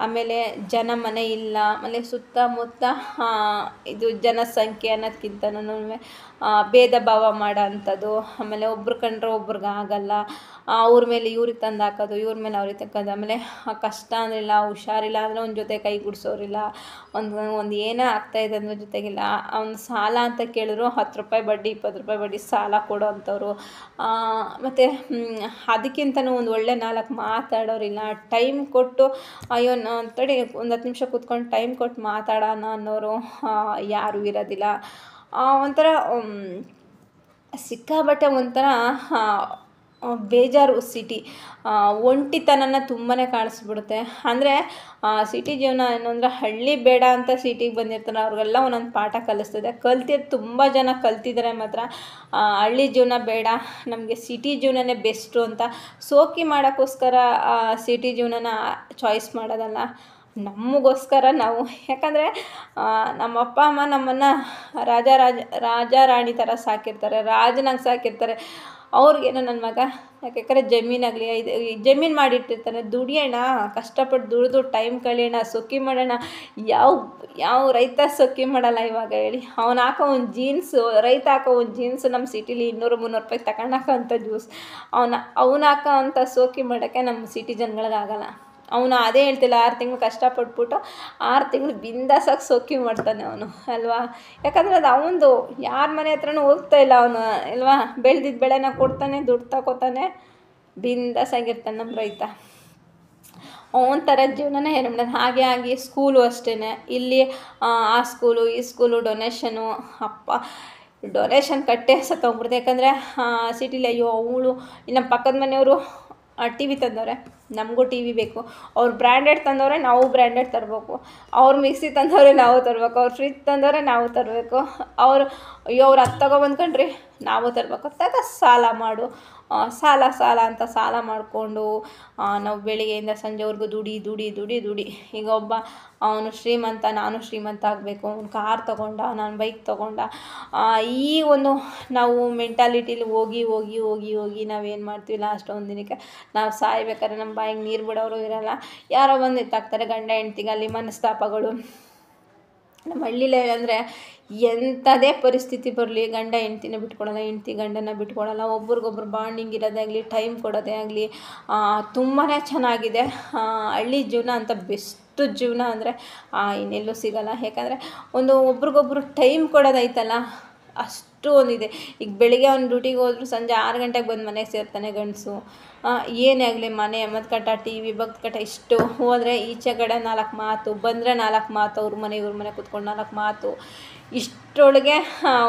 ಆಮೇಲೆ ಜನ ಮನೆ ಇಲ್ಲ, ಆಮೇಲೆ ಸುತ್ತಮುತ್ತ ಇದು ಜನಸಂಖ್ಯೆ ಅನ್ನೋದಕ್ಕಿಂತನೂ ಭೇದ ಭಾವ ಮಾಡೋ ಅಂಥದ್ದು, ಆಮೇಲೆ ಒಬ್ರು ಕಂಡ್ರೆ ಒಬ್ರಿಗೆ ಆಗಲ್ಲ, ಅವ್ರ ಮೇಲೆ ಇವ್ರಿಗೆ ತಂದು ಹಾಕೋದು, ಇವ್ರ ಮೇಲೆ ಅವ್ರಿಗೆ ತಕ್ಕೋದು, ಆಮೇಲೆ ಕಷ್ಟ ಅಂದ್ರಿಲ್ಲ, ಹುಷಾರಿಲ್ಲ ಅಂದರೆ ಒಂದು ಜೊತೆ ಕೈ ಗುಡಿಸೋರಿಲ್ಲ, ಒಂದು ಏನೇ ಆಗ್ತಾಯಿದೆ ಅಂದರೆ ಜೊತೆಗಿಲ್ಲ. ಅವ್ನು ಸಾಲ ಅಂತ ಕೇಳಿದ್ರು 10 ರೂಪಾಯಿ ಬಡ್ಡಿ 20 ರೂಪಾಯಿ ಬಡ್ಡಿ ಸಾಲ ಕೊಡೋ ಅಂಥವ್ರು. ಮತ್ತು ಅದಕ್ಕಿಂತನೂ ಒಂದು ಒಳ್ಳೆ 4 ಮಾತಾಡೋರಿಲ್ಲ, ಟೈಮ್ ಕೊಟ್ಟು ಅಯ್ಯೋ ತಡಿ ಒಂದು 10 ನಿಮಿಷ ಕೂತ್ಕೊಂಡು ಟೈಮ್ ಕೊಟ್ಟು ಮಾತಾಡೋಣ ಅನ್ನೋರು ಯಾರೂ ಇರೋದಿಲ್ಲ. ಒಂಥರ ಸಿಕ್ಕಾಬಟ್ಟೆ ಒಂಥರ ಬೇಜಾರು ಸಿಟಿ. ಒಂಟಿತನನ ತುಂಬಾ ಕಾಣಿಸ್ಬಿಡುತ್ತೆ. ಅಂದರೆ ಸಿಟಿ ಜೀವನ ಏನು ಅಂದರೆ ಹಳ್ಳಿ ಬೇಡ ಅಂತ ಸಿಟಿಗೆ ಬಂದಿರ್ತಾರೆ, ಅವ್ರಿಗೆಲ್ಲ ಒಂದೊಂದು ಪಾಠ ಕಲಿಸ್ತದೆ. ತುಂಬ ಜನ ಕಲ್ತಿದ್ದಾರೆ ಮಾತ್ರ. ಹಳ್ಳಿ ಜೀವನ ಬೇಡ, ನಮಗೆ ಸಿಟಿ ಜೀವನನೇ ಬೆಸ್ಟು ಅಂತ ಸೋಕಿ ಮಾಡೋಕ್ಕೋಸ್ಕರ ಸಿಟಿ ಜೀವನನ ಚಾಯ್ಸ್ ಮಾಡೋದಲ್ಲ, ನಮಗೋಸ್ಕರ ನಾವು. ಯಾಕಂದರೆ ನಮ್ಮ ಅಪ್ಪ ಅಮ್ಮ ನಮ್ಮನ್ನು ರಾಜ ರಾಣಿ ಥರ ಸಾಕಿರ್ತಾರೆ, ರಾಜನಾಗಿ ಸಾಕಿರ್ತಾರೆ. ಅವ್ರಿಗೇನೋ ನನ್ನ ಮಗ ಯಾಕೆಂದರೆ ಜಮೀನಾಗಲಿ ಜಮೀನು ಮಾಡಿಟ್ಟಿರ್ತಾನೆ, ದುಡಿಯೋಣ, ಕಷ್ಟಪಟ್ಟು ದುಡಿದು ಟೈಮ್ ಕಳೆಯೋಣ, ಸೊಕ್ಕಿ ಮಾಡೋಣ. ಯಾವ ರೈತ ಸೊಕ್ಕಿ ಮಾಡಲ್ಲ ಇವಾಗ ಹೇಳಿ? ಅವ್ನು ಹಾಕೋ ಒಂದು ಜೀನ್ಸು, ರೈತ ಹಾಕೋ ಒಂದು ಜೀನ್ಸು ನಮ್ಮ ಸಿಟಿಲಿ 200-300 ರೂಪಾಯಿ ತಗೊಂಡು ಅಂಥ ಜ್ಯೂಸ್, ಅವ್ನು ಹಾಕೋ ಅಂಥ ಸೋಕಿ ಮಾಡೋಕ್ಕೆ ನಮ್ಮ ಸಿಟಿ ಜನಗಳಿಗಾಗಲ್ಲ. ಅವನು ಅದೇ ಹೇಳ್ತಿಲ್ಲ, 6 ತಿಂಗಳು ಕಷ್ಟಪಟ್ಬಿಟ್ಟು 6 ತಿಂಗಳು ಬಿಂದಾಸಾಗಿ ಸೋಕಿ ಮಾಡ್ತಾನೆ ಅವನು ಅಲ್ವಾ? ಯಾಕಂದರೆ ಅದು ಅವನದು, ಯಾರ ಮನೆ ಹತ್ರನೂ ಹೋಗ್ತಾ ಇಲ್ಲ ಅವನು ಅಲ್ವಾ? ಬೆಳೆದಿದ್ದ ಬೆಳೆನ ಕೊಡ್ತಾನೆ, ದುಡ್ಡು ತಗೋತಾನೆ, ಬಿಂದಾಸಾಗಿರ್ತಾನೆ ನಮ್ಮ ರೈತ. ಒಂಥರ ಜೀವನನೇ ಏನು ಮಾಡೋದು. ಹಾಗೆ ಆಗಿ ಸ್ಕೂಲು ಅಷ್ಟೇ, ಇಲ್ಲಿ ಆ ಸ್ಕೂಲು ಈ ಸ್ಕೂಲು ಡೊನೇಷನು, ಅಪ್ಪ ಡೊನೇಷನ್ ಕಟ್ಟೆ ಸತ್ತೋಗ್ಬಿಡ್ತು. ಯಾಕಂದರೆ ಸಿಟಿಲಿ ಅಯ್ಯೋ ಅವಳು ನಮ್ಮ ಪಕ್ಕದ ಮನೆಯವರು ಟಿ ವಿ ತಂದವ್ರೆ, ನಮಗೂ ಟಿ ವಿ ಬೇಕು, ಅವ್ರು ಬ್ರ್ಯಾಂಡೆಡ್ ತಂದವ್ರೆ ನಾವು ಬ್ರ್ಯಾಂಡೆಡ್ ತರಬೇಕು, ಅವ್ರು ಮಿಕ್ಸಿ ತಂದವ್ರೆ ನಾವು ತರಬೇಕು, ಅವ್ರು ಫ್ರಿಜ್ ತಂದವ್ರೆ ನಾವು ತರಬೇಕು, ಅಯ್ಯೋ ಅವ್ರು ಅದು ತೊಗೊಬಂದ್ಕೊಂಡ್ರಿ ನಾವು ತರಬೇಕು. ಸಾಲ ಮಾಡು, ಸಾಲ ಅಂತ ಸಾಲ ಮಾಡಿಕೊಂಡು ನಾವು ಬೆಳಿಗ್ಗೆಯಿಂದ ಸಂಜೆವರೆಗೂ ದುಡಿ. ಈಗ ಒಬ್ಬ ಅವನು ಶ್ರೀಮಂತ, ನಾನು ಶ್ರೀಮಂತ ಆಗಬೇಕು, ಅವ್ನು ಕಾರ್ ತೊಗೊಂಡ, ನಾನು ಬೈಕ್ ತೊಗೊಂಡ, ಈ ಒಂದು ನಾವು ಮೆಂಟಾಲಿಟಿಲಿ ಹೋಗಿ ನಾವೇನು ಮಾಡ್ತೀವಿ, ಲಾಸ್ಟ್ ಒಂದು ದಿನಕ್ಕೆ ನಾವು ಸಾಯ್ಬೇಕಾದ್ರೆ ನಮ್ಮ ಬಾಯಿಗೆ ನೀರು ಬಿಡೋರು ಇರೋಲ್ಲ, ಯಾರೋ ಬಂದು ಎತ್ತಾಕ್ತಾರೆ. ಗಂಡ ಹೆಂಡ್ತಿಗೆ ಅಲ್ಲಿ ಮನಸ್ತಾಪಗಳು. ನಮ್ಮ ಹಳ್ಳಿಲೇ ಅಂದರೆ ಎಂಥದೇ ಪರಿಸ್ಥಿತಿ ಬರಲಿ, ಗಂಡ ಹೆಂಡ್ತಿನ ಬಿಟ್ಕೊಡಲ್ಲ, ಹೆಂಡ್ತಿ ಗಂಡನ ಬಿಟ್ಕೊಡಲ್ಲ, ಒಬ್ರಿಗೊಬ್ರು ಬಾಂಡಿಂಗ್ ಇರೋದೇ ಆಗಲಿ, ಟೈಮ್ ಕೊಡೋದೇ ಆಗಲಿ ತುಂಬಾ ಚೆನ್ನಾಗಿದೆ. ಹಳ್ಳಿ ಜೀವನ ಅಂತ ಬೆಸ್ಟ್ ಜೀವನ ಅಂದರೆ ಇನ್ನೆಲ್ಲೂ ಸಿಗೋಲ್ಲ. ಯಾಕಂದರೆ ಒಬ್ರಿಗೊಬ್ರು ಟೈಮ್ ಕೊಡೋದೈತಲ್ಲ, ಅಷ್ಟು ಒಂದಿದೆ. ಈಗ ಬೆಳಿಗ್ಗೆ ಅವ್ನು ಡ್ಯೂಟಿಗೆ ಹೋದ್ರು ಸಂಜೆ 6 ಗಂಟೆಗೆ ಬಂದು ಮನೆಗೆ ಸೇರ್ತಾನೆ ಗಂಡಸು. ಏನೇ ಆಗಲಿ ಮನೆ ಮದ್ಕಟ್ಟ ಟಿ ವಿ ಬಗ್ಕಟ್ಟ ಇಷ್ಟು ಹೋದರೆ ಈಚೆ ಕಡೆ 4 ಮಾತು, ಬಂದರೆ 4 ಮಾತು, ಇವ್ರ ಮನೆ ಕೂತ್ಕೊಂಡು 4 ಮಾತು, ಇಷ್ಟರೊಳಗೆ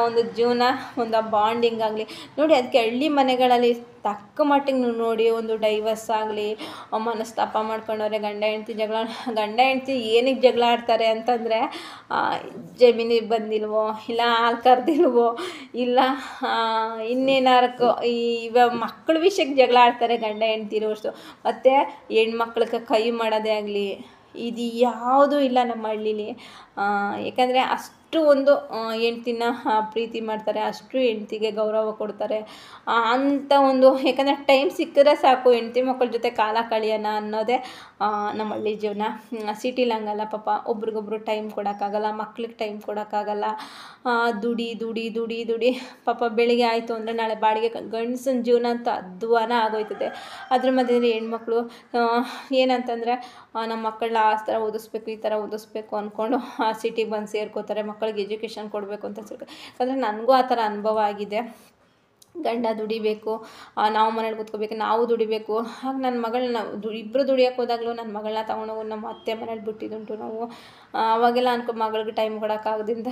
ಒಂದು ಜೀವನ, ಒಂದು ಬಾಂಡಿಂಗ್ ಆಗಲಿ ನೋಡಿ. ಅದಕ್ಕೆ ಹಳ್ಳಿ ಮನೆಗಳಲ್ಲಿ ತಕ್ಕ ಮಟ್ಟಿಗೆ ನೀವು ನೋಡಿ, ಒಂದು ಡೈವರ್ಸ್ ಆಗಲಿ, ಮನಸ್ತಾಪ ಮಾಡ್ಕೊಂಡವ್ರೆ, ಗಂಡ ಹೆಂಡ್ತಿ ಏನಕ್ಕೆ ಜಗಳ ಆಡ್ತಾರೆ ಅಂತಂದರೆ ಜಮೀನಿಗೆ ಬಂದಿಲ್ವೋ, ಇಲ್ಲ ಹಾಲು ಕರೆದಿಲ್ವೋ, ಇಲ್ಲ ಇನ್ನೇನಾರಕ್ಕೋ ಇವ ಮಕ್ಕಳ ವಿಷಯಕ್ಕೆ ಜಗಳ ಆಡ್ತಾರೆ ಗಂಡ ಹೆಂಡ್ತಿ ಇರೋಷ್ಟು. ಮತ್ತು ಹೆಣ್ಮಕ್ಳಿಗೆ ಕೈ ಮಾಡೋದೇ ಆಗಲಿ, ಇದು ಯಾವುದೂ ಇಲ್ಲ ನಮ್ಮ ಹಳ್ಳೀಲಿ. ಏಕೆಂದರೆ ಅಷ್ಟು ಒಂದು ಹೆಂಡ್ತಿನ ಪ್ರೀತಿ ಮಾಡ್ತಾರೆ, ಅಷ್ಟು ಹೆಂಡ್ತಿಗೆ ಗೌರವ ಕೊಡ್ತಾರೆ ಅಂಥ ಒಂದು. ಯಾಕಂದರೆ ಟೈಮ್ ಸಿಕ್ಕಿದ್ರೆ ಸಾಕು, ಹೆಂಡ್ತಿ ಮಕ್ಕಳ ಜೊತೆ ಕಾಲ ಕಳೆಯೋಣ ಅನ್ನೋದೇ ನಮ್ಮ ಹಳ್ಳಿ ಜೀವನ. ಸಿಟಿಲಿ ಹಂಗಲ್ಲ ಪಾಪ, ಒಬ್ರಿಗೊಬ್ರು ಟೈಮ್ ಕೊಡೋಕ್ಕಾಗಲ್ಲ, ಮಕ್ಳಿಗೆ ಟೈಮ್ ಕೊಡೋಕ್ಕಾಗಲ್ಲ. ದುಡಿ ಪಾಪ ಬೆಳಿಗ್ಗೆ ಆಯಿತು ಅಂದರೆ ನಾಳೆ ಬಾಡಿಗೆ. ಗಂಡಸನ ಜೀವನ ಅಂತೂ ಅಧ್ವಾನ ಆಗೋಯ್ತದೆ. ಅದ್ರ ಮಧ್ಯದಲ್ಲಿ ಹೆಣ್ಮಕ್ಳು ಏನಂತಂದರೆ ನಮ್ಮ ಮಕ್ಕಳನ್ನ ಆ ಥರ ಓದಿಸ್ಬೇಕು, ಈ ಥರ ಓದಿಸ್ಬೇಕು ಅಂದ್ಕೊಂಡು ಸಿಟಿಗೆ ಬಂದು ಸೇರ್ಕೋತಾರೆ, ಮಕ್ಕಳಿಗೆ ಎಜುಕೇಷನ್ ಕೊಡಬೇಕು ಅಂತ ಯಾಕಂದರೆ ನನಗೂ ಆ ಥರ ಅನುಭವ ಆಗಿದೆ. ಗಂಡ ದುಡಿಬೇಕು, ನಾವು ಮನೇಲಿ ಕೂತ್ಕೋಬೇಕು, ನಾವು ದುಡಿಬೇಕು. ಹಾಗೆ ನನ್ನ ಮಗಳನ್ನ ಇಬ್ಬರು ದುಡಿಯೋಕೆ ಹೋದಾಗಲೂ ನನ್ನ ಮಗಳನ್ನ ತೊಗೊಂಡೋಗಿ ನಮ್ಮ ಅತ್ತೆ ಮನೇಲಿ ಬಿಟ್ಟಿದ್ದುಂಟು ನಾವು. ಅವಾಗೆಲ್ಲ ಮಗಳಿಗೆ ಟೈಮ್ ಕೊಡೋಕ್ಕಾಗೋದ್ರಿಂದ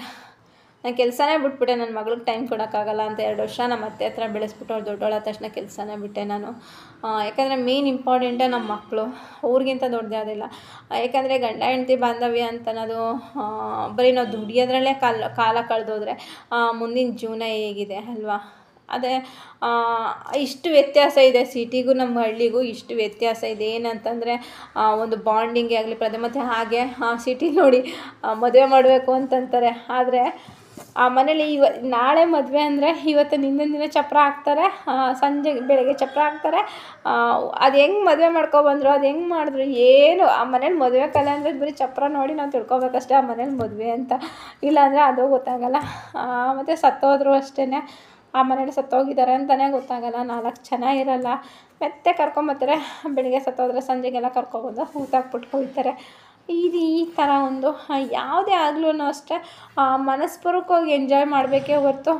ನಾನು ಕೆಲಸನೇ ಬಿಟ್ಬಿಟ್ಟೆ. ನನ್ನ ಮಗಳಿಗೆ ಟೈಮ್ ಕೊಡೋಕ್ಕಾಗಲ್ಲ ಅಂತ 2 ವರ್ಷ ನಮ್ಮ ಅತ್ತೆ ಹತ್ರ ಬೆಳೆಸ್ಬಿಟ್ಟು ಅವ್ಳು ದೊಡ್ಡೋಳಾದ ತಕ್ಷಣ ಕೆಲಸನೇ ಬಿಟ್ಟೆ ನಾನು. ಯಾಕಂದರೆ ಮೇನ್ ಇಂಪಾರ್ಟೆಂಟೇ ನಮ್ಮ ಮಕ್ಕಳು, ಅವ್ರಿಗಿಂತ ದೊಡ್ಡದು ಯಾವುದಿಲ್ಲ. ಯಾಕಂದರೆ ಗಂಡ ಹೆಂಡ್ತಿ ಬಾಂಧವ್ಯ ಅಂತ ಅನ್ನೋದು ಬರೀ ನಾವು ದುಡಿಯೋದ್ರಲ್ಲೇ ಕಾಲ ಕಳೆದೋದ್ರೆ ಮುಂದಿನ ಜೀವನ ಹೇಗಿದೆ ಅಲ್ವಾ? ಅದೇ ಇಷ್ಟು ವ್ಯತ್ಯಾಸ ಇದೆ ಸಿಟಿಗೂ ನಮ್ಮ ಹಳ್ಳಿಗೂ, ಇಷ್ಟು ವ್ಯತ್ಯಾಸ ಇದೆ. ಏನಂತಂದರೆ ಒಂದು ಬಾಂಡಿಂಗೇ ಆಗಲಿ ಮತ್ತು ಹಾಗೆ ಸಿಟಿ ನೋಡಿ ಮದುವೆ ಮಾಡಬೇಕು ಅಂತಂತಾರೆ, ಆದರೆ ಆ ಮನೇಲಿ ನಾಳೆ ಮದುವೆ ಅಂದರೆ ಇವತ್ತು ಹಿಂದಿನ ದಿನ ಚಪ್ಪರ ಹಾಕ್ತಾರೆ, ಸಂಜೆ ಬೆಳಗ್ಗೆ ಚಪ್ಪರ ಹಾಕ್ತಾರೆ. ಅದು ಹೆಂಗೆ ಮದುವೆ ಮಾಡ್ಕೊಬಂದ್ರು, ಅದು ಹೆಂಗೆ ಮಾಡಿದ್ರು ಏನು ಆ ಮನೇಲಿ ಮದುವೆ ಕಲೆ ಅಂದರೆ ಬರೀ ಚಪ್ಪರ ನೋಡಿ ನಾವು ತಿಳ್ಕೊಬೇಕಷ್ಟೇ ಆ ಮನೇಲಿ ಮದುವೆ ಅಂತ, ಇಲ್ಲಾಂದರೆ ಅದು ಗೊತ್ತಾಗಲ್ಲ. ಮತ್ತು ಸತ್ತೋದ್ರು ಅಷ್ಟೇ, ಆ ಮನೇಲಿ ಸತ್ತೋಗಿದ್ದಾರೆ ಅಂತಲೇ ಗೊತ್ತಾಗಲ್ಲ. 4 ಜನ ಇರಲ್ಲ, ಮತ್ತೆ ಕರ್ಕೊಂಬರ್ತಾರೆ. ಬೆಳಿಗ್ಗೆ ಸತ್ತೋದ್ರೆ ಸಂಜೆಗೆಲ್ಲ ಕರ್ಕೊಬಂದು ಊತಾಕ್ಬಿಟ್ಟು ಹೋಗ್ತಾರೆ. ಈ ಥರ ಒಂದು ಯಾವುದೇ ಆಗ್ಲೂ ಅಷ್ಟೇ ಮನಸ್ಪೂರ್ವಕವಾಗಿ ಎಂಜಾಯ್ ಮಾಡಬೇಕೇ ಹೊರತು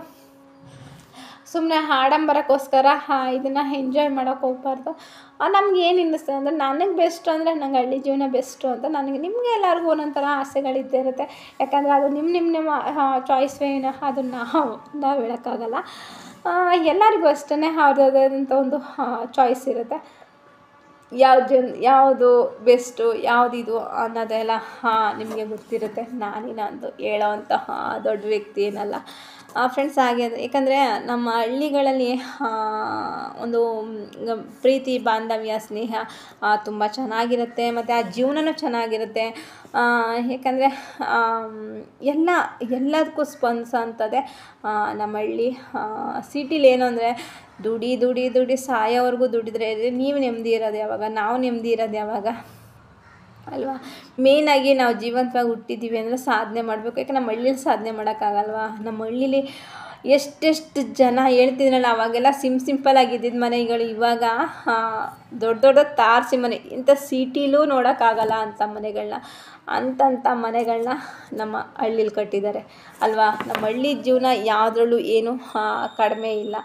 ಸುಮ್ಮನೆ ಆಡಂಬರಕ್ಕೋಸ್ಕರ ಇದನ್ನು ಎಂಜಾಯ್ ಮಾಡೋಕ್ಕೆ ಹೋಗ್ಬಾರ್ದು. ನಮ್ಗೆ ಏನು ಅನ್ನಿಸ್ತದೆ ಅಂದರೆ ನನಗೆ ಬೆಸ್ಟು ಅಂದರೆ ನಂಗೆ ಹಳ್ಳಿ ಜೀವನ ಬೆಸ್ಟು ಅಂತ. ನಿಮಗೆ ಎಲ್ಲರಿಗೂ ಒಂದೊಂಥರ ಆಸೆಗಳಿದ್ದೇ ಇರುತ್ತೆ. ಯಾಕಂದರೆ ಅದು ನಿಮ್ಮ ಚಾಯ್ಸ್ ವೇನ, ಅದನ್ನು ನಾವು ಹೇಳೋಕ್ಕಾಗಲ್ಲ. ಎಲ್ಲರಿಗೂ ಅಷ್ಟೇ ಅವ್ರದ್ದಾದಂಥ ಒಂದು ಚಾಯ್ಸ್ ಇರುತ್ತೆ. ಯಾವುದು ಬೆಸ್ಟು ಯಾವುದಿದು ಅನ್ನೋದೆಲ್ಲ ನಿಮಗೆ ಗೊತ್ತಿರುತ್ತೆ. ನಾನೇನಂದು ಹೇಳೋವಂತಹ ದೊಡ್ಡ ವ್ಯಕ್ತಿ ಏನಲ್ಲ ಫ್ರೆಂಡ್ಸ್. ಹಾಗೆ ಏಕೆಂದರೆ ನಮ್ಮ ಹಳ್ಳಿಗಳಲ್ಲಿ ಒಂದು ಪ್ರೀತಿ ಬಾಂಧವ್ಯ ಸ್ನೇಹ ತುಂಬ ಚೆನ್ನಾಗಿರುತ್ತೆ, ಮತ್ತು ಆ ಜೀವನವೂ ಚೆನ್ನಾಗಿರುತ್ತೆ. ಏಕೆಂದರೆ ಎಲ್ಲದಕ್ಕೂ ಸ್ಪಂದಿಸೋ ಅಂಥದ್ದೇ ನಮ್ಮ ಹಳ್ಳಿ. ಸಿಟಿಲಿ ಏನು ಅಂದರೆ ದುಡಿ ಸಾಯೋವರೆಗೂ ದುಡಿದ್ರೆ ನೀವು ನೆಮ್ಮದಿ ಇರೋದು ಯಾವಾಗ, ನಾವು ನೆಮ್ಮದಿ ಇರೋದು ಯಾವಾಗ ಅಲ್ವಾ? ಮೇಯ್ನಾಗಿ ನಾವು ಜೀವಂತವಾಗಿ ಹುಟ್ಟಿದ್ದೀವಿ ಅಂದರೆ ಸಾಧನೆ ಮಾಡಬೇಕು. ಯಾಕೆ ನಮ್ಮ ಹಳ್ಳೀಲಿ ಸಾಧನೆ ಮಾಡೋಕ್ಕಾಗಲ್ವಾ? ನಮ್ಮ ಹಳ್ಳೀಲಿ ಎಷ್ಟೆಷ್ಟು ಜನ ಹೇಳ್ತಿದ್ರಲ್ಲ, ಅವಾಗೆಲ್ಲ ಸಿಂಪಲಾಗಿದ್ದಿದ್ದು ಮನೆಗಳು ಇವಾಗ ದೊಡ್ಡ ತಾರಸಿ ಮನೆ. ಇಂಥ ಸಿಟಿಲೂ ನೋಡೋಕ್ಕಾಗಲ್ಲ ಅಂಥ ಮನೆಗಳನ್ನ. ಅಂಥ ಮನೆಗಳನ್ನ ನಮ್ಮ ಹಳ್ಳೀಲಿ ಕಟ್ಟಿದ್ದಾರೆ ಅಲ್ವಾ? ನಮ್ಮ ಹಳ್ಳಿ ಜೀವನ ಯಾವುದ್ರಲ್ಲೂ ಏನು ಕಡಿಮೆ ಇಲ್ಲ.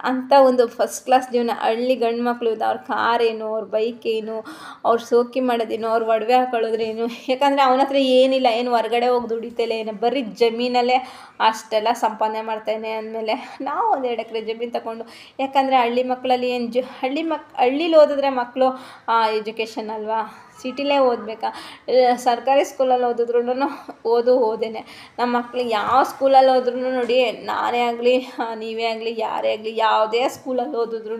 ಅಂಥ ಒಂದು ಫಸ್ಟ್ ಕ್ಲಾಸ್ ಜೀವನ. ಹಳ್ಳಿ ಗಂಡು ಮಕ್ಕಳು ಅವ್ರ ಕಾರೇನು, ಅವ್ರ ಬೈಕೇನು, ಅವ್ರು ಶೋಕಿ ಮಾಡೋದೇನು, ಅವ್ರು ಒಡವೆ ಹಾಕೊಳ್ಳೋದ್ರೇನು. ಯಾಕಂದರೆ ಅವನ ಹತ್ರ ಏನಿಲ್ಲ, ಏನು ಹೊರಗಡೆ ಹೋಗಿ ದುಡಿತಲೇ ಏನು, ಬರೀ ಜಮೀನಲ್ಲೇ ಅಷ್ಟೆಲ್ಲ ಸಂಪಾದನೆ ಮಾಡ್ತಾನೆ ಅಂದಮೇಲೆ ನಾವು 1-2 ಎಕರೆ ಜಮೀನು ತಗೊಂಡು. ಯಾಕಂದರೆ ಹಳ್ಳಿ ಮಕ್ಕಳಲ್ಲಿ ಏನು ಹಳ್ಳೀಲಿ ಓದಿದ್ರೆ ಮಕ್ಕಳು ಎಜುಕೇಷನ್ ಅಲ್ವಾ? ಸಿಟಿಲೇ ಓದಬೇಕಾ? ಸರ್ಕಾರಿ ಸ್ಕೂಲಲ್ಲಿ ಓದಿದ್ರು ಓದೇನೆ. ನಮ್ಮ ಮಕ್ಳಿಗೆ ಯಾವ ಸ್ಕೂಲಲ್ಲಿ ಹೋದ್ರೂ ನೋಡಿ, ನಾನೇ ಆಗಲಿ ನೀವೇ ಆಗಲಿ ಯಾರೇ ಆಗಲಿ ಯಾವುದೇ ಸ್ಕೂಲಲ್ಲಿ ಓದಿದ್ರು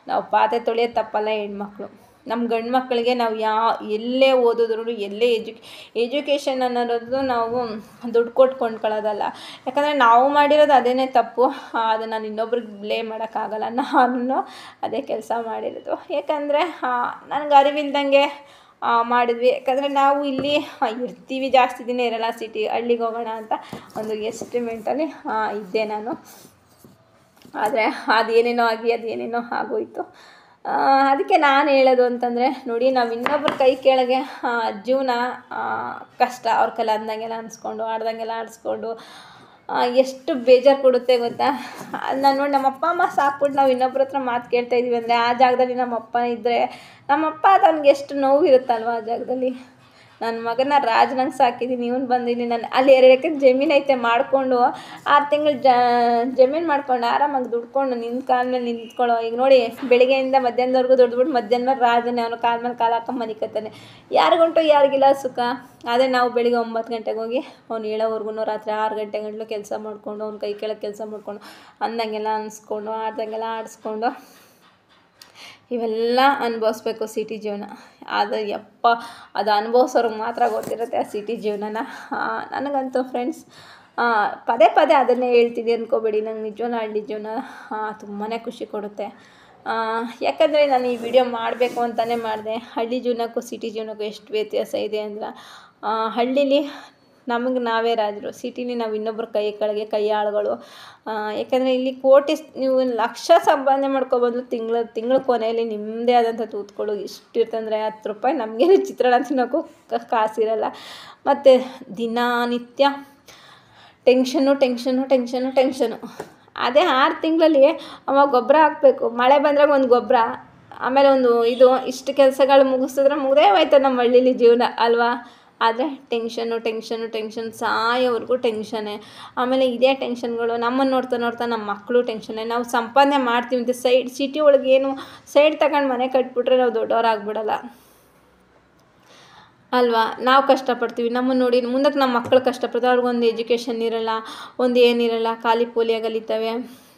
ನಾವು ಪಾತ್ರೆ ತೊಳೆಯೋದು ತಪ್ಪಲ್ಲ ಹೆಣ್ಮಕ್ಳು. ನಮ್ಮ ಗಂಡು ಮಕ್ಕಳಿಗೆ ನಾವು ಎಲ್ಲೇ ಓದಿದ್ರು ಎಲ್ಲೇ ಎಜುಕೇಷನ್ ಅನ್ನೋದು ನಾವು ದುಡ್ಡು ಕೊಟ್ಟು ಕೊಂಡ್ಕೊಳ್ಳೋದಲ್ಲ. ಯಾಕಂದರೆ ನಾವು ಮಾಡಿರೋದು ಅದೇನೇ ತಪ್ಪು, ಅದನ್ನು ನಾನು ಇನ್ನೊಬ್ರಿಗೆ ಬ್ಲೇಮ್ ಮಾಡೋಕ್ಕಾಗಲ್ಲ. ನಾನು ಅದೇ ಕೆಲಸ ಮಾಡಿರೋದು. ಯಾಕಂದರೆ ನನಗೆ ಅರಿವಿಲ್ದಂಗೆ ಮಾಡಿದ್ವಿ. ಯಾಕಂದರೆ ನಾವು ಇಲ್ಲಿ ಇರ್ತೀವಿ, ಜಾಸ್ತಿ ದಿನ ಇರಲ್ಲ. ಹಳ್ಳಿಗೆ ಹೋಗೋಣ ಅಂತ ಒಂದು ಎಸ್ಟಿಮೇಟಲ್ಲಿ ಇದ್ದೆ ನಾನು. ಆದರೆ ಅದೇನೇನೋ ಆಗೋಯಿತು. ಅದಕ್ಕೆ ನಾನು ಹೇಳೋದು ಅಂತಂದರೆ ನೋಡಿ, ನಾವು ಇನ್ನೊಬ್ಬರ ಕೈ ಕೆಳಗೆ ಜೀವನ ಕಷ್ಟ. ಅವ್ರ ಕೈಲಿ ಅಂದಂಗೆಲ್ಲ ಅನಿಸ್ಕೊಂಡು ಆಡ್ದಂಗೆಲ್ಲ ಆಡಿಸ್ಕೊಂಡು ಎಷ್ಟು ಬೇಜಾರು ಕೊಡುತ್ತೆ ಗೊತ್ತಾ? ನಾನು ನೋಡಿ ನಮ್ಮ ಅಪ್ಪ ಅಮ್ಮ ಸಾಕ್ಬಿಟ್ಟು ನಾವು ಇನ್ನೊಬ್ಬರ ಹತ್ರ ಮಾತು ಕೇಳ್ತಾಯಿದ್ದೀವಿ ಅಂದರೆ ಆ ಜಾಗದಲ್ಲಿ ನಮ್ಮ ಅಪ್ಪ ಇದ್ದರೆ ನಮ್ಮಪ್ಪ ತನಗೆ ಎಷ್ಟು ನೋವು ಇರುತ್ತಲ್ವ ಆ ಜಾಗದಲ್ಲಿ. ನನ್ನ ಮಗನ ರಾಜನಂಗೆ ಸಾಕಿದ್ದೀನಿ, ಇವನು ಬಂದಿದ್ದೀನಿ. ನಾನು ಅಲ್ಲಿ 2 ಎಕರೆ ಜಮೀನು ಐತೆ, ಮಾಡಿಕೊಂಡು 6 ತಿಂಗಳು ಜಮೀನು ಮಾಡ್ಕೊಂಡು ಆರಾಮಾಗಿ ದುಡ್ಕೊಂಡು ನಿನ್ನ ಕಾಲ ಮೇಲೆ ನಿಂತ್ಕೊಳ್ಳೋ. ಈಗ ನೋಡಿ, ಬೆಳಿಗ್ಗೆಯಿಂದ ಮಧ್ಯಾಹ್ನದವರೆಗೂ ದುಡ್ದುಬಿಟ್ಟು ಮಧ್ಯಾಹ್ನ ರಾಜನೇ, ಅವನು ಕಾಲ ಮೇಲೆ ಕಾಲು ಹಾಕೊಂಡು ಮನಿಕತ್ತಾನೆ. ಯಾರಿಗುಂಟು ಯಾರಿಗಿಲ್ಲ ಸುಖ. ಅದೇ ನಾವು ಬೆಳಿಗ್ಗೆ 9 ಗಂಟೆಗೆ ಹೋಗಿ ಅವ್ನು ಹೇಳೋವರೆಗೂ ರಾತ್ರಿ 6 ಗಂಟೆ ಗಂಟಲು ಕೆಲಸ ಮಾಡಿಕೊಂಡು, ಅವ್ನ ಕೈ ಕೆಳಗೆ ಕೆಲಸ ಮಾಡಿಕೊಂಡು ಅಂದಂಗೆಲ್ಲ ಅನಿಸ್ಕೊಂಡು ಆಡ್ದಂಗೆಲ್ಲ ಆಡಿಸ್ಕೊಂಡು ಇವೆಲ್ಲ ಅನುಭವಿಸ್ಬೇಕು ಸಿಟಿ ಜೀವನ. ಅದು ಅದು ಅನುಭವಿಸೋರ್ಗೆ ಮಾತ್ರ ಗೊತ್ತಿರುತ್ತೆ ಆ ಸಿಟಿ ಜೀವನನ. ನನಗಂತೂ ಫ್ರೆಂಡ್ಸ್ ಪದೇ ಅದನ್ನೇ ಹೇಳ್ತಿದ್ದೆ ಅಂದ್ಕೋಬೇಡಿ. ನಂಗೆ ನಿಜವಾಗ್ಲೂ ಹಳ್ಳಿ ಜೀವನ ತುಂಬಾ ಖುಷಿ ಕೊಡುತ್ತೆ. ಯಾಕಂದರೆ ನಾನು ಈ ವಿಡಿಯೋ ಮಾಡಬೇಕು ಅಂತಲೇ ಮಾಡಿದೆ. ಹಳ್ಳಿ ಜೀವನಕ್ಕೂ ಸಿಟಿ ಜೀವನಕ್ಕೂ ಎಷ್ಟು ವ್ಯತ್ಯಾಸ ಇದೆ ಅಂದರೆ, ಹಳ್ಳೀಲಿ ನಮಗೆ ನಾವೇ ರಾಜರು, ಸಿಟಿಲಿ ನಾವು ಇನ್ನೊಬ್ಬರ ಕೈ ಕೆಳಗೆ ಕೈ ಆಳುಗಳು. ಯಾಕಂದರೆ ಇಲ್ಲಿ ನೀವು ಲಕ್ಷ ಸಂಪಾದನೆ ಮಾಡ್ಕೊಬಂದು ತಿಂಗಳ ಕೊನೆಯಲ್ಲಿ ನಿಮ್ಮದೇ ಆದಂಥ ತೂತ್ಗಳು ಇಷ್ಟಿರ್ತಂದರೆ 10 ರೂಪಾಯಿ ನಮಗೇನು ಚಿತ್ರಾನ್ನ ತಿನ್ನೋಕ್ಕೂ ಕಾಸಿರಲ್ಲ. ಮತ್ತು ದಿನನಿತ್ಯ ಟೆನ್ಷನ್ನು. ಅದೇ 6 ತಿಂಗಳಲ್ಲಿ ಅವಾಗ ಗೊಬ್ಬರ ಹಾಕಬೇಕು. ಮಳೆ ಬಂದರೆ ಒಂದು ಗೊಬ್ಬರ, ಆಮೇಲೆ ಇಷ್ಟು ಕೆಲಸಗಳು ಮುಗಿಸಿದ್ರೆ ಮುಗ್ದೇ ಹೋಯ್ತು ನಮ್ಮ ಹಳ್ಳೀಲಿ ಜೀವನ ಅಲ್ವಾ? ಆದರೆ ಟೆನ್ಷನ್ ಸಾಯೋವರೆಗೂ ಟೆನ್ಷನ್ನೇ. ಆಮೇಲೆ ಇದೇ ಟೆನ್ಷನ್ಗಳು ನಮ್ಮನ್ನು ನೋಡ್ತಾ ನಮ್ಮ ಮಕ್ಕಳು ಟೆನ್ಷನ್ನೇ. ನಾವು ಸಂಪಾದನೆ ಮಾಡ್ತೀವಿ ಅಂತ ಸಿಟಿ ಒಳಗೆ ಏನು ಸೈಡ್ ತಗೊಂಡು ಮನೆ ಕಟ್ಬಿಟ್ರೆ ನಾವು ದೊಡ್ಡವರಾಗ್ಬಿಡಲ್ಲ ಅಲ್ವಾ? ನಾವು ಕಷ್ಟಪಡ್ತೀವಿ, ನಮ್ಮನ್ನು ನೋಡಿ ಮುಂದಕ್ಕೆ ನಮ್ಮ ಮಕ್ಕಳು ಕಷ್ಟಪಡ್ತಾರೆ. ಅವ್ರಿಗೊಂದು ಎಜುಕೇಷನ್ ಇರೋಲ್ಲ, ಒಂದು ಏನಿರಲ್ಲ, ಖಾಲಿ ಪೋಲಿಯಾಗಲಿತ್ತವೆ.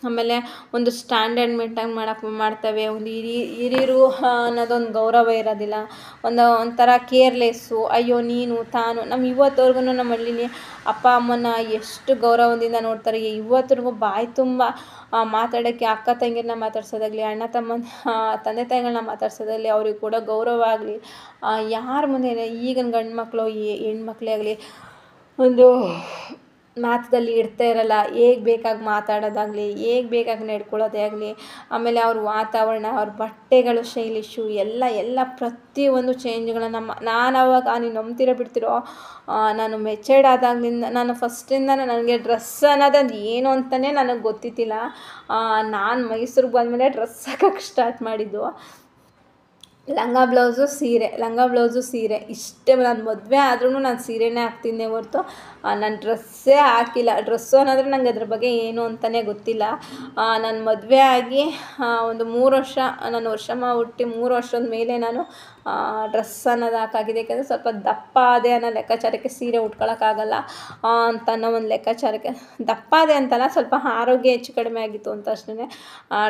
ಆಮೇಲೆ ಒಂದು ಸ್ಟ್ಯಾಂಡರ್ಡ್ ಮೇಂಟೈನ್ ಮಾಡ್ತವೆ. ಒಂದು ಹಿರಿಯರು ಅನ್ನೋದೊಂದು ಗೌರವ ಇರೋದಿಲ್ಲ. ಒಂಥರ ಕೇರ್ಲೆಸ್ಸು, ಅಯ್ಯೋ ನೀನು ತಾನು. ಇವತ್ತವರೆಗೂ ನಮ್ಮ ಹಳ್ಳೀಲಿ ಅಪ್ಪ ಅಮ್ಮನ ಎಷ್ಟು ಗೌರವದಿಂದ ನೋಡ್ತಾರೆ. ಇವತ್ತರೆಗೂ ಬಾಯಿ ತುಂಬ ಮಾತಾಡೋಕ್ಕೆ ಅಕ್ಕ ತಂಗಿರನ್ನ ಮಾತಾಡ್ಸೋದಾಗಲಿ, ಅಣ್ಣ ತಮ್ಮನ ತಂದೆ ತಾಯಿಗಳನ್ನ ಮಾತಾಡ್ಸೋದಾಗಲಿ, ಅವ್ರಿಗೆ ಕೂಡ ಗೌರವ ಆಗಲಿ, ಯಾರ ಮುಂದೆ ಈಗಿನ ಗಂಡು ಮಕ್ಕಳು ಹೆಣ್ಮಕ್ಳೇ ಆಗಲಿ ಒಂದು ಮಾತದಲ್ಲಿ ಇಡ್ತಾ ಇರಲ್ಲ. ಹೇಗೆ ಬೇಕಾಗಿ ಮಾತಾಡೋದಾಗಲಿ, ಹೇಗೆ ಬೇಕಾಗಿ ನಡ್ಕೊಳ್ಳೋದೇ ಆಗಲಿ, ಆಮೇಲೆ ಅವ್ರ ವಾತಾವರಣ, ಅವ್ರ ಬಟ್ಟೆಗಳು ಶೈಲಿಶು ಎಲ್ಲ ಪ್ರತಿಯೊಂದು ಚೇಂಜ್ಗಳನ್ನ ನಾನು ಆವಾಗ ನೀವು ನಂಬ್ತಿರೋ ಬಿಡ್ತಿರೋ, ನಾನು ಮೆಚೂರ್ಡ್ ಆದಾಗಲಿಂದ ನಾನು ಫಸ್ಟಿಂದನೇ ನನಗೆ ಡ್ರೆಸ್ ಅನ್ನೋದು ಏನು ಅಂತಲೇ ನನಗೆ ಗೊತ್ತಿದ್ದಿಲ್ಲ. ನಾನು ಮೈಸೂರಿಗೆ ಬಂದಮೇಲೆ ಡ್ರೆಸ್ ಹಾಕೋಕ್ಕೆ ಸ್ಟಾರ್ಟ್ ಮಾಡಿದ್ದು. ಲಂಗ ಬ್ಲೌಸು ಸೀರೆ ಇಷ್ಟೇ. ನಾನು ಮದುವೆ ಆದ್ರೂ ನಾನು ಸೀರೆನೇ ಹಾಕ್ತಿದ್ದೆ ಹೊರತು ನಾನು ಡ್ರೆಸ್ಸೇ ಹಾಕಿಲ್ಲ. ಡ್ರೆಸ್ಸು ಅನ್ನೋದ್ರೆ ನಂಗೆ ಅದ್ರ ಬಗ್ಗೆ ಏನು ಅಂತಲೇ ಗೊತ್ತಿಲ್ಲ. ನಾನು ಮದುವೆ ಆಗಿ ಒಂದು 3 ವರ್ಷ, ನಾನು ವರ್ಷಮ್ಮ ಹುಟ್ಟಿ 3 ವರ್ಷದ ಮೇಲೆ ನಾನು ಡ್ರೆಸ್ ಅನ್ನೋದು ಹಾಕಾಗಿದೆ. ಯಾಕೆಂದರೆ ಸ್ವಲ್ಪ ದಪ್ಪ ಆದೆ ಅನ್ನೋ ಲೆಕ್ಕಾಚಾರಕ್ಕೆ ಸೀರೆ ಉಟ್ಕೊಳ್ಳೋಕ್ಕಾಗಲ್ಲ ಅಂತ ಅನ್ನೋ ಒಂದು ಲೆಕ್ಕಾಚಾರಕ್ಕೆ, ದಪ್ಪ ಆದೆ ಅಂತಲ್ಲ, ಸ್ವಲ್ಪ ಆರೋಗ್ಯ ಹೆಚ್ಚು ಕಡಿಮೆ ಆಗಿತ್ತು ಅಂತ ಅಷ್ಟೇ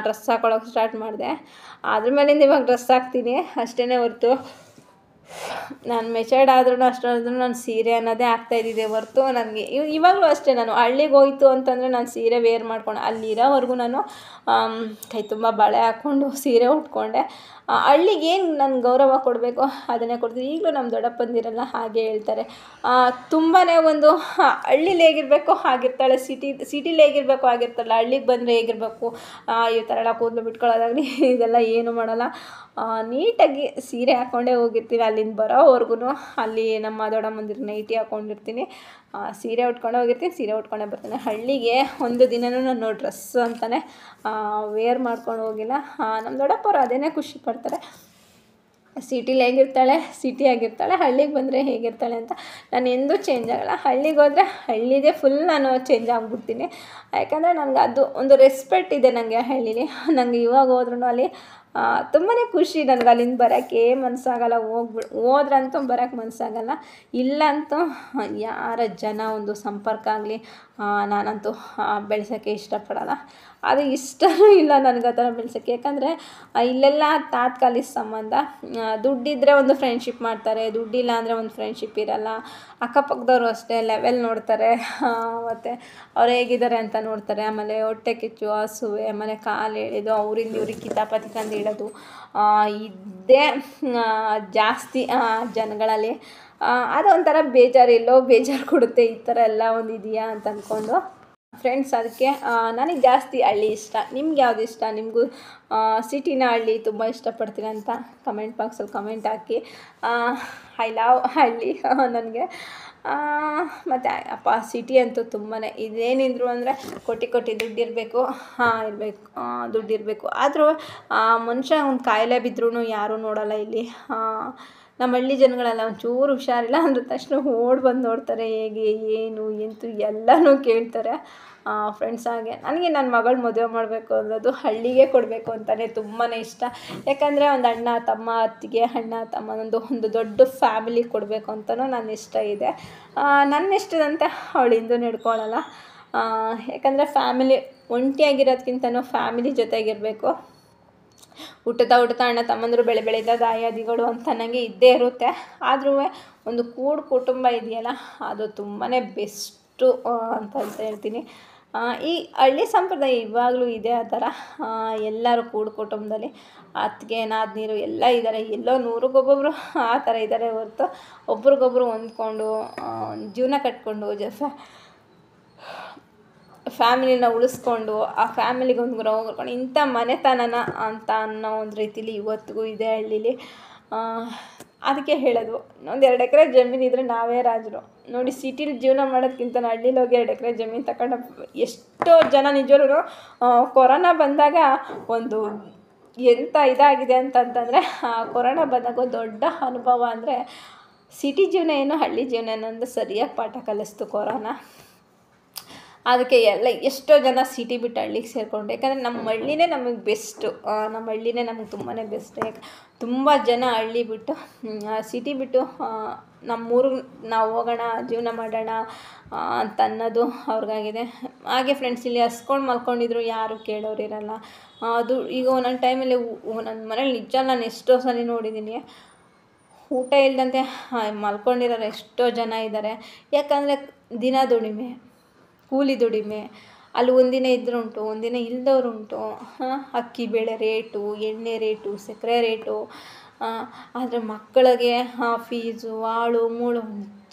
ಡ್ರೆಸ್ ಹಾಕೊಳ್ಳೋಕೆ ಸ್ಟಾರ್ಟ್ ಮಾಡಿದೆ. ಅದ್ರ ಮೇಲಿಂದ ಇವಾಗ ಡ್ರೆಸ್ ಹಾಕ್ತೀನಿ ಅಷ್ಟೇ ಹೊರತು ನಾನು ಮೆಚೂರ್ಡ್ ಆದ್ರೂ ಅಷ್ಟಾದ್ರೂ ನಾನು ಸೀರೆ ಅನ್ನೋದೇ ಆಗ್ತಾಯಿದ್ದಿದ್ದೆ ಹೊರತು ನನಗೆ ಇವಾಗಲೂ ಅಷ್ಟೇ. ನಾನು ಹಳ್ಳಿಗೆ ಹೋಯ್ತು ಅಂತಂದರೆ ನಾನು ಸೀರೆ ವೇರ್ ಮಾಡ್ಕೊಂಡು ಅಲ್ಲಿರೋವರೆಗೂ ನಾನು ಕೈ ತುಂಬ ಬಳೆ ಹಾಕ್ಕೊಂಡು ಸೀರೆ ಉಟ್ಕೊಂಡೆ. ಹಳ್ಳಿಗೆ ಏನು ನಾನು ಗೌರವ ಕೊಡಬೇಕು ಅದನ್ನೇ ಕೊಡ್ತೀನಿ. ಈಗಲೂ ನಮ್ಮ ದೊಡ್ಡಪ್ಪಂದಿರೆಲ್ಲ ಹಾಗೆ ಹೇಳ್ತಾರೆ. ತುಂಬಾ ಒಂದು ಹಳ್ಳೀಲಿ ಹೇಗಿರಬೇಕು ಹಾಗಿರ್ತಾಳೆ, ಸಿಟಿಲಿ ಹೇಗಿರಬೇಕು ಆಗಿರ್ತಾಳೆ, ಹಳ್ಳಿಗೆ ಬಂದರೆ ಹೇಗಿರಬೇಕು, ಈ ಥರ ಎಲ್ಲ ಕೂದಲು ಬಿಟ್ಕೊಳ್ಳೋದಾಗಲಿ ಇದೆಲ್ಲ ಏನು ಮಾಡಲ್ಲ. ನೀಟಾಗಿ ಸೀರೆ ಹಾಕ್ಕೊಂಡೇ ಹೋಗಿರ್ತೀನಿ. ಅಲ್ಲಿಂದ ಬರೋವರೆಗೂ ಅಲ್ಲಿ ನಮ್ಮ ದೊಡ್ಡಮ್ಮಂದಿರು ನೈಟಿ ಹಾಕ್ಕೊಂಡಿರ್ತೀನಿ, ಸೀರೆ ಉಟ್ಕೊಂಡೇ ಹೋಗಿರ್ತೀನಿ, ಸೀರೆ ಉಟ್ಕೊಂಡೇ ಬರ್ತೀನಿ. ಹಳ್ಳಿಗೆ ಒಂದು ದಿನವೂ ನಾನು ಡ್ರೆಸ್ ಅಂತಲೇ ವೇರ್ ಮಾಡ್ಕೊಂಡು ಹೋಗಿಲ್ಲ. ನಮ್ಮ ದೊಡ್ಡಪ್ಪವ್ರು ಅದೇನೇ ಖುಷಿ ಪಡ್ತಾರೆ. ಸಿಟಿಲಿ ಹೇಗಿರ್ತಾಳೆ ಆಗಿರ್ತಾಳೆ, ಹಳ್ಳಿಗೆ ಬಂದರೆ ಹೇಗಿರ್ತಾಳೆ ಅಂತ. ನಾನು ಎಂದೂ ಚೇಂಜ್ ಆಗೋಲ್ಲ. ಹಳ್ಳಿಗೆ ಹೋದರೆ ಹಳ್ಳಿದೇ ಫುಲ್ ನಾನು ಚೇಂಜ್ ಆಗ್ಬಿಡ್ತೀನಿ. ಯಾಕಂದರೆ ನನಗೆ ಅದು ಒಂದು ರೆಸ್ಪೆಕ್ಟ್ ಇದೆ ನನಗೆ ಹಳ್ಳೀಲಿ. ನನಗೆ ಇವಾಗ ಹೋದ್ರೂ ಅಲ್ಲಿ ತುಂಬಾ ಖುಷಿ. ನನಗೆ ಅಲ್ಲಿಂದ ಬರೋಕ್ಕೆ ಮನಸ್ಸಾಗಲ್ಲ. ಹೋದ್ರಂತೂ ಬರೋಕ್ಕೆ ಮನಸ್ಸಾಗಲ್ಲ. ಇಲ್ಲಂತೂ ಯಾರ ಜನ ಒಂದು ಸಂಪರ್ಕ ಆಗಲಿ ನಾನಂತೂ ಬೆಳೆಸೋಕ್ಕೆ ಇಷ್ಟಪಡಲ್ಲ. ಅದು ಇಷ್ಟವೂ ಇಲ್ಲ ನನಗೆ ಆ ಥರ ಬೆಳೆಸೋಕ್ಕೆ. ಯಾಕಂದರೆ ಇಲ್ಲೆಲ್ಲ ತಾತ್ಕಾಲಿಕ ಸಂಬಂಧ. ದುಡ್ಡಿದ್ದರೆ ಒಂದು ಫ್ರೆಂಡ್ಶಿಪ್ ಮಾಡ್ತಾರೆ, ದುಡ್ಡಿಲ್ಲ ಅಂದರೆ ಒಂದು ಫ್ರೆಂಡ್ಶಿಪ್ ಇರಲ್ಲ. ಅಕ್ಕಪಕ್ಕದವರು ಅಷ್ಟೇ ಲೆವೆಲ್ ನೋಡ್ತಾರೆ, ಮತ್ತು ಅವ್ರು ಹೇಗಿದ್ದಾರೆ ಅಂತ ನೋಡ್ತಾರೆ. ಆಮೇಲೆ ಹೊಟ್ಟೆ ಕಿಚ್ಚು, ಹಸುವೆ, ಆಮೇಲೆ ಕಾಲು ಎಳೆದು ಅವರಿಂದ ಇವ್ರಿಗೆ ಕಿತಾಪತಿ ತಂದು ಇಡೋದು ಇದೇ ಜಾಸ್ತಿ ಜನಗಳಲ್ಲಿ. ಅದೊಂಥರ ಬೇಜಾರು ಕೊಡುತ್ತೆ. ಈ ಥರ ಎಲ್ಲ ಒಂದು ಇದೆಯಾ ಅಂತ ಅಂದ್ಕೊಂಡು ಫ್ರೆಂಡ್ಸ್. ಅದಕ್ಕೆ ನನಗೆ ಜಾಸ್ತಿ ಹಳ್ಳಿ ಇಷ್ಟ. ನಿಮ್ಗೆ ಯಾವ್ದು ಇಷ್ಟ? ನಿಮಗೂ ಸಿಟಿನ ಹಳ್ಳಿ ತುಂಬ ಇಷ್ಟಪಡ್ತೀನಿ ಅಂತ ಕಮೆಂಟ್ ಬಾಕ್ಸಲ್ಲಿ ಕಮೆಂಟ್ ಹಾಕಿ. ಐ ಲವ್ ಹಳ್ಳಿ ನನಗೆ. ಮತ್ತು ಅಪ್ಪ ಸಿಟಿ ಅಂತೂ ತುಂಬಾ ಇದೇನಿದ್ರು ಅಂದರೆ ಕೋಟಿ ದುಡ್ಡಿರಬೇಕು, ದುಡ್ಡಿರಬೇಕು. ಆದರೂ ಮನುಷ್ಯ ಒಂದು ಕಾಯಿಲೆ ಬಿದ್ದರೂ ಯಾರೂ ನೋಡೋಲ್ಲ ಇಲ್ಲಿ. ನಮ್ಮ ಹಳ್ಳಿ ಜನಗಳೆಲ್ಲ ಒಂಚೂರು ಹುಷಾರಿಲ್ಲ ಅಂದ ತಕ್ಷಣ ಬಂದು ನೋಡ್ತಾರೆ, ಹೇಗೆ ಏನು ಎಂತು ಎಲ್ಲನೂ ಕೇಳ್ತಾರೆ ಫ್ರೆಂಡ್ಸ್. ಹಾಗೆ ನನಗೆ ನನ್ನ ಮಗಳು ಮದುವೆ ಮಾಡಬೇಕು ಅನ್ನೋದು ಹಳ್ಳಿಗೆ ಕೊಡಬೇಕು ಅಂತಲೇ ತುಂಬಾ ಇಷ್ಟ. ಯಾಕಂದರೆ ಒಂದು ಅಣ್ಣ ತಮ್ಮ, ಅತ್ತಿಗೆ, ಅಣ್ಣ ತಮ್ಮ ಒಂದು ದೊಡ್ಡ ಫ್ಯಾಮಿಲಿ ಕೊಡಬೇಕು ಅಂತಲೂ ನನ್ನ ಇಷ್ಟ ಇದೆ. ನನ್ನ ಇಷ್ಟದಂತೆ ಅವಳಿಂದು ನಡ್ಕೊಳ್ಳಲ್ಲ. ಯಾಕಂದರೆ ಫ್ಯಾಮಿಲಿ ಒಂಟಿಯಾಗಿರೋದಕ್ಕಿಂತನೂ ಫ್ಯಾಮಿಲಿ ಜೊತೆಗಿರಬೇಕು. ಹುಟ್ಟುತ್ತಾ ಅಣ್ಣ ತಮ್ಮಂದರು ಬೆಳೆದ ದಾಯಾದಿಗಳು ಅಂತ ನನಗೆ ಇದ್ದೇ ಇರುತ್ತೆ. ಆದರೂ ಒಂದು ಕುಟುಂಬ ಇದೆಯಲ್ಲ ಅದು ತುಂಬಾ ಬೆಸ್ಟು ಅಂತ ಹೇಳ್ತೀನಿ. ಈ ಹಳ್ಳಿ ಸಂಪ್ರದಾಯ ಇವಾಗಲೂ ಇದೆ ಆ ಥರ. ಎಲ್ಲರೂ ಕುಟುಂಬದಲ್ಲಿ ಅತ್ತಿಗೆ ನಾದಿನೀರು ಎಲ್ಲ ಇದ್ದಾರೆ. ಎಲ್ಲೋ 100ಗೊಬ್ಬೊಬ್ಬರು ಆ ಥರ ಇದ್ದಾರೆ ಹೊರತು ಒಬ್ರಿಗೊಬ್ರು ಹೊಂದ್ಕೊಂಡು ಜೀವನ ಕಟ್ಕೊಂಡು ಫ್ಯಾಮಿಲಿನ ಉಳಿಸ್ಕೊಂಡು ಆ ಫ್ಯಾಮಿಲಿಗೆ ಒಂದು ಗ್ರೌ ಕರ್ಕೊಂಡು ಇಂಥ ಮನೆತನನ ಅಂತ ಅನ್ನೋ ಒಂದು ರೀತಿಲಿ ಇವತ್ತಿಗೂ ಇದೆ ಹಳ್ಳೀಲಿ. ಅದಕ್ಕೆ ಹೇಳೋದು, ಒಂದು 2 ಎಕರೆ ಜಮೀನಿದ್ರೆ ನಾವೇ ರಾಜರು. ನೋಡಿ, ಸಿಟಿಲಿ ಜೀವನ ಮಾಡೋದಕ್ಕಿಂತ ಹಳ್ಳೀಲಿ ಹೋಗಿ 2 ಎಕರೆ ಜಮೀನು ತಗೊಂಡು ಎಷ್ಟೋ ಜನ ನಿಜವಾಗ್ಲೂ ಕೊರೋನಾ ಬಂದಾಗ ಒಂದು ಎಂಥ ಇದಾಗಿದೆ ಅಂತಂತಂದರೆ, ಕೊರೋನಾ ಬಂದಾಗ ದೊಡ್ಡ ಅನುಭವ ಅಂದರೆ ಸಿಟಿ ಜೀವನ ಏನು ಹಳ್ಳಿ ಜೀವನ ಏನು ಅಂತ ಸರಿಯಾಗಿ ಪಾಠ ಕಲಿಸ್ತು ಕೊರೋನಾ. ಅದಕ್ಕೆ ಎಷ್ಟೋ ಜನ ಸಿಟಿ ಬಿಟ್ಟು ಹಳ್ಳಿಗೆ ಸೇರಿಕೊಂಡು. ಯಾಕಂದರೆ ನಮ್ಮ ಹಳ್ಳಿನೇ ನಮಗೆ ಬೆಸ್ಟು. ನಮ್ಮ ಹಳ್ಳಿನೇ ನಮಗೆ ತುಂಬಾ ಬೆಸ್ಟ್. ತುಂಬ ಜನ ಹಳ್ಳಿ ಬಿಟ್ಟು ಸಿಟಿ ಬಿಟ್ಟು ನಮ್ಮೂರಿಗೆ ನಾವು ಹೋಗೋಣ ಜೀವನ ಮಾಡೋಣ ಅಂತ ಅನ್ನೋದು ಅವ್ರಿಗಾಗಿದೆ. ಹಾಗೆ ಫ್ರೆಂಡ್ಸ್, ಇಲ್ಲಿ ಹಸ್ಕೊಂಡು ಮಲ್ಕೊಂಡಿದ್ರು ಯಾರು ಕೇಳೋರಿರಲ್ಲ. ಅದು ಈಗ ಒಂದೊಂದು ಟೈಮಲ್ಲಿ ನನ್ನ ಮನೇಲಿ ನಿಜ ನಾನು ಎಷ್ಟೋ ಸಲ ನೋಡಿದ್ದೀನಿ, ಊಟ ಇಲ್ಲದಂತೆ ಮಲ್ಕೊಂಡಿರೋರು ಎಷ್ಟೋ ಜನ ಇದ್ದಾರೆ. ಯಾಕಂದರೆ ದಿನ ದುಡಿಮೆ, ಕೂಲಿ ದುಡಿಮೆ, ಅಲ್ಲಿ ಒಂದಿನ ಇದ್ರುಂಟು, ಒಂದಿನ ಇಲ್ದವ್ರುಂಟು. ಅಕ್ಕಿ ಬೇಳೆ ರೇಟು, ಎಣ್ಣೆ ರೇಟು, ಸಕ್ಕರೆ ರೇಟು, ಆದರೆ ಮಕ್ಕಳಿಗೆ ಫೀಸು, ಆಳು ಮೂಳು.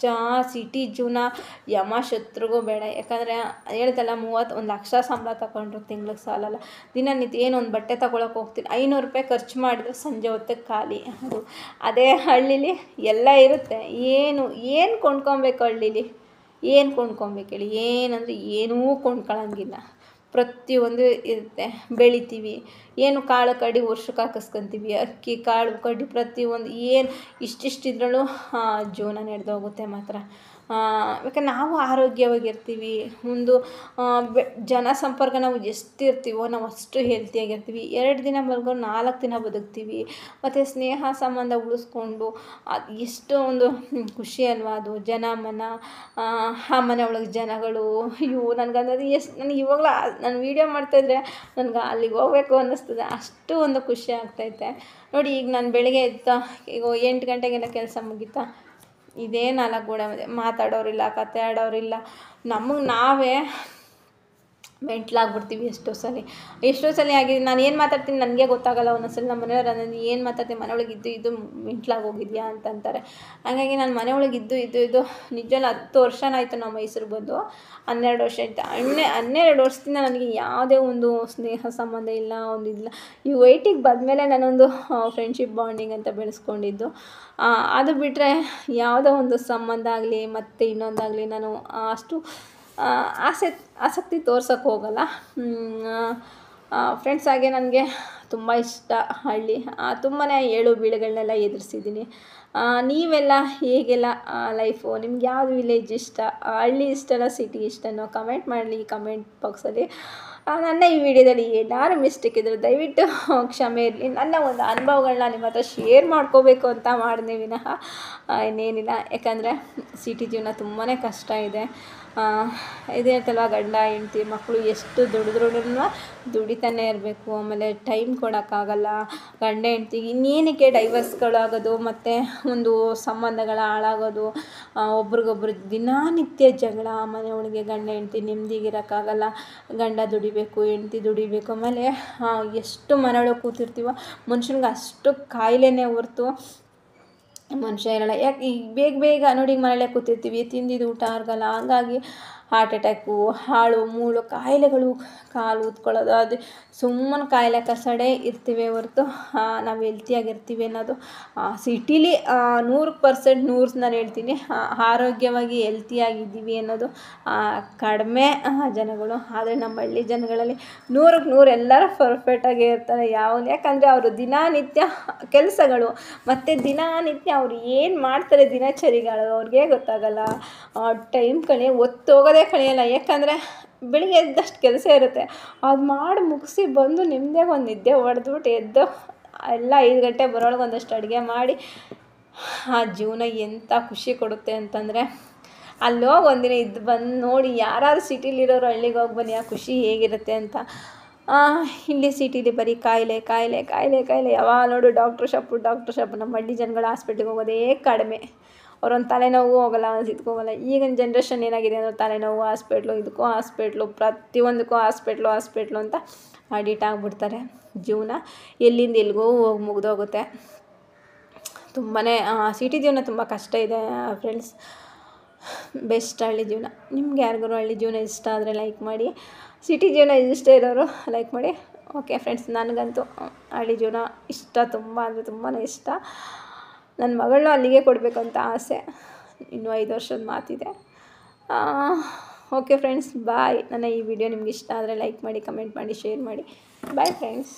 ಸಿಟಿ ಜೀವನ ಯಮಶತ್ರುಗೂ ಬೇಡ. ಯಾಕಂದರೆ ಹೇಳ್ತಲ್ಲ, 1 ಲಕ್ಷ ಸಂಬಳ ತಗೊಂಡ್ರು ತಿಂಗ್ಳಿಗೆ ಸಾಲಲ್ಲ. ದಿನನಿತ್ಯ ಏನೊಂದು ಬಟ್ಟೆ ತಗೊಳಕ್ಕೆ ಹೋಗ್ತೀನಿ, 500 ರೂಪಾಯಿ ಖರ್ಚು ಮಾಡಿದ್ರೆ ಸಂಜೆ ಹೊತ್ತಿಗೆ ಖಾಲಿ. ಅದೇ ಹಳ್ಳೀಲಿ ಎಲ್ಲ ಇರುತ್ತೆ. ಏನು ಕೊಂಡ್ಕೊಬೇಕು ಹಳ್ಳೀಲಿ? ಏನು ಕೊಂಡ್ಕೊಬೇಕು ಹೇಳಿ? ಏನಂದರೆ ಏನೂ ಕೊಂಡ್ಕೊಳ್ಳೋಂಗಿಲ್ಲ. ಪ್ರತಿಯೊಂದು ಇರುತ್ತೆ. ಬೆಳಿತೀವಿ, ಏನು ಕಾಳು ಕಡ್ಡಿ ವರ್ಷಕ್ಕೆ ಹಾಕಿಸ್ಕೊತೀವಿ, ಅಕ್ಕಿ ಕಾಳು ಕಡ್ಡಿ ಪ್ರತಿಯೊಂದು ಏನು ಇಷ್ಟಿದ್ರಲ್ಲೂ ಜೀವನ ನಡೆದೋಗುತ್ತೆ ಮಾತ್ರ. ಯಾಕಂದ್ರೆ ನಾವು ಆರೋಗ್ಯವಾಗಿರ್ತೀವಿ. ಒಂದು ಜನಸಂಪರ್ಕ ನಾವು ಎಷ್ಟಿರ್ತೀವೋ ನಾವು ಅಷ್ಟು ಹೆಲ್ತಿಯಾಗಿರ್ತೀವಿ. 2 ದಿನ ಮಲ್ಕೊಂಡು 4 ದಿನ ಬದುಕ್ತೀವಿ. ಮತ್ತು ಸ್ನೇಹ ಸಂಬಂಧ ಉಳಿಸ್ಕೊಂಡು ಅದು ಎಷ್ಟು ಒಂದು ಖುಷಿ ಅಲ್ವಾ ಅದು. ಮನ ಆ ಮನೆ ಒಳಗೆ ಜನಗಳು, ನನಗನ್ನೋದು ನನಗೆ ಇವಾಗಲೂ ನಾನು ವೀಡಿಯೋ ಮಾಡ್ತಾಯಿದ್ರೆ ನನಗೆ ಅಲ್ಲಿಗೆ ಹೋಗ್ಬೇಕು ಅನ್ನಿಸ್ತದೆ. ಅಷ್ಟು ಒಂದು ಖುಷಿ ಆಗ್ತೈತೆ ನೋಡಿ. ಈಗ ನಾನು ಬೆಳಗ್ಗೆ ಈಗ 8 ಗಂಟೆಗೆಲ್ಲ ಕೆಲಸ ಮುಗೀತಾ, ಇದೇ 4 ಗೋಡೆ ಮಧ್ಯೆ ಮಾತಾಡೋರಿಲ್ಲ, ಕತೆ ಆಡೋರಿಲ್ಲ. ನಮಗೆ ನಾವೇ ಮೆಂಟ್ಲಾಗ್ಬಿಡ್ತೀವಿ ಎಷ್ಟೋ ಸಲ ಆಗಿದೆ. ನಾನು ಏನು ಮಾತಾಡ್ತೀನಿ ನನಗೆ ಗೊತ್ತಾಗಲ್ಲ. ಒಂದೊಂದ್ಸಲ ನಮ್ಮ ಮನೆಯವ್ರು ನಾನು ಏನು ಮಾತಾಡ್ತೀನಿ ಮನೆಯೊಳಗೆ ಇದ್ದು ಮೆಂಟ್ಲಾಗಿ ಹೋಗಿದ್ಯಾ ಅಂತಂತಾರೆ. ಹಾಗಾಗಿ ನಾನು ಮನೆಯೊಳಗೆ ಇದ್ದು ನಿಜವಲ್ಲ 10 ವರ್ಷನಾಯಿತು ನಾವು ಮೈಸೂರಿಗೆ ಬಂದು. 12 ವರ್ಷ ಆಯಿತು. 12 ವರ್ಷದಿಂದ ನನಗೆ ಯಾವುದೇ ಒಂದು ಸ್ನೇಹ ಸಂಬಂಧ ಇಲ್ಲ, ಒಂದಿಲ್ಲ. ಈ ವೈಟಿಗೆ ಬಂದಮೇಲೆ ನಾನೊಂದು ಫ್ರೆಂಡ್ಶಿಪ್ ಬಾಂಡಿಂಗ್ ಅಂತ ಬೆಳೆಸ್ಕೊಂಡಿದ್ದು. ಅದು ಬಿಟ್ಟರೆ ಯಾವುದೋ ಒಂದು ಸಂಬಂಧ ಆಗಲಿ ಮತ್ತು ಇನ್ನೊಂದಾಗಲಿ ನಾನು ಅಷ್ಟು ಆಸಕ್ತಿ ತೋರ್ಸೋಕ್ಕೆ ಹೋಗಲ್ಲ ಫ್ರೆಂಡ್ಸ್. ಹಾಗೆ ನನಗೆ ತುಂಬ ಇಷ್ಟ ಹಳ್ಳಿ. ತುಂಬಾ ಏಳು ಬೀಳುಗಳನ್ನೆಲ್ಲ ಎದುರಿಸಿದ್ದೀನಿ. ನೀವೆಲ್ಲ ಹೇಗೆಲ್ಲ ಲೈಫು, ನಿಮ್ಗೆ ಯಾವುದು ವಿಲೇಜ್ ಇಷ್ಟ, ಹಳ್ಳಿ ಇಷ್ಟನೋ ಸಿಟಿ ಇಷ್ಟನೋ ಕಮೆಂಟ್ ಮಾಡಲಿ ಕಮೆಂಟ್ ಬಾಕ್ಸಲ್ಲಿ. ನನ್ನ ಈ ವಿಡಿಯೋದಲ್ಲಿ ಏನಾದ್ರು ಮಿಸ್ಟೇಕ್ ಇದ್ದರೆ ದಯವಿಟ್ಟು ಕ್ಷಮೆ ಇರಲಿ. ನನ್ನ ಒಂದು ಅನುಭವಗಳನ್ನ ನಿಮ್ಮ ಹತ್ರ ಶೇರ್ ಮಾಡ್ಕೋಬೇಕು ಅಂತ ಮಾಡಿದೆ ವಿನಃ ಇನ್ನೇನಿಲ್ಲ. ಯಾಕಂದರೆ ಸಿಟಿ ಜೀವನ ತುಂಬಾ ಕಷ್ಟ ಇದೆ. ಇದೇ ಅಂತಲ್ವ, ಗಂಡ ಹೆಂಡ್ತಿ ಮಕ್ಕಳು ಎಷ್ಟು ದುಡಿತಾನೆ ಇರಬೇಕು. ಆಮೇಲೆ ಟೈಮ್ ಕೊಡೋಕ್ಕಾಗಲ್ಲ ಗಂಡ ಹೆಂಡ್ತಿಗೆ. ಇನ್ನೇನಕ್ಕೆ ಡೈವರ್ಸ್ಗಳಾಗೋದು ಮತ್ತು ಒಂದು ಸಂಬಂಧಗಳ ಹಾಳಾಗೋದು, ಒಬ್ರಿಗೊಬ್ರು ದಿನನಿತ್ಯ ಜಗಳ ಮನೆಯೊಳಗೆ. ಗಂಡ ಹೆಂಡ್ತಿ ನೆಮ್ಮದಿಗಿರೋಕ್ಕಾಗಲ್ಲ. ಗಂಡ ದುಡಿಬೇಕು, ಹೆಂಡ್ತಿ ದುಡಿಬೇಕು. ಆಮೇಲೆ ಎಷ್ಟು ಮನೆಯೊಳಗೆ ಕೂತಿರ್ತೀವೋ ಮನುಷ್ಯನಿಗೆ ಅಷ್ಟು ಕಾಯಿಲೆನೇ ಹೊರ್ತು ಮನುಷ್ಯ ಇರೋಲ್ಲ. ಯಾಕೆ ಈಗ ಬೇಗ ನೋಡಿ ಮನೆಯಲ್ಲೇ ಕೂತಿರ್ತೀವಿ, ತಿಂದಿದ್ದು ಊಟ ಆಗಲ್ಲ. ಹಂಗಾಗಿ ಹಾರ್ಟ್ ಅಟ್ಯಾಕು, ಹಾಳು ಮೂಳು ಕಾಯಿಲೆಗಳು, ಕಾಲು ಊದ್ಕೊಳ್ಳೋದು, ಅದು ಸುಮ್ಮನೆ ಕಾಯಿಲೆ ಕಸಡೆ ಇರ್ತೀವಿ ಹೊರ್ತು ನಾವು ಹೆಲ್ತಿಯಾಗಿರ್ತೀವಿ ಅನ್ನೋದು ಸಿಟೀಲಿ 100% ನಾನು ಹೇಳ್ತೀನಿ. ಆರೋಗ್ಯವಾಗಿ ಹೆಲ್ತಿಯಾಗಿದ್ದೀವಿ ಅನ್ನೋದು ಕಡಿಮೆ ಜನಗಳು. ಆದರೆ ನಮ್ಮ ಹಳ್ಳಿ ಜನಗಳಲ್ಲಿ 100ಕ್ಕೆ 100 ಎಲ್ಲರೂ ಪರ್ಫೆಕ್ಟಾಗೇ ಇರ್ತಾರೆ. ಯಾಕಂದರೆ ಅವರು ದಿನನಿತ್ಯ ಕೆಲಸಗಳು ಮತ್ತು ದಿನನಿತ್ಯ ಅವ್ರು ಏನು ಮಾಡ್ತಾರೆ ದಿನಚರಿಗಳು ಅವ್ರಿಗೆ ಗೊತ್ತಾಗಲ್ಲ. ಟೈಮ್ ಹೋಗೋದೇ ಕಳೆಯಲ್ಲ. ಯಾಕಂದರೆ ಬೆಳಿಗ್ಗೆ ಎದ್ದಷ್ಟು ಕೆಲಸ ಇರುತ್ತೆ, ಅದು ಮಾಡಿ ಮುಗಿಸಿ ಬಂದು ನಿಮ್ಮದೇ ಒಂದು ನಿದ್ದೆ ಹೊಡೆದ್ಬಿಟ್ಟು ಎದ್ದು ಎಲ್ಲ 5 ಗಂಟೆ ಬರೋಳಗೆ ಒಂದಷ್ಟು ಅಡುಗೆ ಮಾಡಿ ಆ ಜೀವನ ಎಂಥ ಖುಷಿ ಕೊಡುತ್ತೆ ಅಂತಂದರೆ, ಅಲ್ಲೋಗಿ ಒಂದಿನ ಇದ್ದು ಬಂದು ನೋಡಿ. ಯಾರಾದ್ರು ಸಿಟಿಲಿರೋರು ಹಳ್ಳಿಗೆ ಹೋಗಿ ಬನ್ನಿ, ಆ ಖುಷಿ ಹೇಗಿರುತ್ತೆ ಅಂತ. ಇಲ್ಲಿ ಸಿಟಿಲಿ ಬರೀ ಕಾಯಿಲೆ. ಯಾವಾಗ ನೋಡು ಡಾಕ್ಟ್ರ್ ಶಾಪು. ನಮ್ಮ ಹಳ್ಳಿ ಜನಗಳು ಹಾಸ್ಪಿಟ್ಲಿಗೆ ಹೋಗೋದೇ ಕಡಿಮೆ. ಅವರೊಂದು ತಲೆನೋವು ಹೋಗಲ್ಲ, ಇದಕ್ಕೆ ಹೋಗಲ್ಲ. ಈಗಿನ ಜನ್ರೇಷನ್ ಏನಾಗಿದೆ ಅಂದರೆ ತಲೆನೋವು ಇದಕ್ಕೂ ಹಾಸ್ಪಿಟ್ಲು, ಪ್ರತಿಯೊಂದಕ್ಕೂ ಹಾಸ್ಪಿಟ್ಲು ಅಂತ ಅಡಿಟ್ ಆಗಿಬಿಡ್ತಾರೆ. ಜೀವನ ಎಲ್ಲಿಂದ ಎಲ್ಲಿಗೋ ಹೋಗಿ ಮುಗಿದೋಗುತ್ತೆ. ತುಂಬಾ ಸಿಟಿ ಜೀವನ ತುಂಬ ಕಷ್ಟ ಇದೆ ಫ್ರೆಂಡ್ಸ್. ಬೆಸ್ಟ್ ಹಳ್ಳಿ ಜೀವನ. ನಿಮ್ಗೆ ಯಾರಿಗಾರು ಹಳ್ಳಿ ಜೀವನ ಇಷ್ಟ ಆದರೆ ಲೈಕ್ ಮಾಡಿ, ಸಿಟಿ ಜೀವನ ಇಷ್ಟ ಇರೋರು ಲೈಕ್ ಮಾಡಿ. ಓಕೆ ಫ್ರೆಂಡ್ಸ್, ನನಗಂತೂ ಹಳ್ಳಿ ಜೀವನ ಇಷ್ಟ, ತುಂಬ ಅಂದರೆ ತುಂಬಾ ಇಷ್ಟ. ನನ್ನ ಮಗಳನ್ನೂ ಅಲ್ಲಿಗೆ ಕೊಡಬೇಕಂತ ಆಸೆ. ಇನ್ನೂ 5 ವರ್ಷದ ಮಾತಿದೆ. ಓಕೆ ಫ್ರೆಂಡ್ಸ್, ಬಾಯ್. ನನ್ನ ಈ ವಿಡಿಯೋ ನಿಮ್ಗೆ ಇಷ್ಟ ಆದರೆ ಲೈಕ್ ಮಾಡಿ, ಕಮೆಂಟ್ ಮಾಡಿ, ಶೇರ್ ಮಾಡಿ. Bye friends.